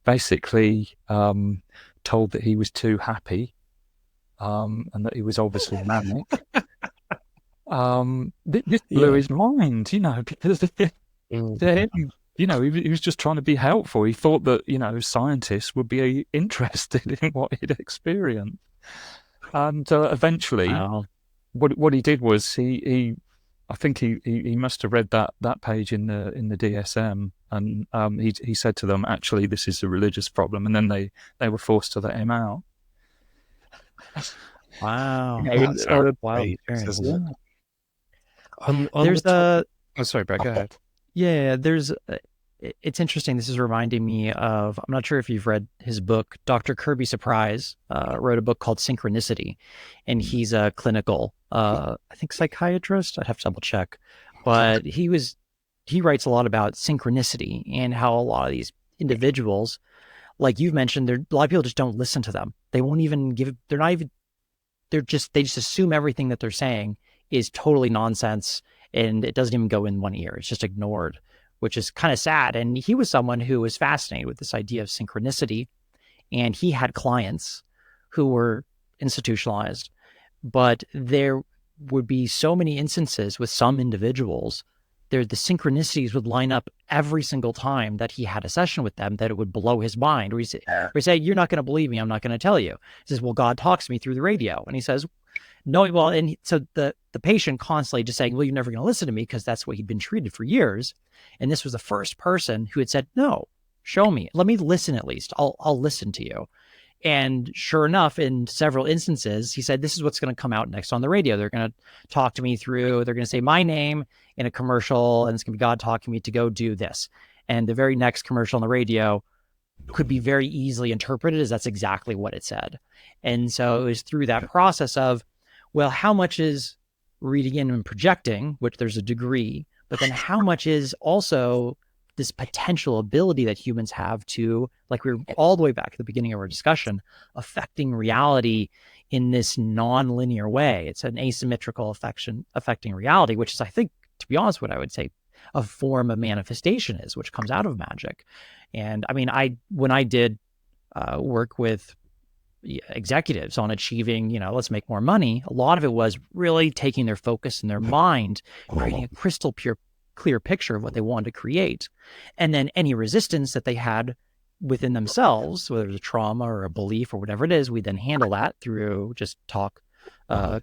basically told that he was too happy, and that he was obviously manic. This blew his mind, because to him, he was just trying to be helpful. He thought that scientists would be interested in what he'd experienced, and eventually, what he did was I think he must have read that page in the DSM, and he said to them, actually, this is a religious problem, and then they were forced to let him out. Wow. That's Wild great, experience. isn't it? On There's oh, sorry, Brett, go ahead. Yeah, it's interesting. This is reminding me of, I'm not sure if you've read his book. Dr. Kirby Surprise wrote a book called Synchronicity, and he's a clinical, I think, psychiatrist. I'd have to double check, but he writes a lot about synchronicity and how a lot of these individuals, like you've mentioned, a lot of people just don't listen to them. They won't even they just assume everything that they're saying is totally nonsense, and it doesn't even go in one ear. It's just ignored, which is kind of sad. And he was someone who was fascinated with this idea of synchronicity, and he had clients who were institutionalized, but there would be so many instances with some individuals the synchronicities would line up every single time that he had a session with them, that it would blow his mind. Or he'd say, you're not going to believe me. I'm not going to tell you. He says, well, God talks to me through the radio. And he says, no, well, and so the patient constantly just saying, well, you're never going to listen to me, because that's what he'd been treated for years. And this was the first person who had said, no, show me. Let me listen at least. I'll listen to you. And sure enough, in several instances, he said, this is what's going to come out next on the radio. They're going to talk to me through, they're going to say my name in a commercial, and it's going to be God talking to me to go do this. And the very next commercial on the radio could be very easily interpreted as that's exactly what it said. And so it was through that process of, well, how much is reading in and projecting, which there's a degree, but then how much is also this potential ability that humans have to, like we were all the way back at the beginning of our discussion, affecting reality in this non-linear way. It's an asymmetrical affecting reality, which is, I think, to be honest, what I would say a form of manifestation is, which comes out of magic. And I mean, when I did work with executives on achieving, let's make more money, a lot of it was really taking their focus in their mind, creating a crystal clear picture of what they wanted to create. And then any resistance that they had within themselves, whether it's a trauma or a belief or whatever it is, we then handle that through just talk,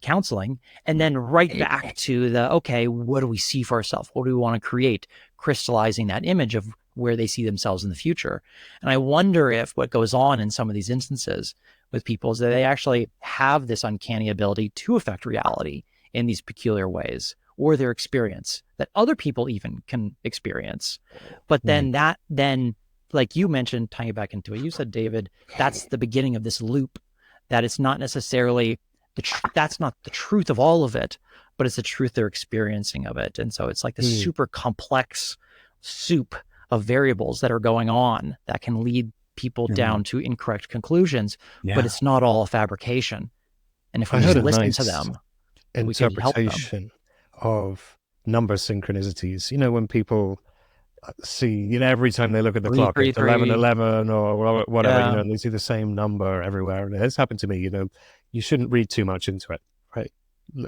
counseling, and then right back to okay, what do we see for ourselves? What do we want to create? Crystallizing that image of where they see themselves in the future. And I wonder if what goes on in some of these instances with people is that they actually have this uncanny ability to affect reality in these peculiar ways, or their experience that other people even can experience. But then like you mentioned, tying it back into it, you said, David, that's the beginning of this loop, that it's not necessarily, that's not the truth of all of it, but it's the truth they're experiencing of it. And so it's like this super complex soup of variables that are going on that can lead people down to incorrect conclusions, but it's not all a fabrication. And if we just listen to them, interpretation of number synchronicities, when people see, every time they look at the clock, it's 11:11 or whatever, and they see the same number everywhere. And it's happened to me, you shouldn't read too much into it, right?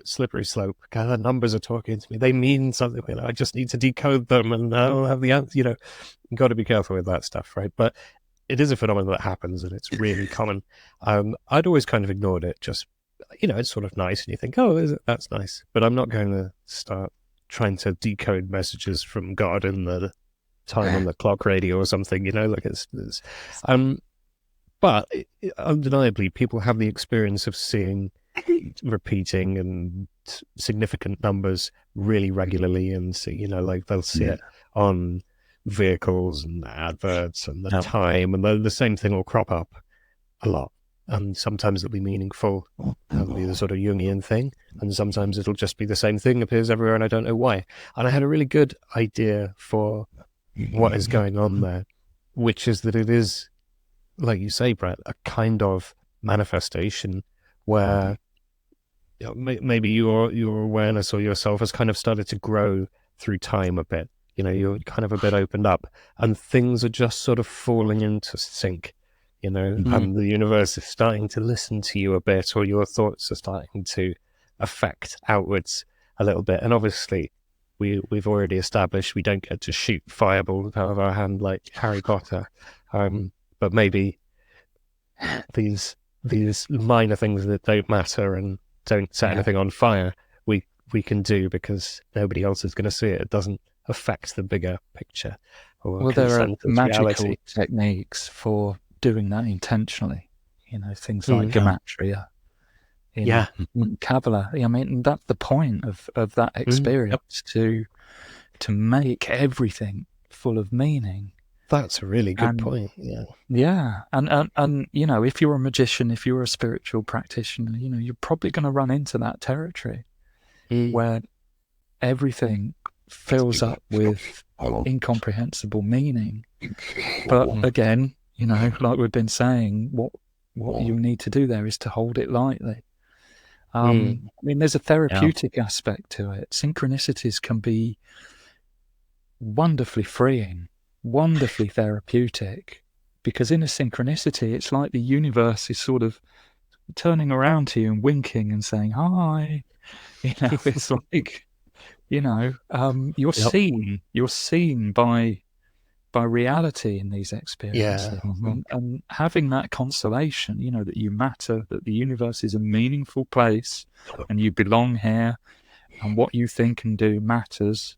Slippery slope. God, the numbers are talking to me. They mean something. I just need to decode them, and I'll have the answer. You've got to be careful with that stuff, right? But it is a phenomenon that happens, and it's really common. I'd always kind of ignored it. Just, it's sort of nice, and you think, oh, is it? That's nice. But I'm not going to start trying to decode messages from God in the time on the clock radio or something. Like it's but undeniably, people have the experience of seeing repeating and significant numbers really regularly, and see, like they'll see it on vehicles and adverts and the time, and the same thing will crop up a lot. And sometimes it'll be meaningful, that'll be the sort of Jungian thing, and sometimes it'll just be the same thing, appears everywhere, and I don't know why. And I had a really good idea for what is going on there, which is that it is, like you say, Brett, a kind of manifestation where maybe your awareness or yourself has kind of started to grow through time a bit. You're kind of a bit opened up, and things are just sort of falling into sync. And the universe is starting to listen to you a bit, or your thoughts are starting to affect outwards a little bit. And obviously, we've already established we don't get to shoot fireballs out of our hand like Harry Potter, but maybe these minor things that don't matter and don't set anything on fire, we can do because nobody else is going to see it. It doesn't affect the bigger picture. Well, there are magical techniques for doing that intentionally. Things like gematria. Kabbalah. I mean, that's the point of that experience, to make everything full of meaning. That's a really good point. Yeah. And if you're a magician, if you're a spiritual practitioner, you're probably going to run into that territory where everything fills up with incomprehensible meaning. But again, like we've been saying, what you need to do there is to hold it lightly. I mean, there's a therapeutic aspect to it. Synchronicities can be wonderfully freeing, wonderfully therapeutic, because in a synchronicity, it's like the universe is sort of turning around to you and winking and saying, hi. It's like, you're seen by reality in these experiences. And having that consolation, that you matter, that the universe is a meaningful place and you belong here, and what you think and do matters,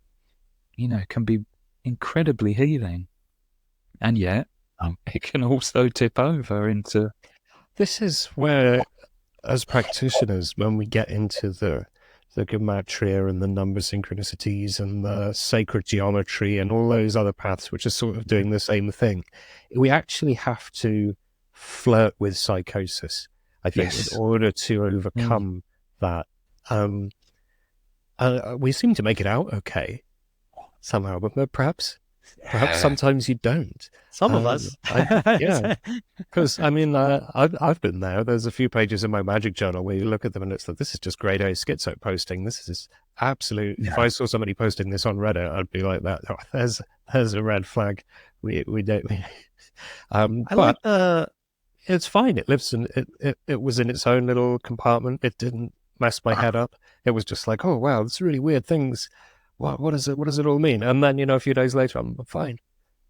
can be incredibly healing. And yet it can also tip over into... This is where, as practitioners, when we get into the gematria and the number synchronicities and the sacred geometry and all those other paths which are sort of doing the same thing, we actually have to flirt with psychosis, I think, in order to overcome that. We seem to make it out okay somehow, but perhaps sometimes you don't. Some of us. Because I've been there. There's a few pages in my magic journal where you look at them and it's like, this is just grade A schizo posting. This is absolute. If I saw somebody posting this on Reddit, I'd be like, that. Oh, there's a red flag. We don't. It's fine. It lives in it was in its own little compartment. It didn't mess my head up. It was just like, oh wow, it's really weird things. What does it all mean? And then, a few days later, I'm fine.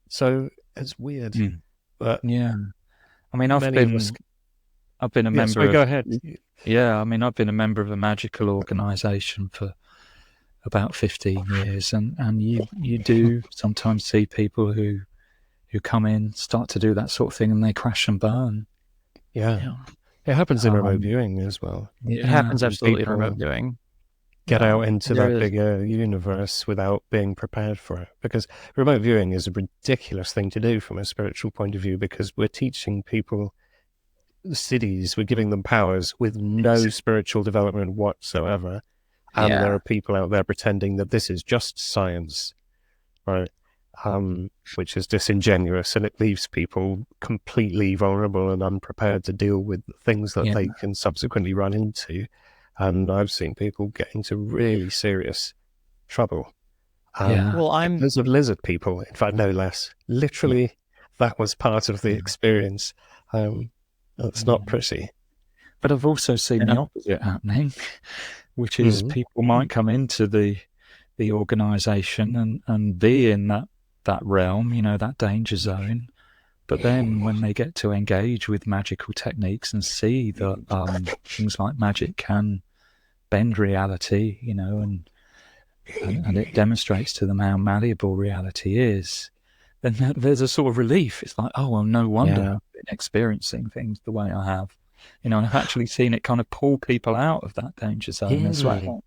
So it's weird. But I mean, I've been a member of... Go ahead. Yeah, I mean, I've been a member of a magical organisation for about 15 years, and you do sometimes see people who come in, start to do that sort of thing, and they crash and burn. Yeah. It happens in remote viewing as well. It happens absolutely in remote viewing. Get out into that bigger universe without being prepared for it. Because remote viewing is a ridiculous thing to do from a spiritual point of view, because we're teaching people cities, we're giving them powers with no spiritual development whatsoever. And there are people out there pretending that this is just science, right? Which is disingenuous, and it leaves people completely vulnerable and unprepared to deal with things that they can subsequently run into. And I've seen people get into really serious trouble. There's lizard people, in fact, no less. Literally, that was part of the experience. That's not pretty. But I've also seen the opposite happening, which is people might come into the organisation and be in that realm, that danger zone. But then when they get to engage with magical techniques and see that things like magic can bend reality, and it demonstrates to them how malleable reality is, then there's a sort of relief. It's like, oh, well, no wonder I've been experiencing things the way I have. And I've actually seen it kind of pull people out of that danger zone as well.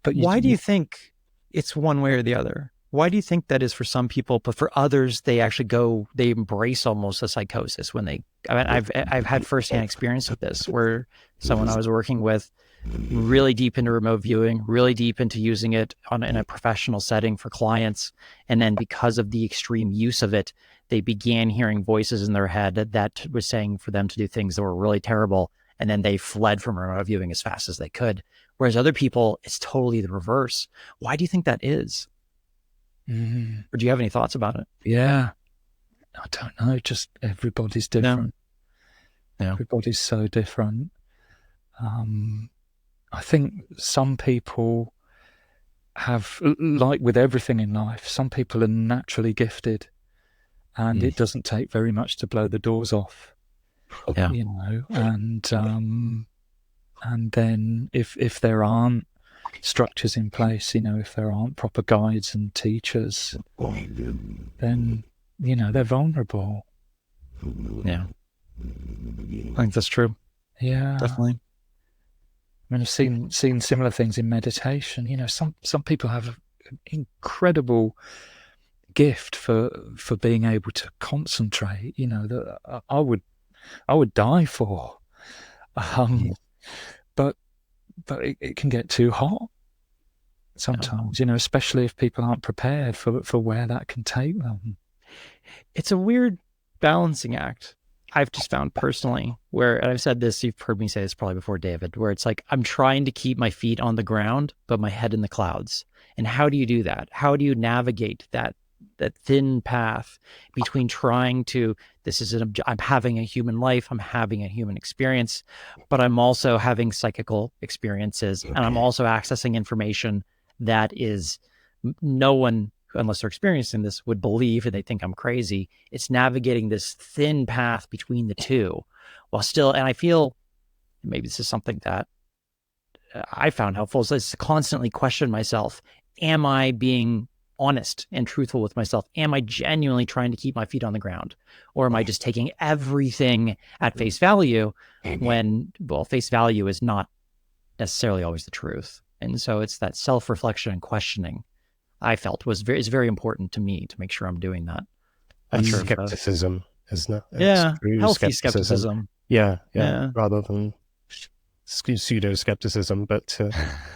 But why do you think it's one way or the other? Why do you think that is for some people, but for others, they actually they embrace almost a psychosis when I've had firsthand experience of this, where someone I was working with really deep into remote viewing, really deep into using it in a professional setting for clients. And then because of the extreme use of it, they began hearing voices in their head that was saying for them to do things that were really terrible. And then they fled from remote viewing as fast as they could, Whereas other people, it's totally the reverse. Why do you think that is? Or do you have any thoughts about it? Yeah. I don't know. Just everybody's different. Yeah. Everybody's so different. I think some people have, like with everything in life, some people are naturally gifted, and it doesn't take very much to blow the doors off. Yeah. You know, and then if there aren't structures in place, you know, if there aren't proper guides and teachers, then, you know, they're vulnerable. Yeah. I think that's true. Yeah. Definitely. I mean, I've seen similar things in meditation. You know, some people have an incredible gift for being able to concentrate, you know, that I would die for. But it can get too hot sometimes, you know, especially if people aren't prepared for where that can take them. It's a weird balancing act. I've just found personally where, and I've said this, you've heard me say this probably before, David, where it's like, I'm trying to keep my feet on the ground, but my head in the clouds. And how do you do that? How do you navigate that thin path between trying to, I'm having a human life, I'm having a human experience, but I'm also having psychical experiences, and I'm also accessing information that is no one, unless they're experiencing this, would believe, and they think I'm crazy. It's navigating this thin path between the two while still, and I feel maybe this is something that I found helpful, is to constantly question myself. Am I being honest and truthful with myself? Am I genuinely trying to keep my feet on the ground? Or am I just taking everything at face value when, well, face value is not necessarily always the truth. And so it's that self-reflection and questioning I felt is very important to me, to make sure I'm doing that. And skepticism, isn't it? Yeah, healthy skepticism. Yeah, rather than pseudo skepticism. But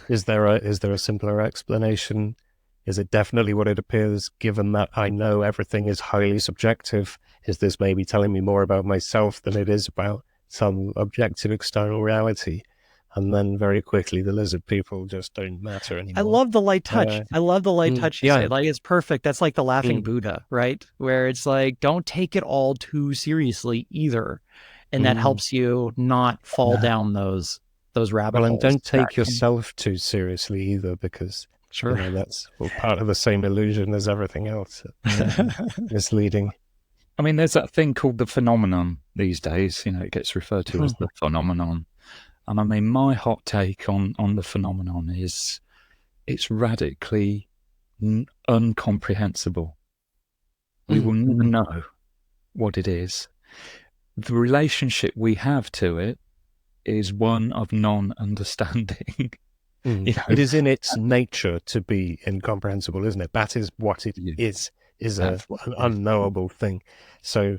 is there a simpler explanation? Is it definitely what it appears, given that I know everything is highly subjective? Is this maybe telling me more about myself than it is about some objective external reality? And then very quickly, the lizard people just don't matter anymore. I love the light touch. I love the light touch you say. Like, it's perfect. That's like the laughing Buddha, right? Where it's like, don't take it all too seriously either. And that helps you not fall down those rabbit holes. And don't take yourself too seriously either, because you know, that's part of the same illusion as everything else. Misleading. I mean, there's that thing called the phenomenon these days. You know, it gets referred to as the phenomenon. And I mean, my hot take on the phenomenon is it's radically incomprehensible. We will never know what it is. The relationship we have to it is one of non-understanding. You know? It is in its nature to be incomprehensible, isn't it? That is what it is an unknowable thing. So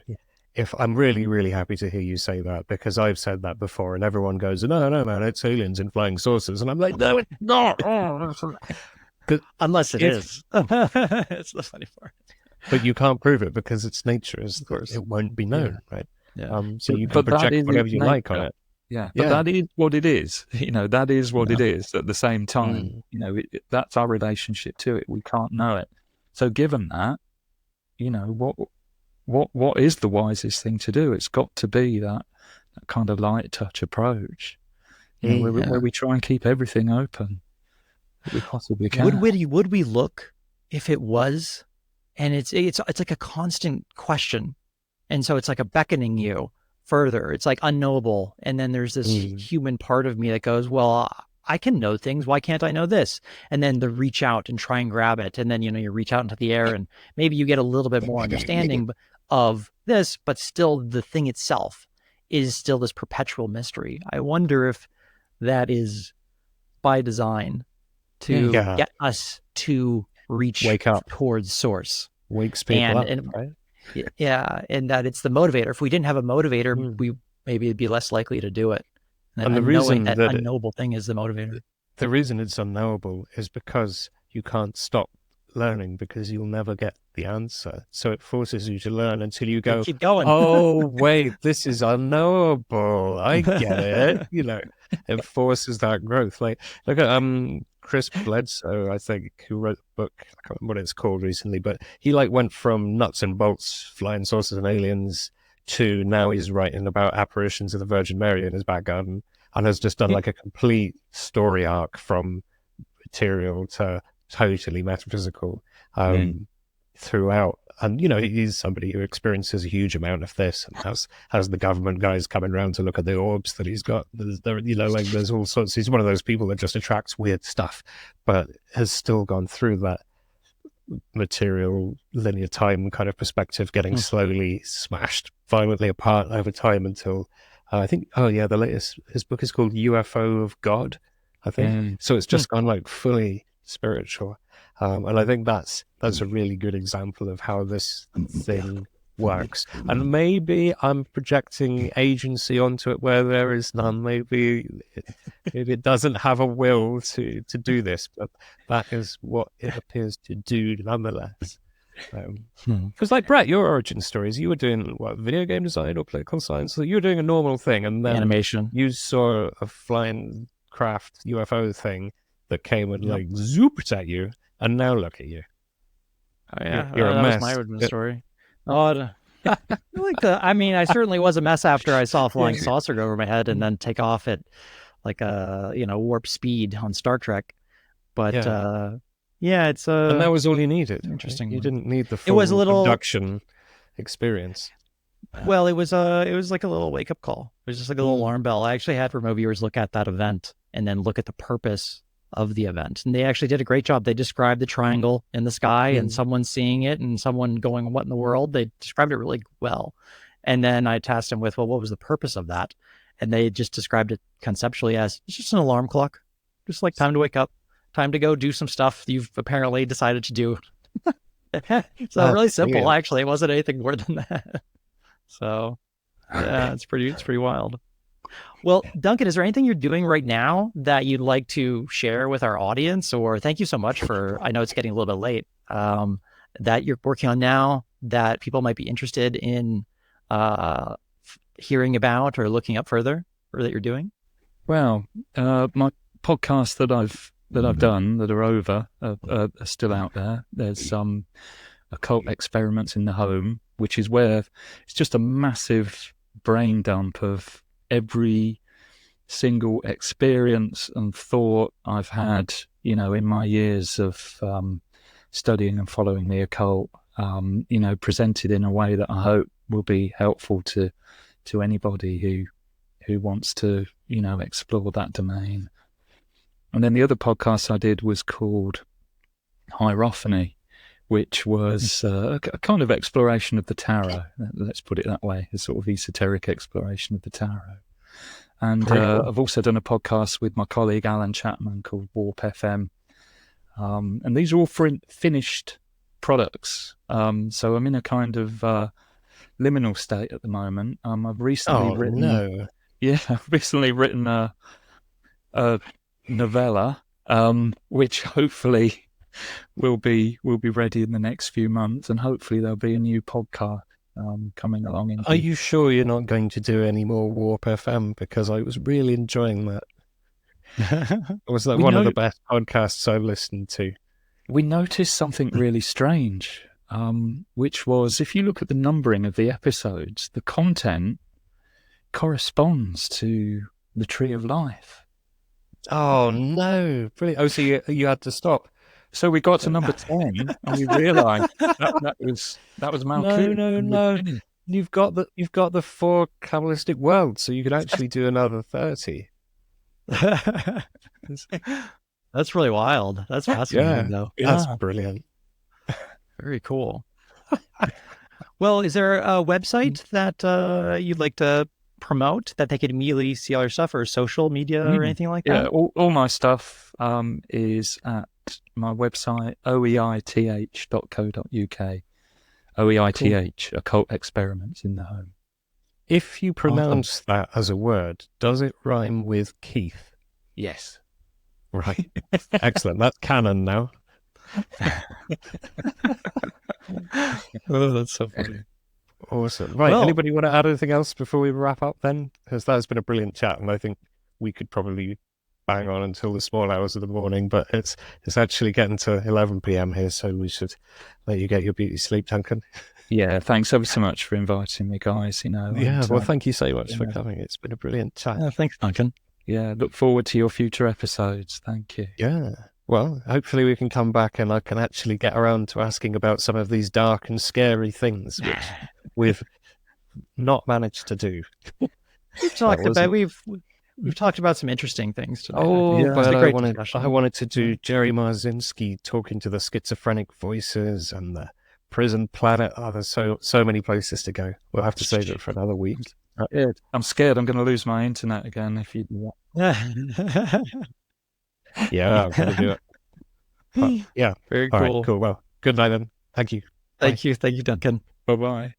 if I'm really, really happy to hear you say that, because I've said that before and everyone goes, no, man, it's aliens in flying saucers. And I'm like, no, it's not. Unless it is. It's the funny part. But you can't prove it because it's nature. Of course. It won't be known, right? Yeah. So you can project whatever you like on it. Yeah, but that is what it is. You know, that is what it is at the same time. You know, that's our relationship to it. We can't know it. So given that, you know, what is the wisest thing to do? It's got to be that kind of light touch approach, you know, where we try and keep everything open that we possibly can. Would we look if it was? And it's like a constant question. And so it's like a beckoning you further. It's like unknowable. And then there's this human part of me that goes, well, I can know things. Why can't I know this? And then to reach out and try and grab it. And then, you know, you reach out into the air and maybe you get a little bit more understanding of this, but still the thing itself is still this perpetual mystery. I wonder if that is by design to get us to wake up towards source. Wakes people up, right? Yeah, and that it's the motivator. If we didn't have a motivator, we maybe it'd be less likely to do it. And the reason that unknowable thing is the motivator. The reason it's unknowable is because you can't stop learning, because you'll never get the answer. So it forces you to learn until you go, keep going. Oh, wait, this is unknowable. I get it. You know, enforces that growth. Like, look at Chris Bledsoe, I think, who wrote the book. I can't remember what it's called recently, but he like went from nuts and bolts, flying saucers and aliens, to now he's writing about apparitions of the Virgin Mary in his back garden, and has just done like a complete story arc from material to totally metaphysical throughout. And he's somebody who experiences a huge amount of this, and has the government guys coming around to look at the orbs that he's got. There's all sorts. He's one of those people that just attracts weird stuff, but has still gone through that material linear time kind of perspective, getting slowly smashed violently apart over time until I think the latest, his book is called UFO of God, I think. So it's just gone like fully spiritual. And I think that's a really good example of how this thing works. And maybe I'm projecting agency onto it where there is none. Maybe it doesn't have a will to do this, but that is what it appears to do nonetheless. Because like Brett, your origin stories, you were doing video game design or political science, so you were doing a normal thing, and then animation. You saw a flying craft UFO thing that came and like zooped at you. And now look at you. Oh yeah, you're a that mess. was my origin story. I certainly was a mess after I saw a flying saucer go over my head and then take off at like warp speed on Star Trek. But it's and that was all you needed. Interesting. Right? You didn't need the full it was a little abduction experience. Well, it was like a little wake up call. It was just like a little alarm bell. I actually had remote viewers look at that event and then look at the purpose of the event, and they actually did a great job. They described the triangle in the sky and someone seeing it and someone going, what in the world? They described it really well. And then I tasked them with, well, what was the purpose of that? And they just described it conceptually as it's just an alarm clock, just like time to wake up, time to go do some stuff you've apparently decided to do. So really simple. Actually, it wasn't anything more than that. So yeah, it's pretty wild. Well, Duncan, is there anything you're doing right now that you'd like to share with our audience? Or thank you so much for, I know it's getting a little bit late, that you're working on now that people might be interested in hearing about or looking up further, or that you're doing? Well, my podcasts that I've done that are over are still out there. There's occult experiments in the home, which is where it's just a massive brain dump of every single experience and thought I've had, in my years of studying and following the occult, presented in a way that I hope will be helpful to anybody who wants to, explore that domain. And then the other podcast I did was called Hierophany, which was a kind of exploration of the tarot. Let's put it that way, a sort of esoteric exploration of the tarot. And I've also done a podcast with my colleague Alan Chapman called Warp FM. And these are all finished products. So I'm in a kind of liminal state at the moment. I've recently written... Yeah, I've recently written a novella, which hopefully will be ready in the next few months, and hopefully there'll be a new podcast coming along. Are you sure you're not going to do any more Warp FM? Because I was really enjoying that. It was like one of the best podcasts I've listened to. We noticed something really strange, which was, if you look at the numbering of the episodes, the content corresponds to the Tree of Life. Oh no! Brilliant. Oh, so you had to stop. So we got to number 10, and we realised that was Malkuth. No. You've got the 4 Kabbalistic worlds, so you could actually do another 30. That's really wild. That's fascinating, though. That's brilliant. Very cool. Well, is there a website that you'd like to promote that they could immediately see all your stuff, or social media or anything like that? Yeah, all my stuff is at my website, oeith.co.uk. OEITH, Occult Experiments in the Home. If you pronounce that as a word, does it rhyme with Keith? Yes. Right. Excellent. That's canon now. Oh, that's so funny. Awesome. Right. Well, anybody want to add anything else before we wrap up then? Because that has been a brilliant chat, and I think we could probably bang on until the small hours of the morning, but it's actually getting to 11 p.m. here, so we should let you get your beauty sleep, Duncan. Yeah, thanks ever so much for inviting me, guys. Yeah, well, thank you so much for coming. It's been a brilliant chat. Thanks, Duncan. Yeah, look forward to your future episodes. Thank you. Yeah. Well, hopefully we can come back and I can actually get around to asking about some of these dark and scary things, which we've not managed to do. We've talked about some interesting things today. Oh, Yeah. but It's a I wanted to do Jerry Marzinski talking to the schizophrenic voices and the prison planet. Oh, there's so many places to go. We'll have to save it for another week. I'm scared I'm going to lose my internet again if you do that. Yeah, I'm going to do it. But, yeah. Very All cool. right, cool. Well, good night then. Thank you. Thank you, Duncan. Bye-bye.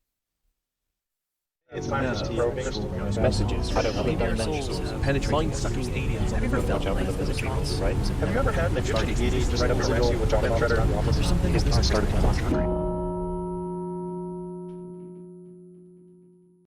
It's time for some probing messages. I don't know. Penetrating sucking aliens. Have you ever felt like this? Right? Have you ever had an electricity just right up the road with John and Treader? There's something that started to